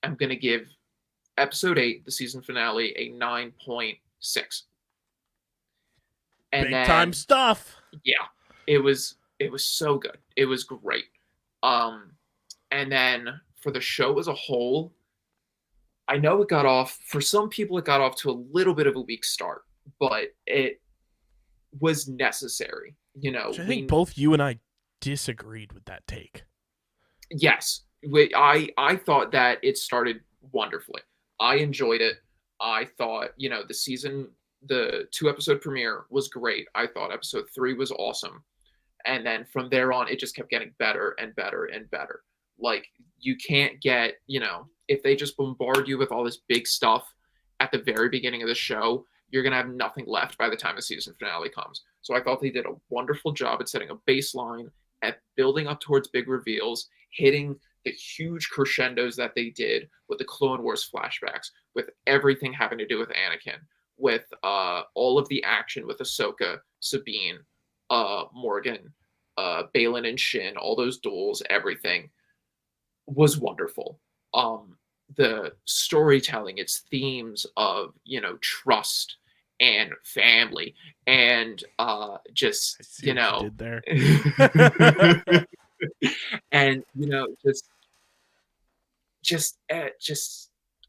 am going to give episode 8, the season finale, a 9.6. And Big then, time stuff. Yeah, it was so good. It was great. And then for the show as a whole, I know for some people it got off to a little bit of a weak start, but it was necessary. I think both you and I disagreed with that take. Yes. I thought that it started wonderfully. I enjoyed it. I thought, the 2-episode premiere was great. I thought episode 3 was awesome. And then from there on, it just kept getting better and better and better. Like, you can't get, if they just bombard you with all this big stuff at the very beginning of the show, you're going to have nothing left by the time the season finale comes. So I thought they did a wonderful job at setting a baseline, at building up towards big reveals, hitting the huge crescendos that they did with the Clone Wars flashbacks, with everything having to do with Anakin, with all of the action with Ahsoka, Sabine, Morgan, Balin and Shin, all those duels, everything was wonderful. The storytelling, its themes of, trust and family and just, you did there. and, just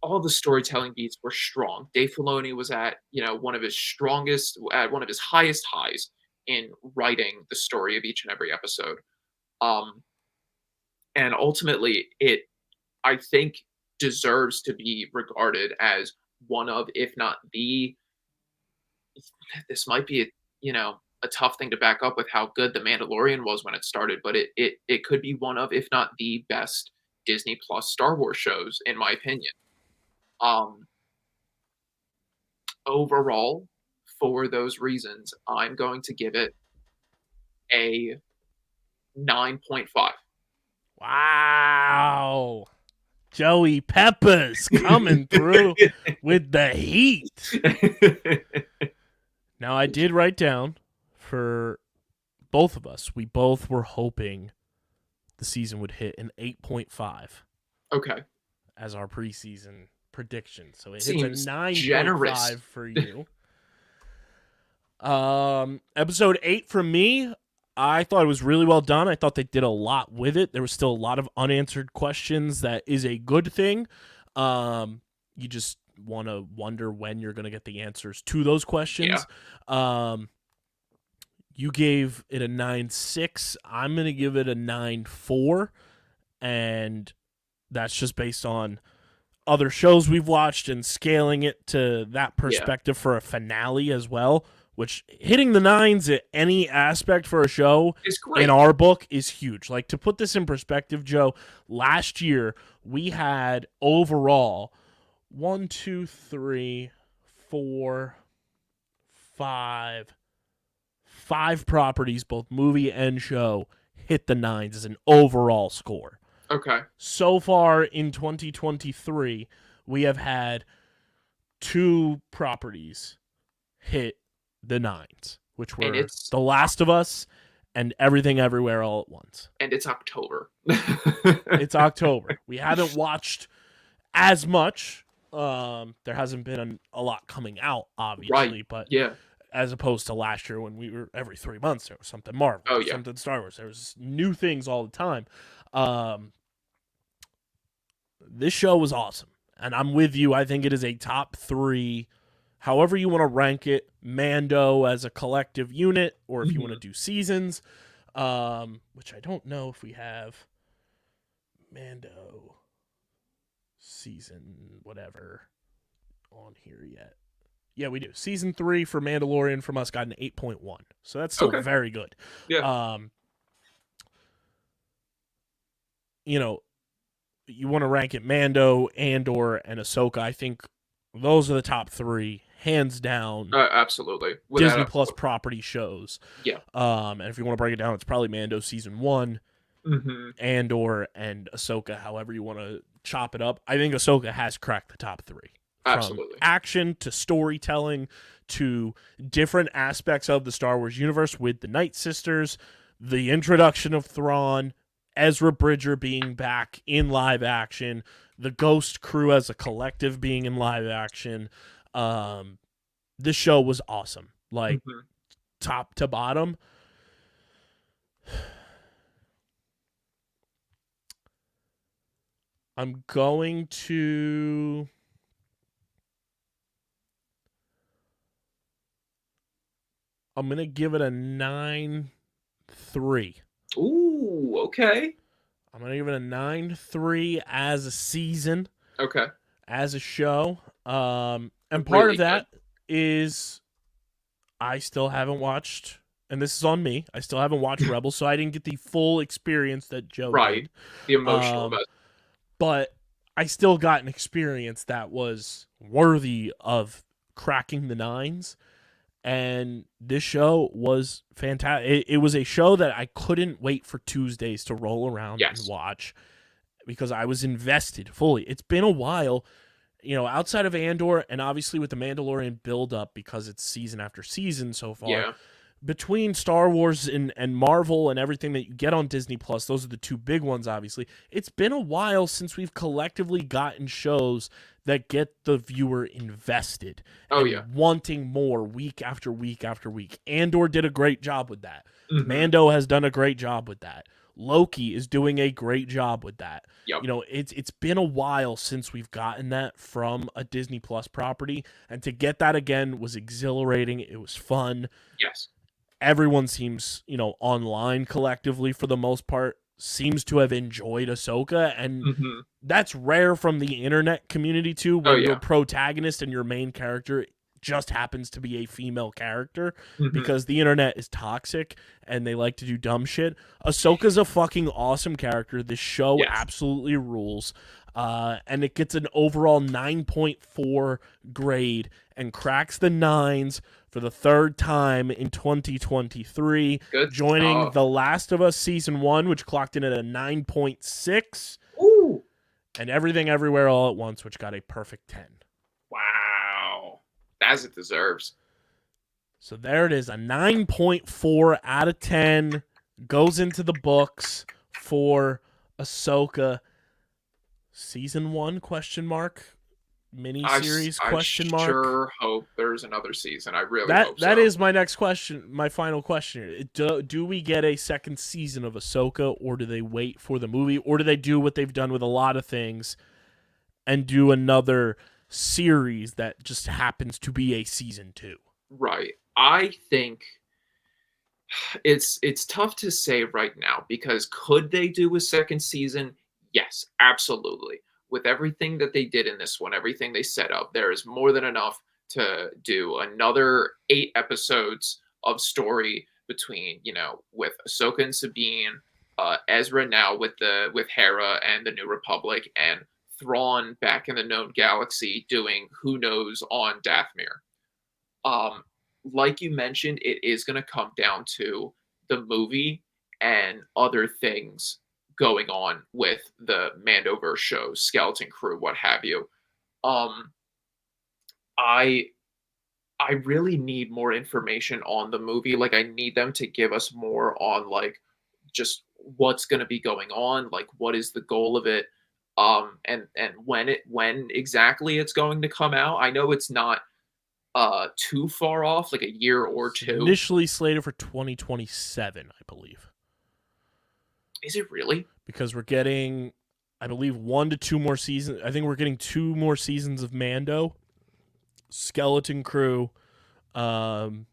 all the storytelling beats were strong. Dave Filoni was at, one of his highest highs in writing the story of each and every episode. And ultimately it, I think, deserves to be regarded as one of, if not the, this might be a tough thing to back up with how good The Mandalorian was when it started, but it could be one of, if not the best Disney Plus Star Wars shows, in my opinion. Overall, for those reasons, I'm going to give it a 9.5. Wow. Joey Peppers coming through with the heat. Now, I did write down for both of us, we both were hoping the season would hit an 8.5. Okay. As our preseason prediction. So it Seems hits a 9.5 generous for you. Episode 8 for me, I thought it was really well done. I thought they did a lot with it. There was still a lot of unanswered questions. That is a good thing. You just want to wonder when you're going to get the answers to those questions. Yeah. You gave it a 9.6. I'm going to give it a 9.4. And that's just based on other shows we've watched and scaling it to that perspective for a finale as well, which hitting the 9s at any aspect for a show is great. In our book is huge. Like, to put this in perspective, Joe, last year we had overall 1, 2, 3, 4, 5 properties, both movie and show, hit the 9s as an overall score. Okay. So far in 2023, we have had 2 properties hit the 9s, which were The Last of Us and Everything Everywhere All at Once. And it's October. It's October. We haven't watched as much. There hasn't been a lot coming out, obviously, right. But yeah. As opposed to last year when we were every 3 months, there was something Marvel, something Star Wars. There was new things all the time. This show was awesome, and I'm with you. I think it is a top 3, however you want to rank it, Mando as a collective unit, or if you want to do seasons, which I don't know if we have Mando season whatever on here yet. Yeah, we do. Season 3 for Mandalorian from us got an 8.1. So that's still very good. Yeah. You want to rank it Mando, Andor, and Ahsoka. I think those are the top 3, hands down. Absolutely. Disney Plus property shows. Yeah. And if you want to break it down, it's probably Mando season 1, Andor, and Ahsoka, however you want to chop it up. I think Ahsoka has cracked the top 3. Absolutely. From action to storytelling to different aspects of the Star Wars universe with the Night Sisters, the introduction of Thrawn, Ezra Bridger being back in live action, the Ghost crew as a collective being in live action. This show was awesome, like top to bottom. I'm going to give it a 9.3. Ooh, okay. I'm going to give it a 9.3 as a season. Okay. As a show. And part Really of that is I still haven't watched, and this is on me, I still haven't watched Rebels, so I didn't get the full experience that Joe did. The emotional investment. But I still got an experience that was worthy of cracking the nines. And this show was fantastic. It was a show that I couldn't wait for Tuesdays to roll around and watch because I was invested fully. It's been a while, outside of Andor and obviously with the Mandalorian build-up because it's season after season so far. Yeah. Between Star Wars and Marvel and everything that you get on Disney Plus, those are the two big ones, obviously. It's been a while since we've collectively gotten shows that get the viewer invested wanting more week after week after week. Andor did a great job with that. Mando has done a great job with that. Loki is doing a great job with that. Yep. It's been a while since we've gotten that from a Disney Plus property, and to get that again was exhilarating. It was fun. Yes. Everyone seems, online collectively for the most part, seems to have enjoyed Ahsoka, and that's rare from the internet community too, where your protagonist and your main character just happens to be a female character, because the internet is toxic and they like to do dumb shit. Ahsoka's a fucking awesome character. This show absolutely rules. And it gets an overall 9.4 grade and cracks the nines for the third time in 2023, joining The Last of Us Season 1, which clocked in at a 9.6. Ooh. And Everything Everywhere All at Once, which got a perfect 10. Wow. As it deserves. So there it is, a 9.4 out of 10 goes into the books for Ahsoka Season 1, question mark? Mini-series, question mark? I sure hope there's another season. I really hope so. That is my next question, my final question. Do we get a second season of Ahsoka, or do they wait for the movie, or do they do what they've done with a lot of things and do another series that just happens to be a season 2? Right. I think it's tough to say right now, because could they do a second season? Yes, absolutely. With everything that they did in this one, everything they set up, there is more than enough to do another 8 episodes of story between, with Ahsoka and Sabine, Ezra now with Hera and the New Republic, and Thrawn back in the known galaxy doing who knows on Dathomir. Like you mentioned, it is going to come down to the movie and other things going on with the Mandoverse shows, Skeleton Crew, what have you. I really need more information on the movie. Like, I need them to give us more on, like, just what's going to be going on, like, what is the goal of it, and when exactly it's going to come out. I know it's not too far off, like a year or two. Initially slated for 2027, I believe. Is it really? Because we're getting, I believe, 1 to 2 more seasons. I think we're getting 2 more seasons of Mando, Skeleton Crew, and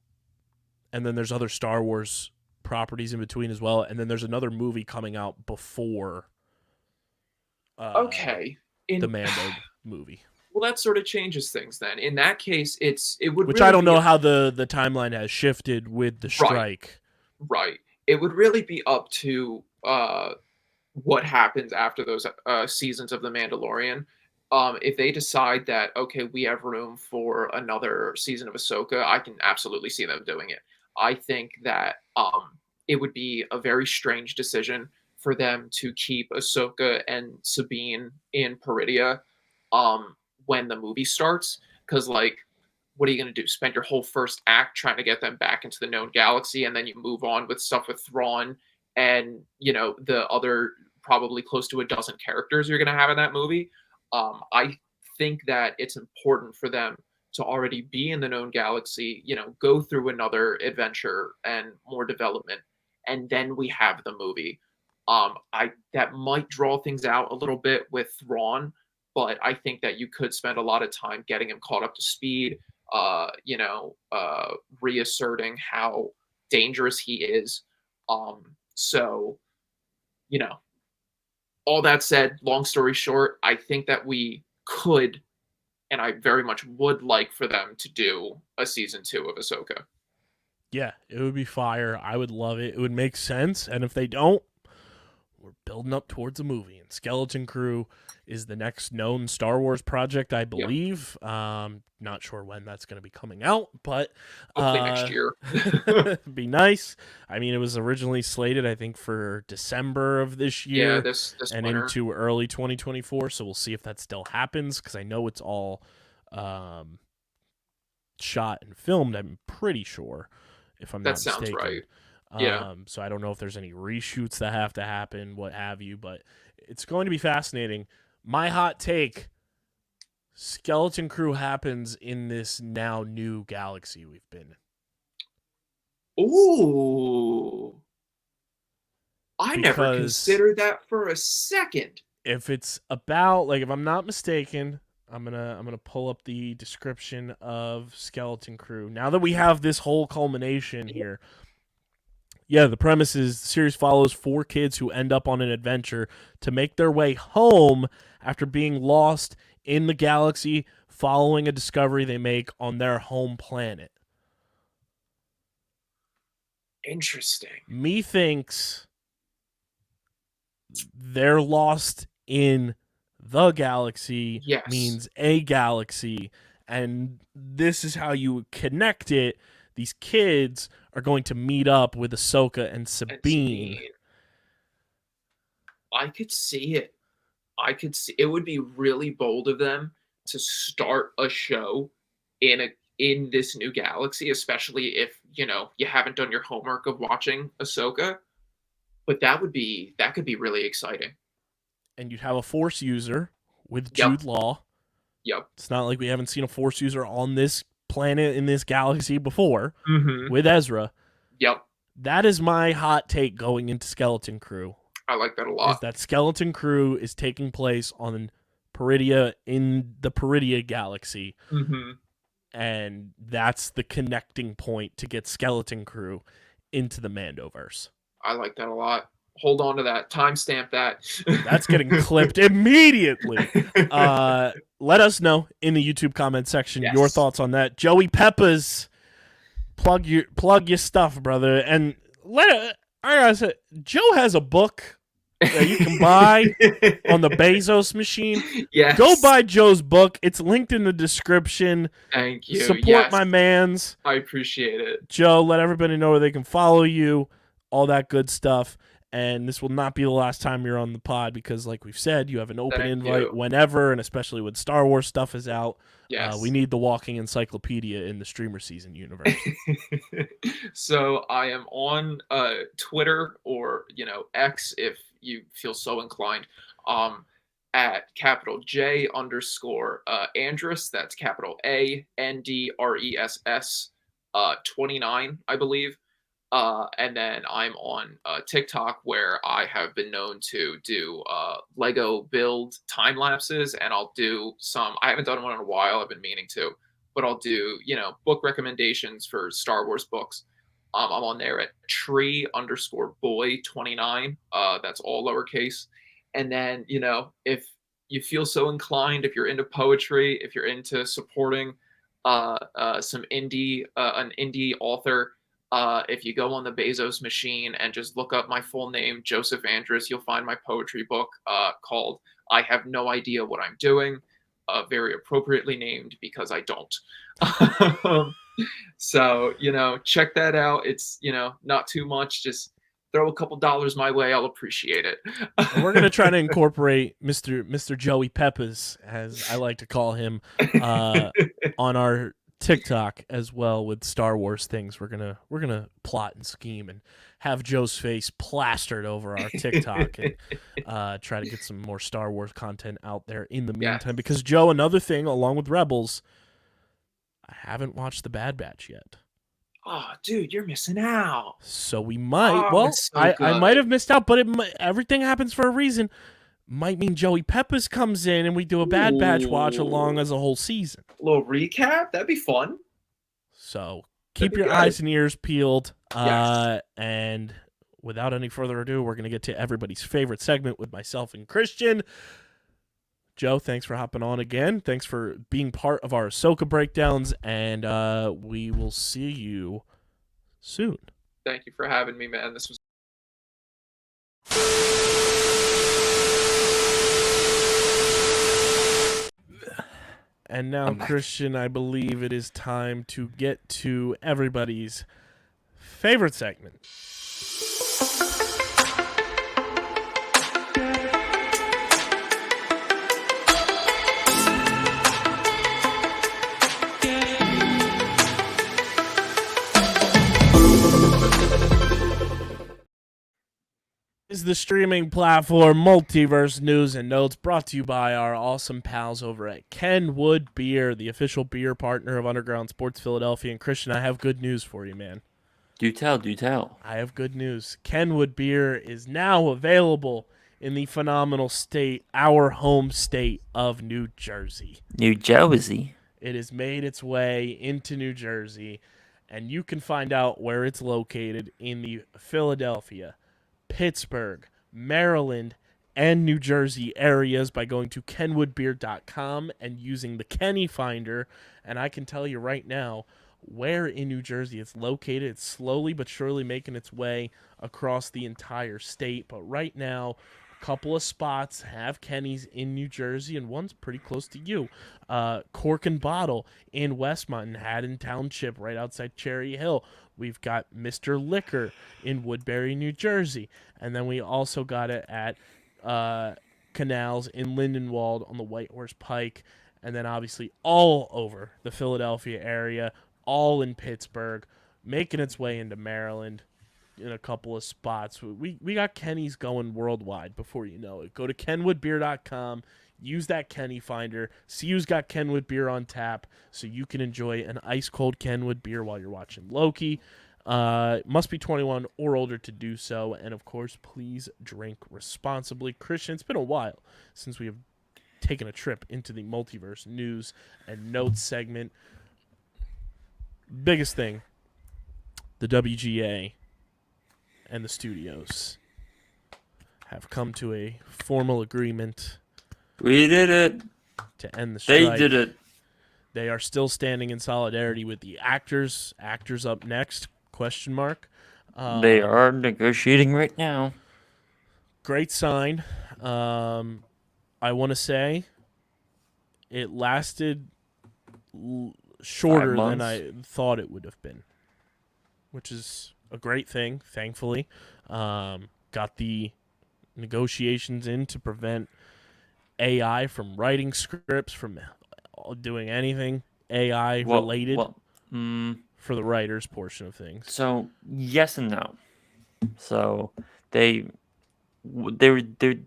then there's other Star Wars properties in between as well. And then there's another movie coming out before the Mando movie. Well, that sort of changes things then. In that case, it would Which really I don't know how the timeline has shifted with the strike. Right. It would really be up to what happens after those seasons of The Mandalorian. If they decide that, okay, we have room for another season of Ahsoka, I can absolutely see them doing it. I think that it would be a very strange decision for them to keep Ahsoka and Sabine in Peridia when the movie starts. Because, like, what are you going to do? Spend your whole first act trying to get them back into the known galaxy, and then you move on with stuff with Thrawn and the other probably close to a dozen characters you're going to have in that movie. I think that it's important for them to already be in the known galaxy, go through another adventure and more development, and then we have the movie. I That might draw things out a little bit with Thrawn, but I think that you could spend a lot of time getting him caught up to speed, reasserting how dangerous he is. So, all that said, long story short, I think that we could, and I very much would like for them to do a season 2 of Ahsoka. Yeah, it would be fire. I would love it. It would make sense. And if they don't, we're building up towards a movie. And Skeleton Crew is the next known Star Wars project, I believe. Yep. Not sure when that's going to be coming out, but hopefully next year. It'd be nice. I mean, it was originally slated, I think, for December of this year. Yeah, this and winter. Into early 2024. So we'll see if that still happens, because I know it's all shot and filmed, I'm pretty sure, if I'm not mistaken. That sounds right. Yeah. So I don't know if there's any reshoots that have to happen, what have you, but it's going to be fascinating. My hot take: Skeleton Crew happens in this now new galaxy we've been in. Ooh. I never considered that for a second. If it's about, like, if I'm not mistaken, I'm gonna pull up the description of Skeleton Crew. Now that we have this whole culmination here. Yeah, the premise is the series follows 4 kids who end up on an adventure to make their way home after being lost in the galaxy following a discovery they make on their home planet. Interesting. Methinks they're lost in the galaxy means a galaxy, and this is how you connect it. These kids are going to meet up with Ahsoka and Sabine. I could see it. It would be really bold of them to start a show in this new galaxy, especially if, you haven't done your homework of watching Ahsoka. But that could be really exciting. And you'd have a Force user with Jude Law. Yep. It's not like we haven't seen a Force user on this planet in this galaxy before with Ezra. Yep. That is my hot take going into Skeleton Crew. I like that a lot. Is that Skeleton Crew is taking place on Peridia, in the Peridia galaxy. And that's the connecting point to get Skeleton Crew into the Mandoverse. I like that a lot. Hold on to that. Timestamp that. That's getting clipped immediately. Let us know in the YouTube comment section your thoughts on that. Joey Peppers, plug your stuff, brother. And I gotta say, Joe has a book that you can buy on the Bezos machine. Yes. Go buy Joe's book. It's linked in the description. Thank you. Support my mans. I appreciate it. Joe, let everybody know where they can follow you, all that good stuff. And this will not be the last time you're on the pod, because, like we've said, you have an open invite whenever, and especially when Star Wars stuff is out. Yes. We need the walking encyclopedia in the StreamerSZN universe. So I am on Twitter, or X if you feel so inclined, at _J_ Andress. That's ANDRESS 29, I believe. And then I'm on TikTok, where I have been known to do Lego build time lapses, and I'll do some. I haven't done one in a while. I've been meaning to, but I'll do book recommendations for Star Wars books. I'm on there at tree_boy29. That's all lowercase. And then if you feel so inclined, if you're into poetry, if you're into supporting an indie author. If you go on the Bezos machine and just look up my full name, Joseph Andress, you'll find my poetry book called I Have No Idea What I'm Doing, very appropriately named because I don't. So, check that out. It's, not too much. Just throw a couple dollars my way. I'll appreciate it. We're going to try to incorporate Mr. Joey Peppers, as I like to call him, on our TikTok as well with Star Wars things. We're gonna plot and scheme and have Joe's face plastered over our TikTok and try to get some more Star Wars content out there in the Yeah. meantime. Because Joe, another thing along with Rebels, I haven't watched The Bad Batch yet. Oh, dude, you're missing out. So we might. Oh, Well, it's so I might good. have missed out, but everything happens for a reason. Might mean Joey Peppers comes in and we do a Bad Batch watch along as a whole season. A little recap. That'd be fun. So keep be your good. eyes and ears peeled. Yes. And without any further ado, we're going to get to everybody's favorite segment with myself and Christian. Joe, thanks for hopping on again. Thanks for being part of our Ahsoka breakdowns, and we will see you soon. Thank you for having me, man. This was And now, Christian, I believe it is time to get to everybody's favorite segment. Is the streaming platform Multiverse News and Notes, brought to you by our awesome pals over at Kenwood Beer, the official beer partner of Underground Sports Philadelphia. And Christian, I have good news for you, man. Do tell, do tell. I have good news. Kenwood Beer is now available in the phenomenal state, our home state of New Jersey. New Jersey. It has made its way into New Jersey, and you can find out where it's located in the Philadelphia, Pittsburgh, Maryland, and New Jersey areas by going to kenwoodbeer.com and using the Kenny Finder. And I can tell you right now where in New Jersey it's located. It's slowly but surely making its way across the entire state. But right now, a couple of spots have Kenny's in New Jersey, and one's pretty close to you. Cork and Bottle in Westmont and Haddon Township right outside Cherry Hill. We've got Mr. Liquor in Woodbury, New Jersey. And then we also got it at Canals in Lindenwold on the White Horse Pike. And then obviously all over the Philadelphia area, all in Pittsburgh, making its way into Maryland in a couple of spots. We got Kenny's going worldwide before you know it. Go to kenwoodbeer.com. Use that Kenny Finder. See who's got Kenwood beer on tap so you can enjoy an ice-cold Kenwood beer while you're watching Loki. Must be 21 or older to do so. And, of course, please drink responsibly. Christian, it's been a while since we have taken a trip into the Multiverse News and Notes segment. Biggest thing, the WGA and the studios have come to a formal agreement. We did it. To end the strike. They did it. They are still standing in solidarity with the actors. Actors up next? Question mark. They are negotiating right now. Great sign. I want to say it lasted shorter than I thought it would have been, which is a great thing, thankfully. Got the negotiations in to prevent AI from writing scripts, from doing anything AI related for the writers portion of things. So yes and no. So they did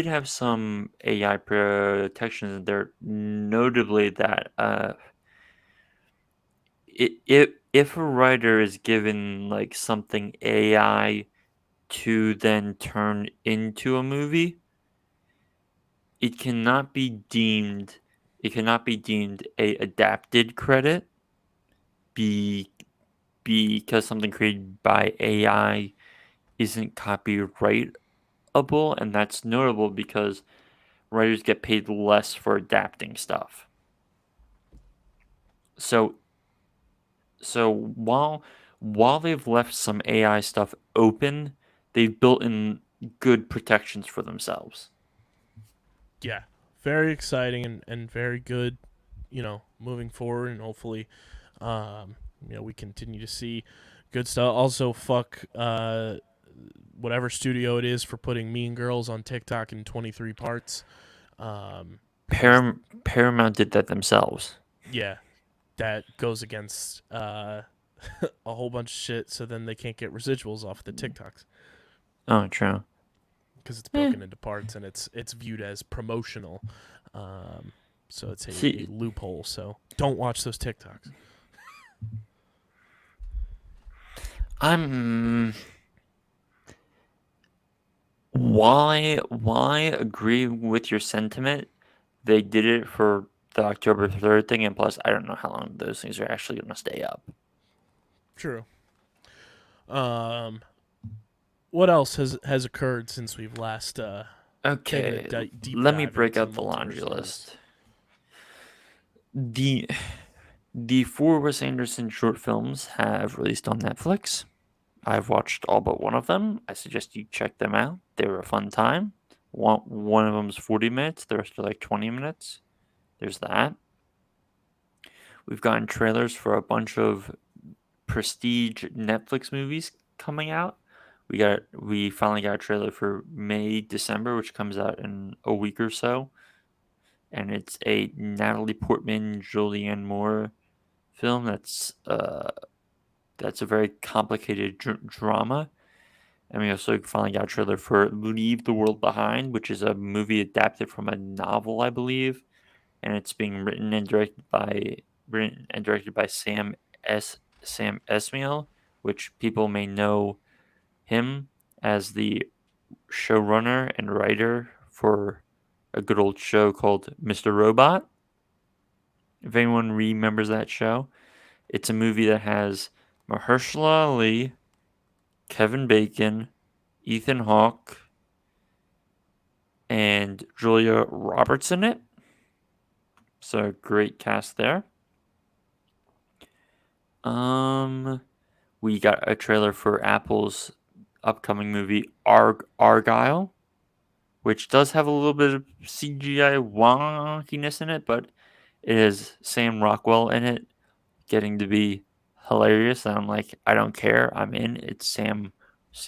have some AI protections there, notably that if a writer is given like something AI to then turn into a movie, it cannot be deemed a adapted credit because something created by AI isn't copyrightable, and that's notable because writers get paid less for adapting stuff. So while they've left some AI stuff open, they've built in good protections for themselves. Yeah, very exciting and very good, moving forward, and hopefully, we continue to see good stuff. Also, fuck whatever studio it is for putting Mean Girls on TikTok in 23 parts. Paramount did that themselves. Yeah, that goes against a whole bunch of shit. So then they can't get residuals off the TikToks Oh, true. because it's broken into parts and it's viewed as promotional. So it's a See- loophole. So don't watch those TikToks. Why agree with your sentiment? They did it for the October 3rd thing, and plus, I don't know how long those things are actually going to stay up. True. What else has occurred since we've last Okay, taken a deep let me dive break into out the laundry multiverse list. The 4 Wes Anderson short films have released on Netflix. I've watched all but one of them. I suggest you check them out. They were a fun time. One of them's 40 minutes. The rest are like 20 minutes. There's that. We've gotten trailers for a bunch of prestige Netflix movies coming out. We finally got a trailer for May, December, which comes out in a week or so. And it's a Natalie Portman, Julianne Moore film that's a very complicated drama. And we also finally got a trailer for Leave the World Behind, which is a movie adapted from a novel, I believe, and it's being written and directed by Sam Esmail, which people may know him as the showrunner and writer for a good old show called Mr. Robot. If anyone remembers that show, it's a movie that has Mahershala Ali, Kevin Bacon, Ethan Hawke, and Julia Roberts in it. So great cast there. We got a trailer for Apple's upcoming movie Argyle, which does have a little bit of CGI wonkiness in it, but it has Sam Rockwell in it, getting to be hilarious. And I'm like, I don't care. I'm in. It's Sam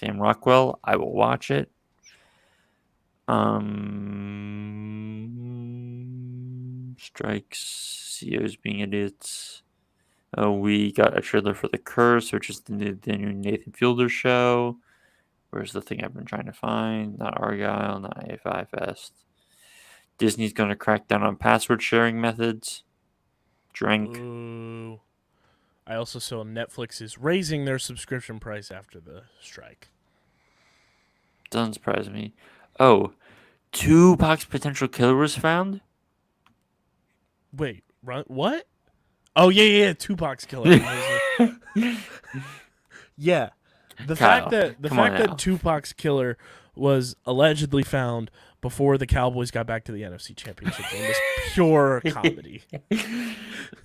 Rockwell. I will watch it. Strikes, CEOs being idiots. We got a trailer for The Curse, which is the new Nathan Fielder show. Where's the thing I've been trying to find? Not Argyle, not AFI Fest. Disney's going to crack down on password sharing methods. Drink. Ooh. I also saw Netflix is raising their subscription price after the strike. Doesn't surprise me. Oh, Tupac's potential killer was found? Wait, what? Oh yeah, Tupac's killer. Yeah, the Kyle, fact come on now. that Tupac's killer was allegedly found before the Cowboys got back to the NFC Championship game is pure comedy.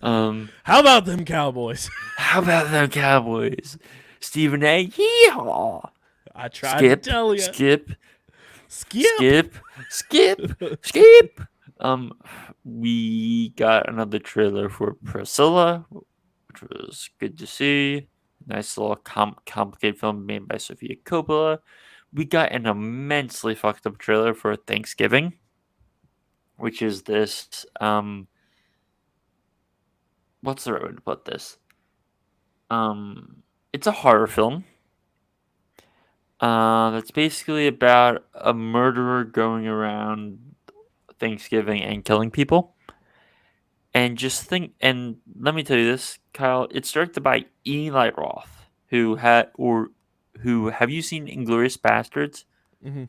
How about them Cowboys? How about them Cowboys? Stephen A. Yeehaw! I tried to tell you. Skip. We got another trailer for Priscilla, which was good to see. Nice little complicated film made by Sofia Coppola. We got an immensely fucked up trailer for Thanksgiving, which is this what's the right way to put this? It's a horror film. That's basically about a murderer going around Thanksgiving and killing people. And let me tell you this, Kyle, it's directed by Eli Roth, who have you seen Inglourious Bastards? Mm-hmm.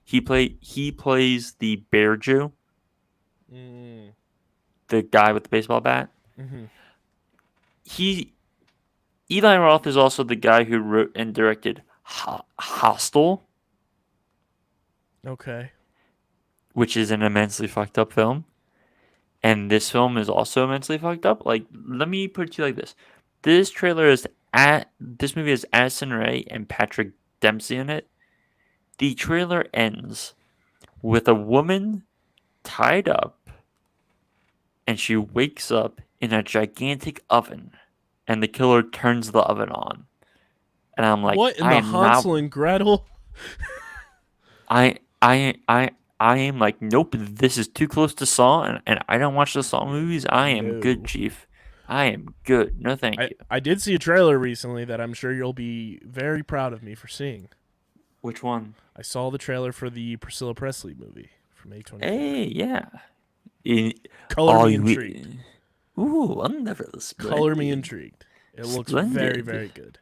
He plays the bear Jew, the guy with the baseball bat. Mm-hmm. Eli Roth is also the guy who wrote and directed Hostel. Okay. Which is an immensely fucked up film. And this film is also immensely fucked up. Like, let me put it to you like this. This movie has Addison Rae and Patrick Dempsey in it. The trailer ends with a woman tied up and she wakes up in a gigantic oven and the killer turns the oven on. And I'm like, what in the Hansel and Gretel? I I am like, nope, this is too close to Saw, and I don't watch the Saw movies. I am good, No. Chief. I am good. No, thank you. I did see a trailer recently that I'm sure you'll be very proud of me for seeing. Which one? I saw the trailer for the Priscilla Presley movie from A24. Hey, yeah. In, Color me you intrigued. Ooh, wonderful. Color me Splendid. intrigued. It looks very, Splendid. very good.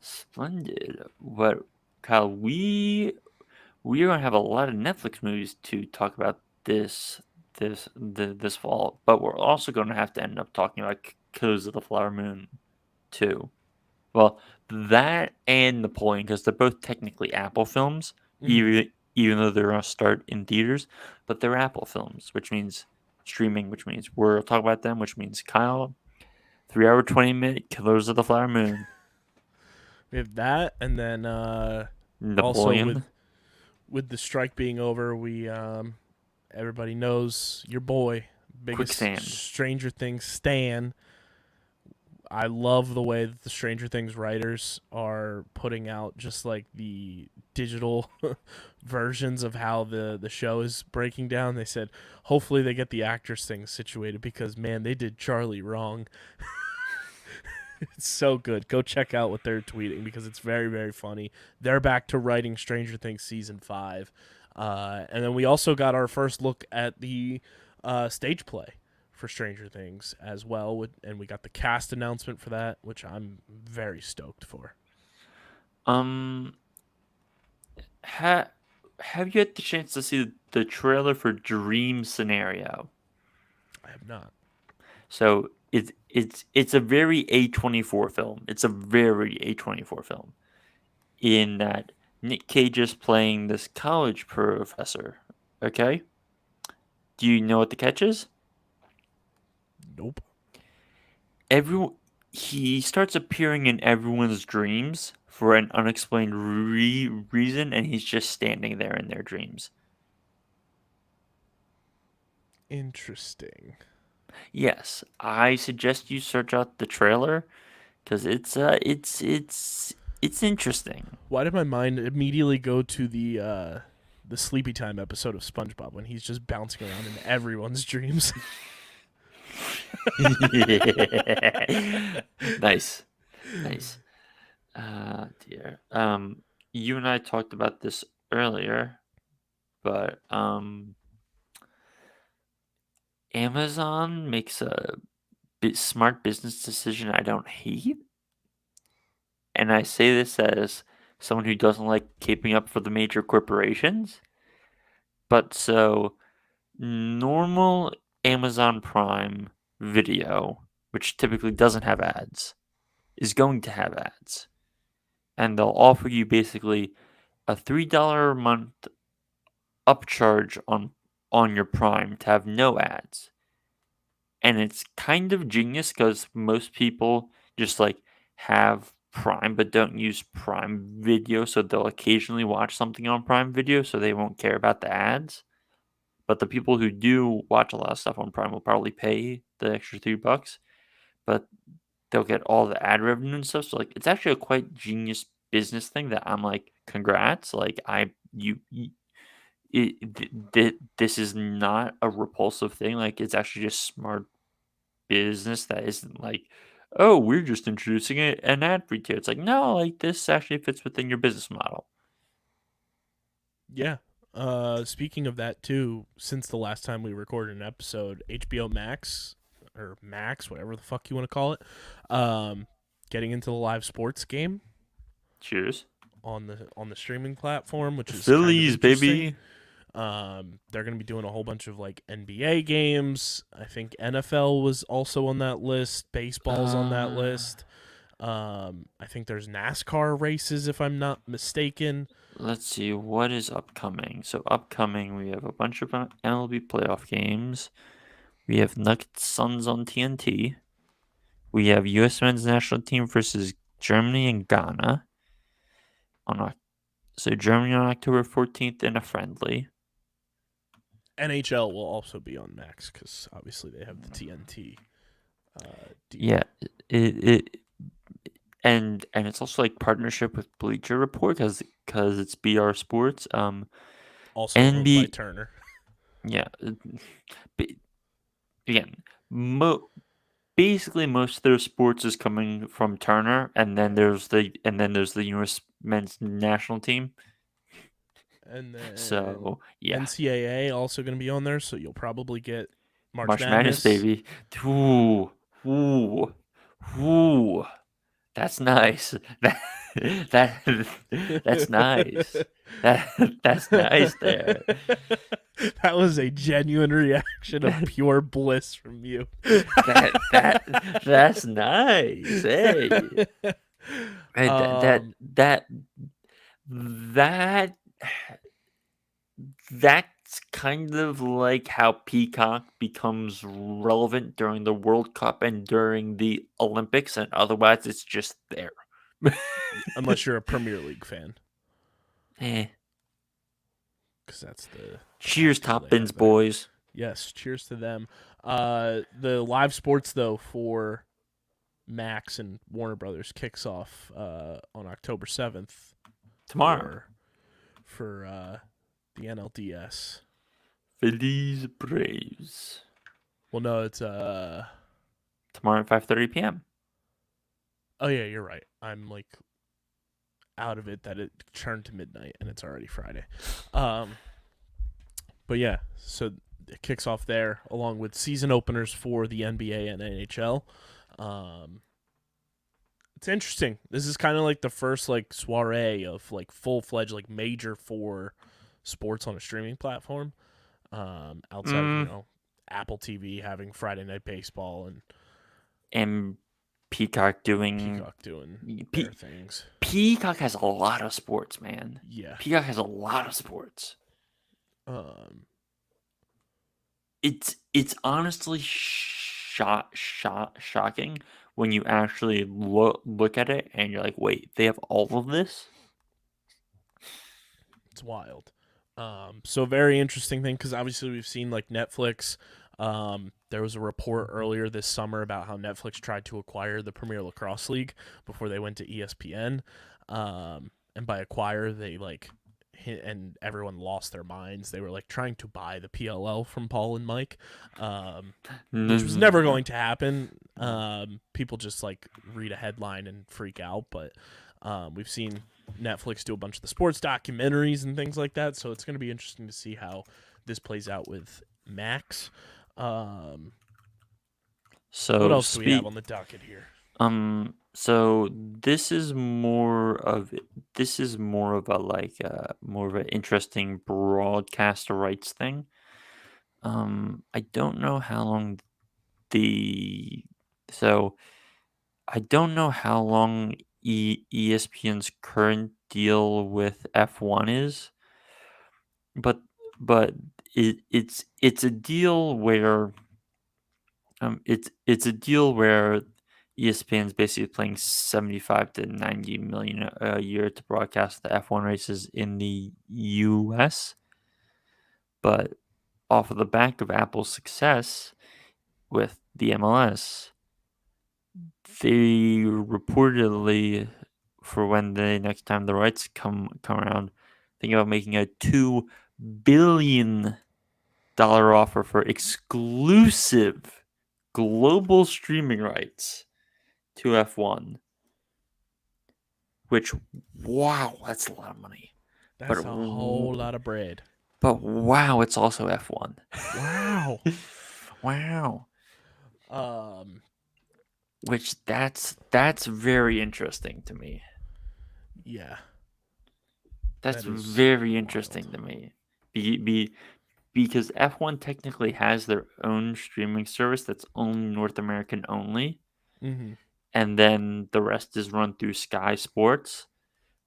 Splendid. What, Kyle? We are gonna have a lot of Netflix movies to talk about this fall, but we're also gonna have to end up talking about Killers of the Flower Moon too. Well, that and Napoleon, because they're both technically Apple films, even though they're gonna start in theaters, but they're Apple films, which means streaming, which means we're talking about them, which means Kyle, 3 hour 20-minute Killers of the Flower Moon. We have that, and then Napoleon. also with the strike being over, we everybody knows your boy, biggest Quicksand. Stranger Things stan. I love the way that the Stranger Things writers are putting out just like the digital versions of how the show is breaking down. They said hopefully they get the actors things situated because man, they did Charlie wrong. It's so good. Go check out what they're tweeting because it's very, very funny. They're back to writing Stranger Things season 5. And then we also got our first look at the stage play for Stranger Things as well, and we got the cast announcement for that, which I'm very stoked for. Have you had the chance to see the trailer for Dream Scenario? I have not. So it's a very A24 film. It's a very A24 film in that Nick Cage is playing this college professor. Okay? Do you know what the catch is? Nope. He starts appearing in everyone's dreams for an unexplained reason, and he's just standing there in their dreams. Interesting. Yes, I suggest you search out the trailer because it's interesting. Why did my mind immediately go to the Sleepy Time episode of SpongeBob when he's just bouncing around in everyone's dreams? Nice. Dear. You and I talked about this earlier, but Amazon makes a smart business decision I don't hate, and I say this as someone who doesn't like keeping up for the major corporations. But so normal Amazon Prime Video, which typically doesn't have ads, is going to have ads. And they'll offer you basically a $3 a month upcharge on your Prime to have no ads. And it's kind of genius because most people just like have Prime but don't use Prime Video, so they'll occasionally watch something on Prime Video, so they won't care about the ads. But the people who do watch a lot of stuff on Prime will probably pay the extra $3, but they'll get all the ad revenue and stuff. So like, it's actually a quite genius business thing that I'm like, congrats! Like this is not a repulsive thing. Like, it's actually just smart business that isn't like, oh, we're just introducing an ad-free tier. It's like, no, like this actually fits within your business model. Yeah. Speaking of that too, since the last time we recorded an episode, HBO Max or Max, whatever the fuck you want to call it, getting into the live sports game. Cheers. On the streaming platform, which is Phillies, kind of baby. They're going to be doing a whole bunch of like NBA games. I think NFL was also on that list. Baseball's on that list. I think there's NASCAR races, if I'm not mistaken. Let's see what is upcoming. So upcoming, we have a bunch of MLB playoff games. We have Nuggets Suns on TNT. We have U.S. men's national team versus Germany and Ghana. So Germany on October 14th in a friendly. NHL will also be on Max because obviously they have the TNT. Yeah, and it's also like partnership with Bleacher Report because it's BR Sports. Also owned by NB Turner. yeah. Again, basically most of their sports is coming from Turner, and then there's the U.S. men's national team. And then So yeah, NCAA also going to be on there, so you'll probably get March Madness, Madness. baby. Ooh, ooh, ooh. That's nice. That's nice. That's nice there. That was a genuine reaction of pure bliss from you. That's nice. Hey. Hey, that that's kind of like how Peacock becomes relevant during the World Cup and during the Olympics, and otherwise it's just there. Unless you're a Premier League fan, Eh. because that's the Cheers, title Top they Bins have there. boys. Yes, cheers to them. The live sports though for Max and Warner Brothers kicks off on October 7th Tomorrow. for the NLDS. Feliz Braves. Well, no, it's Tomorrow at 5:30 p.m. Oh yeah, you're right. I'm like out of it that it turned to midnight and it's already Friday. But yeah, so it kicks off there along with season openers for the NBA and NHL. It's interesting. This is kind of like the first like soiree of like full-fledged like major for sports on a streaming platform. Outside of, Apple TV having Friday Night Baseball and Peacock doing their things. Peacock has a lot of sports, man. Yeah. Peacock has a lot of sports. It's honestly shocking when you actually look at it and you're like, wait, they have all of this? It's wild. So very interesting thing because obviously we've seen like Netflix. There was a report earlier this summer about how Netflix tried to acquire the Premier Lacrosse League before they went to ESPN. And by acquire, they and everyone lost their minds. They were like trying to buy the PLL from Paul and Mike, which was never going to happen. People just like read a headline and freak out, but we've seen Netflix do a bunch of the sports documentaries and things like that, so it's going to be interesting to see how this plays out with Max. So what else do we have on the docket here? So this is more of an interesting broadcaster rights thing. I don't know how long ESPN's current deal with F1 is, but it's a deal where it's a deal where ESPN's basically paying 75 to 90 million a year to broadcast the F1 races in the US. But off of the back of Apple's success with the MLS, they reportedly, for when the next time the rights come around, think about making a $2 billion offer for exclusive global streaming rights to F1. Which, wow, that's a lot of money. That's a whole lot of bread. But wow, it's also F1. Wow. Wow. Which that's very interesting to me. Yeah. That's very interesting to me. Because F1 technically has their own streaming service that's only North American only. Mm-hmm. And then the rest is run through Sky Sports.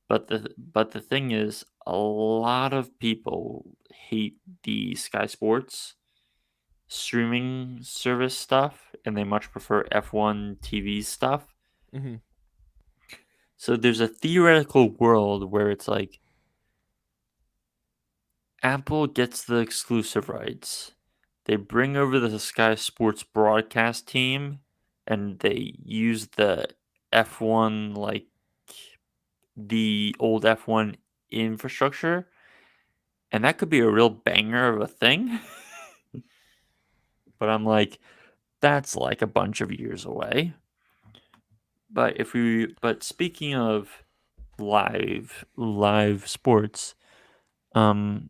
But the thing is, a lot of people hate the Sky Sports streaming service stuff, and they much prefer F1 TV stuff. Mm-hmm. So there's a theoretical world where it's like Apple gets the exclusive rights. They bring over the Sky Sports broadcast team, and they use the F1, like the old F1 infrastructure, and that could be a real banger of a thing. But I'm like, that's like a bunch of years away. But speaking of live sports, the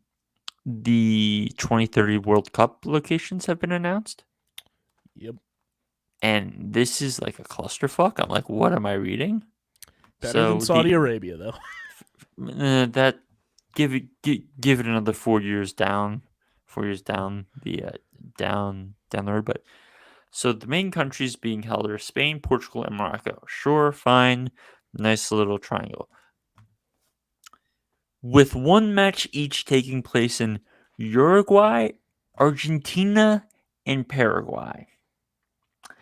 2030 World Cup locations have been announced. Yep. And this is like a clusterfuck. I'm like, what am I reading? Better than Saudi Arabia, though. That give it another 4 years down, 4 years down down the road. But so the main countries being held are Spain, Portugal, and Morocco. Sure, fine, nice little triangle. With one match each taking place in Uruguay, Argentina, and Paraguay.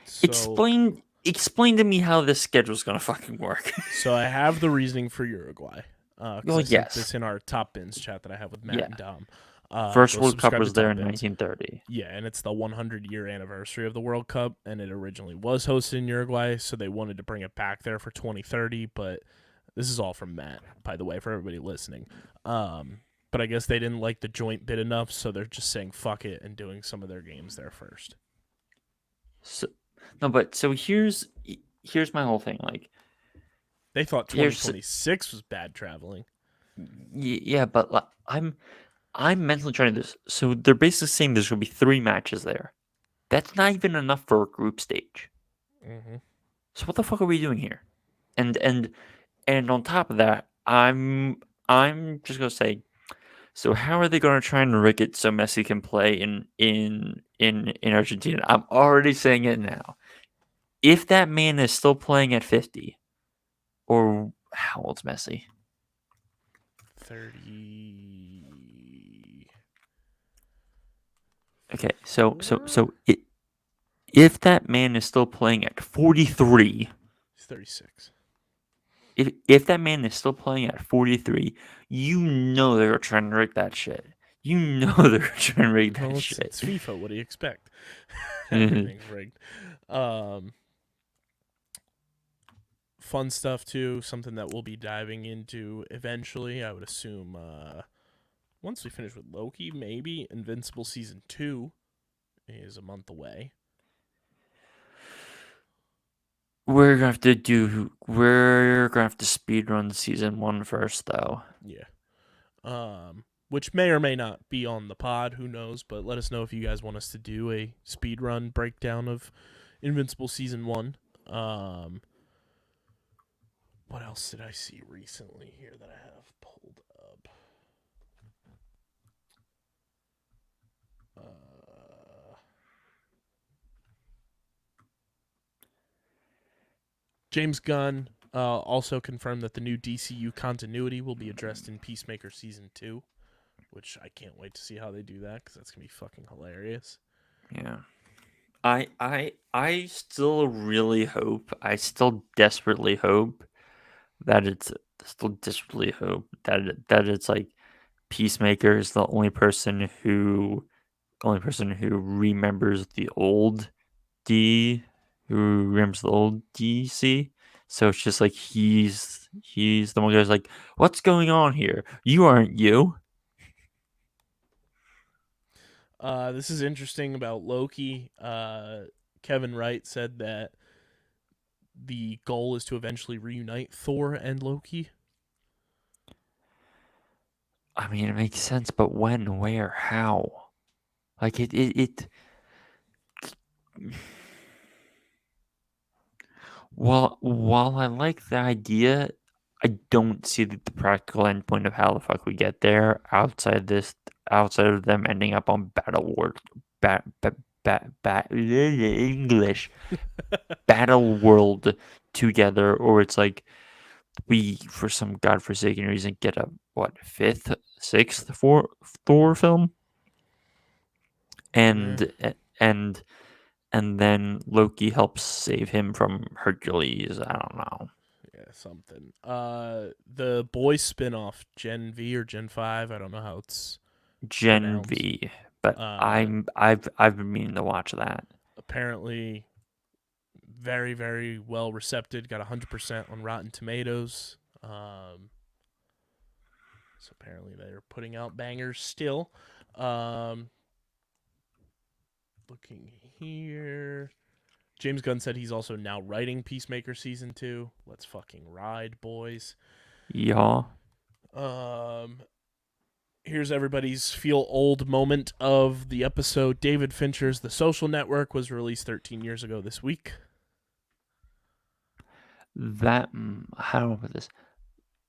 So, Explain to me how this schedule's gonna fucking work. so I have the reasoning for Uruguay. Well, I sent yes. this in our Top Bins chat that I have with Matt and Dom. First Go World Cup subscribe was to there Top in Bins. 1930. Yeah, and it's the 100-year anniversary of the World Cup, and it originally was hosted in Uruguay, so they wanted to bring it back there for 2030, but this is all from Matt, by the way, for everybody listening. But I guess they didn't like the joint bid enough, so they're just saying fuck it and doing some of their games there first. So here's my whole thing. Like, they thought 2026 was bad traveling. Yeah, but like, I'm mentally trying to this. So they're basically saying there's gonna be 3 matches there. That's not even enough for a group stage. Mm-hmm. So what the fuck are we doing here? And on top of that, I'm just gonna say, so how are they gonna try and rig it so Messi can play in Argentina? I'm already saying it now. If that man is still playing at 50, or how old's Messi? 30. Okay, so if that man is still playing at 43, he's 36. If that man is still playing at 43, you know they're trying to rig that shit. You know they're trying to rig that shit. It's FIFA. What do you expect? Everything's rigged. Fun stuff too. Something that we'll be diving into eventually. I would assume once we finish with Loki, maybe Invincible season 2 is a month away. We're gonna have to speedrun season 1 first, though. Yeah. Which may or may not be on the pod. Who knows? But let us know if you guys want us to do a speedrun breakdown of Invincible season 1. What else did I see recently here that I have pulled up? James Gunn also confirmed that the new DCU continuity will be addressed in Peacemaker Season 2, which I can't wait to see how they do that because that's going to be fucking hilarious. Yeah. I still really hope, I still desperately hope that it's like Peacemaker is the only person who remembers the old DC. So it's just like he's the one who's like, what's going on here? You aren't you. This is interesting about Loki. Kevin Wright said that the goal is to eventually reunite Thor and Loki. I mean, it makes sense, but when, where, how? Like it while I like the idea, I don't see the practical endpoint of how the fuck we get there outside of them ending up on English Battle World together, or it's like we, for some godforsaken reason, get a fifth, sixth Thor film, and then Loki helps save him from Hercules. I don't know. Yeah, something. The Boys spinoff, Gen V or Gen 5, I don't know how it's Gen pronounced. V, but I've been meaning to watch that. Apparently, very, very well received. Got 100% on Rotten Tomatoes. So apparently they're putting out bangers still. Looking here. James Gunn said he's also now writing Peacemaker Season 2. Let's fucking ride, boys. Yeah. Here's everybody's feel old moment of the episode. David Fincher's The Social Network was released 13 years ago this week. How do I put this?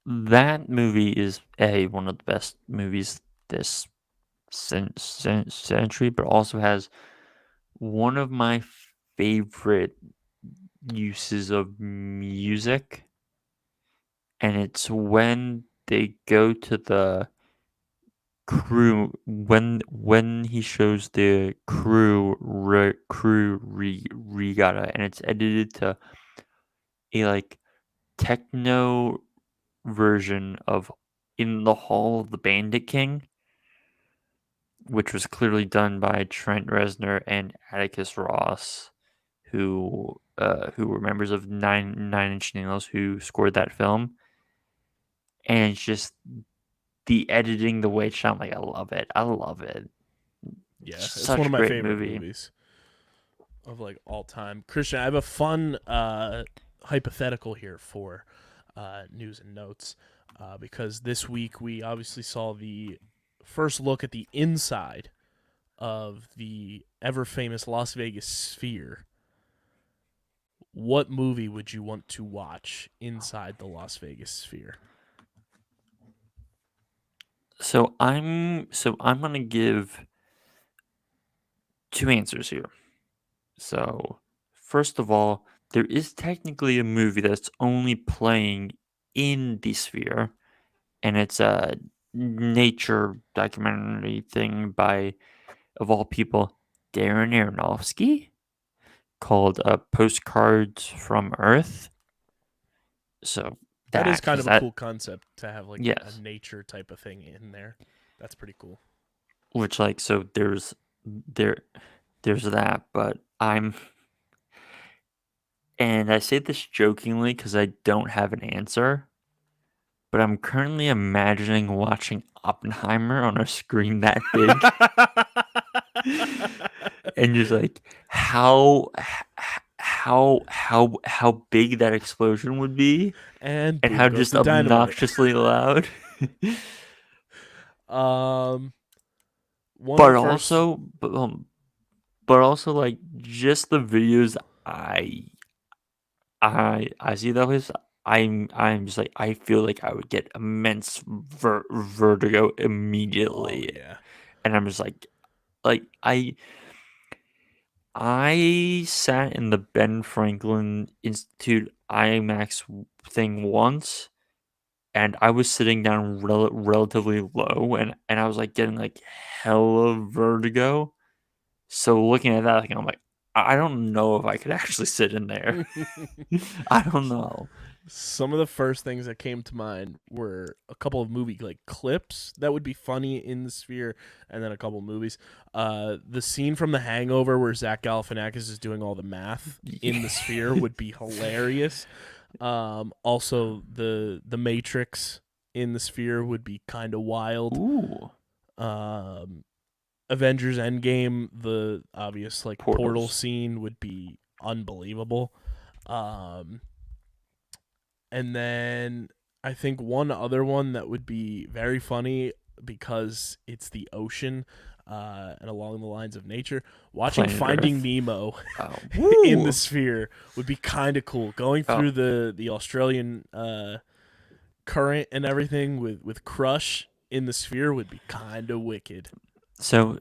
That movie is one of the best movies this century, but also has one of my favorite uses of music, and it's when they go to the crew when he shows the crew regatta, and it's edited to a like techno version of In the Hall of the Bandit King, which was clearly done by Trent Reznor and Atticus Ross, who were members of Nine Inch Nails, who scored that film. And it's just the editing, the way it's shot, like I love it. I love it. Yeah, It's it's such one a of my great favorite movie. movies of like all time. Christian, I have a fun hypothetical here for news and notes because this week we obviously saw the first look at the inside of the ever famous Las Vegas Sphere. What movie would you want to watch inside the Las Vegas Sphere? So I'm gonna give two answers here. So first of all, there is technically a movie that's only playing in the Sphere, and it's a nature documentary thing by, of all people, Darren Aronofsky, called Postcards from Earth. So That is kind of a that, cool concept to have like yes, a nature type of thing in there. That's pretty cool. which like so there's that, but and I say this jokingly because I don't have an answer, but I'm currently imagining watching Oppenheimer on a screen that big. And just like how big that explosion would be, and and boom how goes just the dynamite. obnoxiously loud. One but of the first... but also like just the videos I see those, I'm just like I feel like I would get immense vertigo immediately, Oh yeah. and I'm just like I sat in the Ben Franklin Institute IMAX thing once, and I was sitting down relatively low, and I was like getting like hella vertigo. So looking at that, like, I'm like, I don't know if I could actually sit in there. I don't know. Some of the first things that came to mind were a couple of movie like clips that would be funny in the Sphere, and then a couple of movies. The scene from The Hangover where Zach Galifianakis is doing all the math in the Sphere would be hilarious. Also, the Matrix in the Sphere would be kind of wild. Ooh. Avengers Endgame, the obvious like portal Portals. scene would be unbelievable. And then I think one other one that would be very funny because it's the ocean and along the lines of nature. Watching Planet Finding Earth. Nemo Oh. in Ooh. the Sphere would be kind of cool. Going through the Australian current and everything with Crush in the Sphere would be kind of wicked. So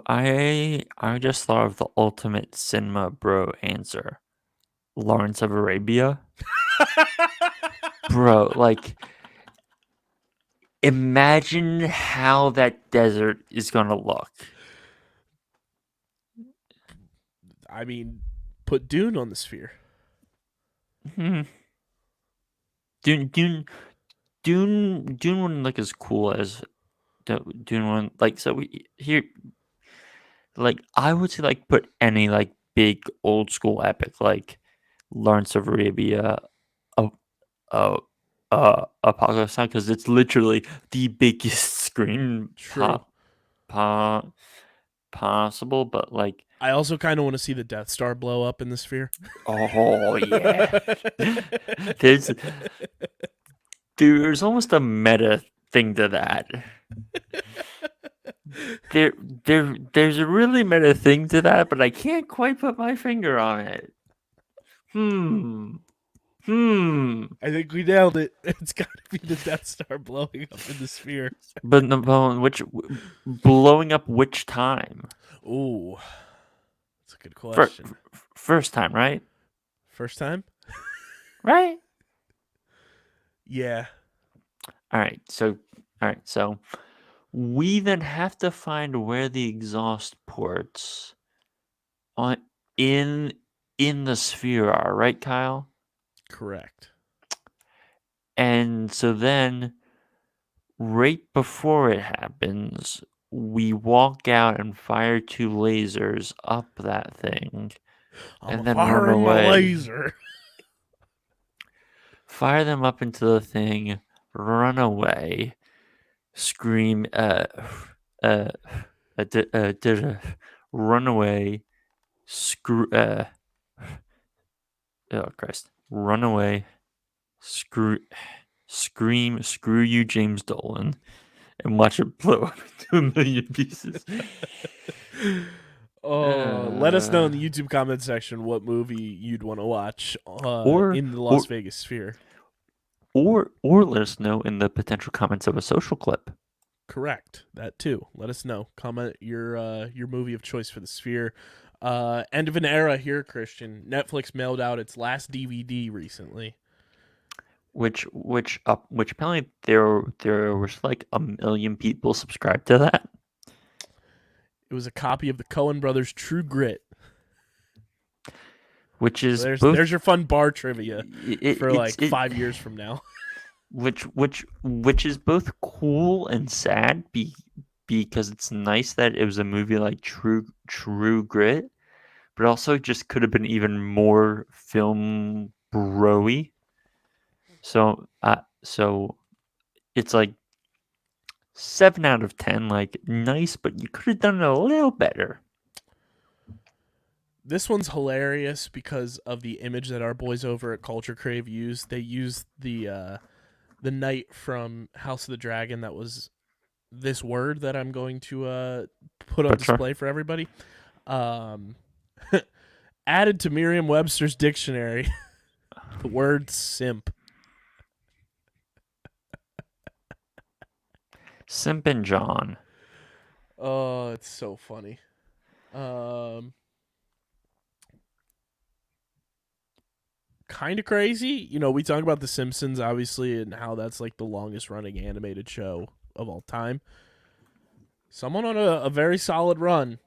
I just thought of the ultimate cinema bro answer. Lawrence of Arabia. Bro, like imagine how that desert is gonna look. I mean, put Dune on the Sphere. Dune wouldn't look as cool as Dune one. Like so we here, like I would say like put any like big old school epic like Lawrence of Arabia, oh Apocalypse Now because it's literally the biggest screen True. possible. But like, I also kind of want to see the Death Star blow up in the sphere. oh yeah, there's almost a meta thing to that. There's a really meta thing to that, but I can't quite put my finger on it. I think we nailed it. It's got to be the Death Star blowing up in the sphere. But blowing up which time? Ooh, that's a good question. First time, right? First time? Right? Yeah. All right. So we then have to find where the exhaust ports in the sphere are, right, Kyle? Correct. And so then, right before it happens, we walk out and fire 2 lasers up that thing, and then run away. A laser. Fire them up into the thing, run away, scream, run away, oh Christ, run away, scream, screw you, James Dolan, and watch it blow up into a million pieces. Let us know in the YouTube comment section what movie you'd want to watch in the Las Vegas sphere. Or let us know in the potential comments of a social clip. Correct. That too. Let us know. Comment your movie of choice for the sphere. End of an era here, Christian. Netflix mailed out its last DVD recently. Which apparently there was like 1 million people subscribed to that. It was a copy of the Coen Brothers' True Grit. Which is so there's your fun bar trivia for 5 years from now. Which is both cool and sad because it's nice that it was a movie like True Grit, but also just could have been even more film bro-y. So it's like 7 out of 10, like nice, but you could have done it a little better. This one's hilarious because of the image that our boys over at Culture Crave used. They used the knight from House of the Dragon that was this word that I'm going to put on display for everybody. Added to Merriam-Webster's dictionary, the word simp. Simp and John. Oh, it's so funny. Kind of crazy. You know, we talk about The Simpsons, obviously, and how that's like the longest running animated show of all time. Someone on a very solid run.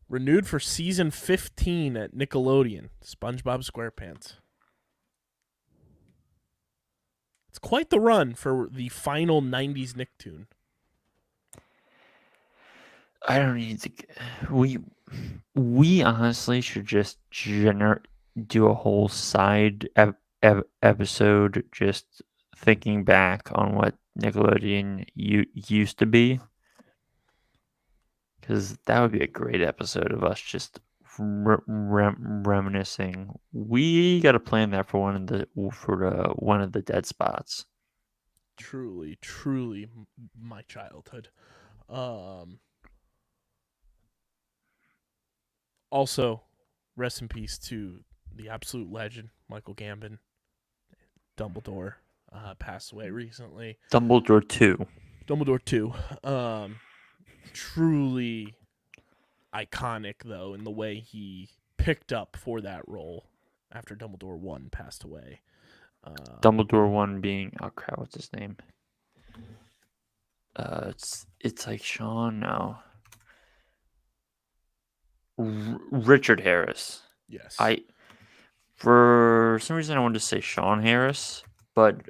Renewed for season 15 at Nickelodeon. SpongeBob SquarePants. It's quite the run for the final 90s Nicktoon. I don't need to. We honestly should just do a whole side episode just thinking back on what Nickelodeon used to be, because that would be a great episode of us just reminiscing. We got to plan that for one of the dead spots. Truly my childhood. Also, rest in peace to the absolute legend, Michael Gambon. Dumbledore passed away recently. Dumbledore 2. Truly iconic, though, in the way he picked up for that role after Dumbledore 1 passed away. Dumbledore 1 being, oh crap, what's his name? It's like Sean, no. Richard Harris. Yes. For some reason I wanted to say Sean Harris, but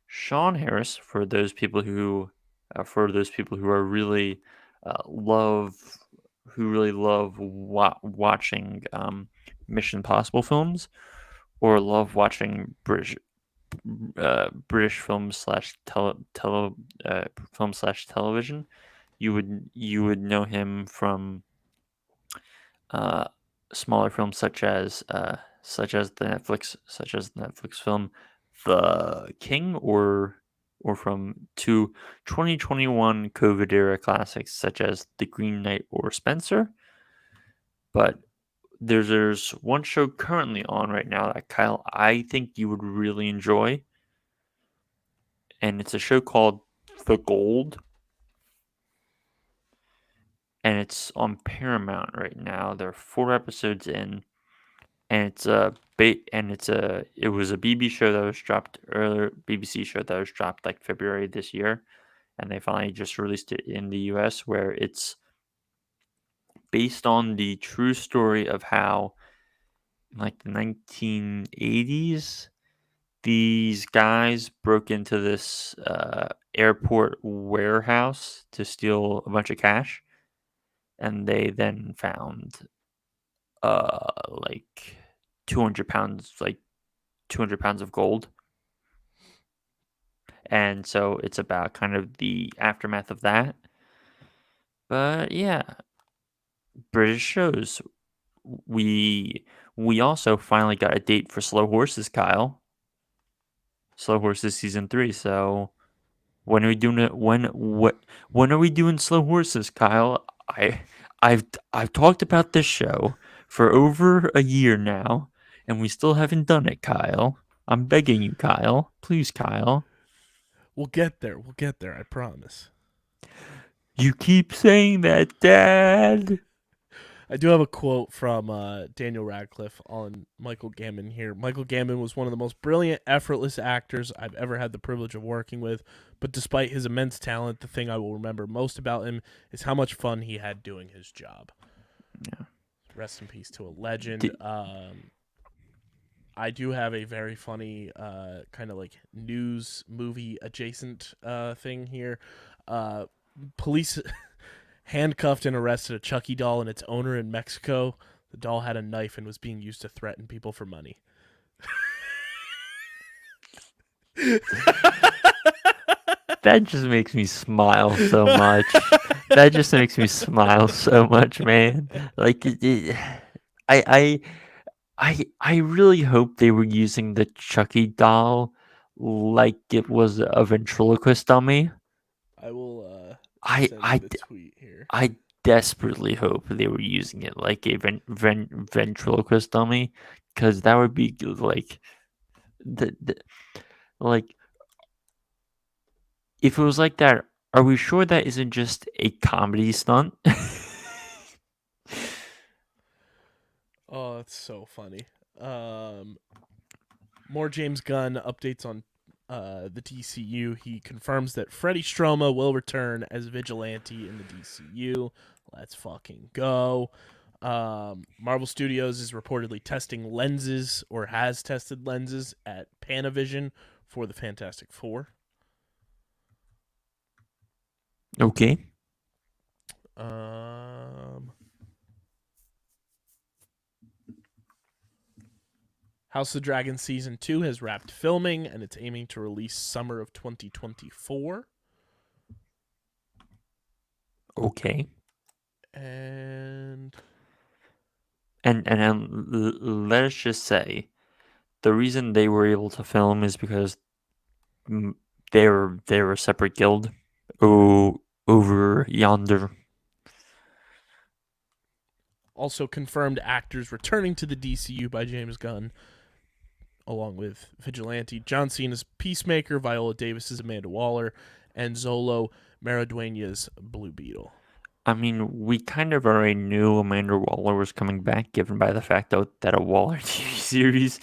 Sean Harris, for those people who are really love watching Mission Impossible films, or love watching British film slash film slash television, you would know him from smaller films such as the Netflix film The King, or from 2021 COVID era classics such as The Green Knight or Spencer. But there's one show currently on right now that, Kyle, I think you would really enjoy, and it's a show called The Gold, and it's on Paramount right now. There are 4 episodes in, and it was a BBC show that was dropped earlier, BBC show that was dropped like February this year, and they finally just released it in the US, where it's based on the true story of how, in like the 1980s, these guys broke into this airport warehouse to steal a bunch of cash, and they then found like 200 pounds, 200 pounds of gold. And so it's about kind of the aftermath of that. But yeah, British shows. We also finally got a date for Slow Horses, Kyle. Slow Horses season 3. So when are we doing it? When are we doing Slow Horses, Kyle? I've talked about this show for over a year now, and we still haven't done it, Kyle. I'm begging you, Kyle. Please, Kyle. We'll get there. We'll get there. I promise. You keep saying that, Dad. I do have a quote from Daniel Radcliffe on Michael Gambon here. Michael Gambon was one of the most brilliant, effortless actors I've ever had the privilege of working with, but despite his immense talent, the thing I will remember most about him is how much fun he had doing his job. Yeah. Rest in peace to a legend. I do have a very funny kind of like news movie adjacent thing here. Police handcuffed and arrested a Chucky doll and its owner in Mexico. The doll had a knife and was being used to threaten people for money. That just makes me smile so much. That just makes me smile so much, man. Like, I really hope they were using the Chucky doll like it was a ventriloquist dummy. I will I send I you the tweet here. I desperately hope they were using it like a ventriloquist dummy, because that would be like like, if it was like that, are we sure that isn't just a comedy stunt? Oh, that's so funny. More James Gunn updates on the DCU. He confirms that Freddie Stroma will return as Vigilante in the DCU. Let's fucking go. Marvel Studios is reportedly testing lenses, or has tested lenses at Panavision for the Fantastic Four. Okay. House of the Dragon Season 2 has wrapped filming, and it's aiming to release summer of 2024. Okay. And let us just say, the reason they were able to film is because they were a separate guild over yonder. also confirmed actors returning to the DCU by James Gunn, along with Vigilante, John Cena's Peacemaker, Viola Davis's Amanda Waller, and Zolo Maraduena's Blue Beetle. I mean, we kind of already knew Amanda Waller was coming back, given by the fact that a Waller TV series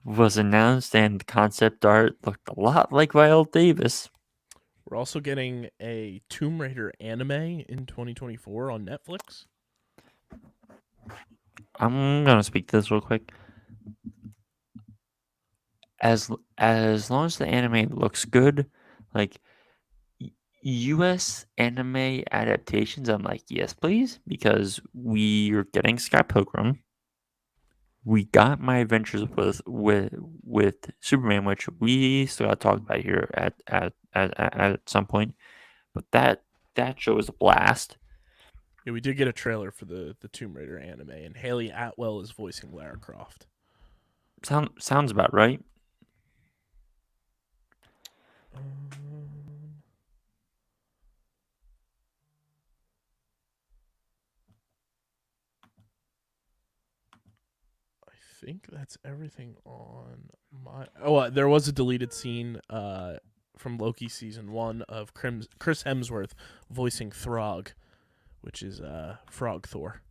was announced, and the concept art looked a lot like Viola Davis. We're also getting a Tomb Raider anime in 2024 on Netflix. I'm gonna speak to this real quick. As long as the anime looks good, like US anime adaptations, I'm like, yes, please, because we are getting Scott Pilgrim. we got My Adventures with Superman, which we still got to talk about here at some point. But that show was a blast. Yeah, we did get a trailer for the Tomb Raider anime, and Haley Atwell is voicing Lara Croft. Sounds about right. I think that's everything on my. Oh, there was a deleted scene from Loki season 1 of Chris Hemsworth voicing Throg, which is Frog Thor.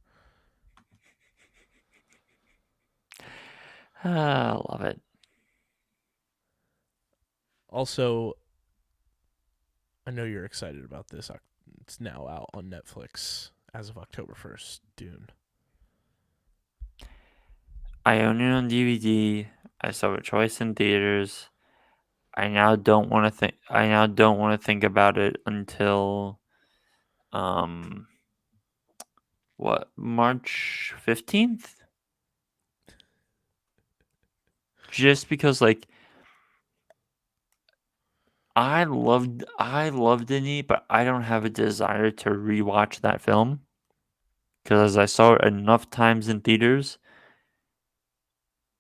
I love it. Also, I know you're excited about this. It's now out on Netflix as of October 1st. Dune. I own it on DVD. I saw it twice in theaters. I now don't want to think about it until March 15th? Just because like I loved Denis, but I don't have a desire to rewatch that film because I saw it enough times in theaters,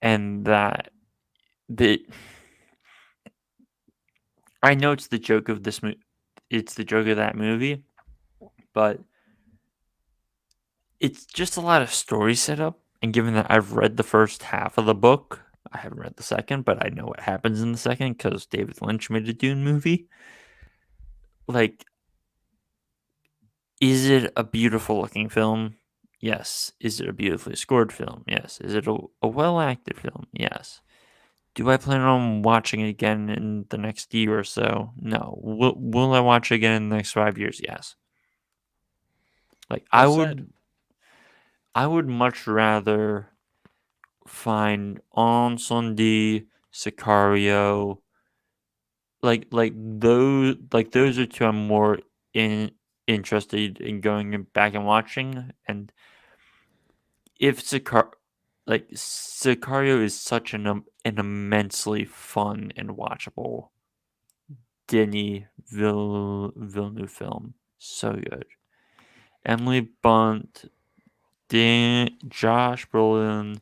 and I know it's the joke of it's the joke of that movie, but it's just a lot of story setup. And given that I've read the first half of the book, I haven't read the second, but I know what happens in the second because David Lynch made a Dune movie. Like, is it a beautiful looking film? Yes. Is it a beautifully scored film? Yes. Is it a well acted film? Yes. Do I plan on watching it again in the next year or so? No. Will I watch it again in the next 5 years? Yes. Like Well said. I would much rather find Encendi, Sicario, those are two I'm more interested in going back and watching. And if Sicario is such an immensely fun and watchable Denis Villeneuve film, so good. Emily Blunt, Josh Brolin,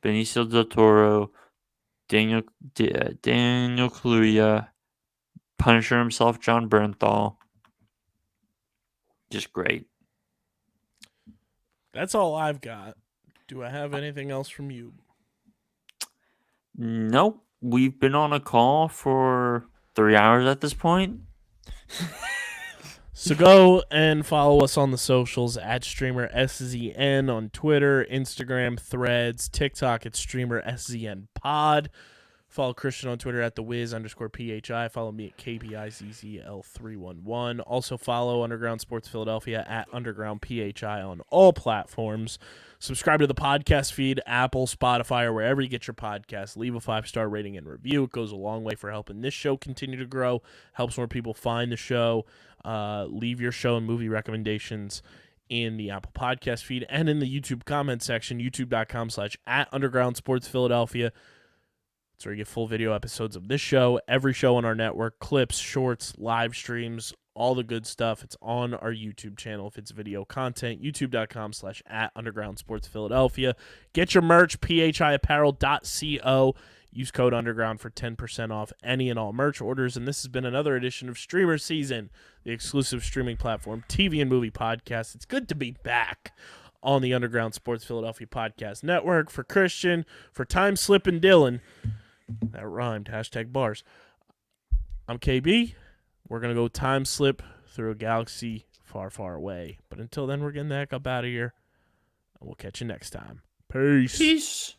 Benicio del Toro, Daniel Kaluuya, Punisher himself, John Bernthal. Just great. That's all I've got. Do I have anything else from you? Nope. We've been on a call for 3 hours at this point. So go and follow us on the socials at StreamerSZN on Twitter, Instagram, Threads, TikTok at StreamerSZN Pod. Follow Christian on Twitter at @thewiz_PHI. Follow me at KBIZZL311. Also follow Underground Sports Philadelphia at Underground PHI on all platforms. Subscribe to the podcast feed, Apple, Spotify, or wherever you get your podcasts. Leave a 5-star rating and review. It goes a long way for helping this show continue to grow, helps more people find the show. Leave your show and movie recommendations in the Apple Podcast feed and in the YouTube comment section, youtube.com/@Underground Sports Philadelphia. That's where you get full video episodes of this show, every show on our network, clips, shorts, live streams, all the good stuff. It's on our YouTube channel if it's video content, youtube.com/@Underground Sports Philadelphia. Get your merch, phiapparel.co. Use code Underground for 10% off any and all merch orders. And this has been another edition of Streamer Season, the exclusive streaming platform, TV and movie podcast. It's good to be back on the Underground Sports Philadelphia Podcast Network. For Christian, for Time Slip and Dylan, that rhymed, #bars. I'm KB. We're going to go time slip through a galaxy far, far away. But until then, we're getting the heck up out of here. And we'll catch you next time. Peace. Peace.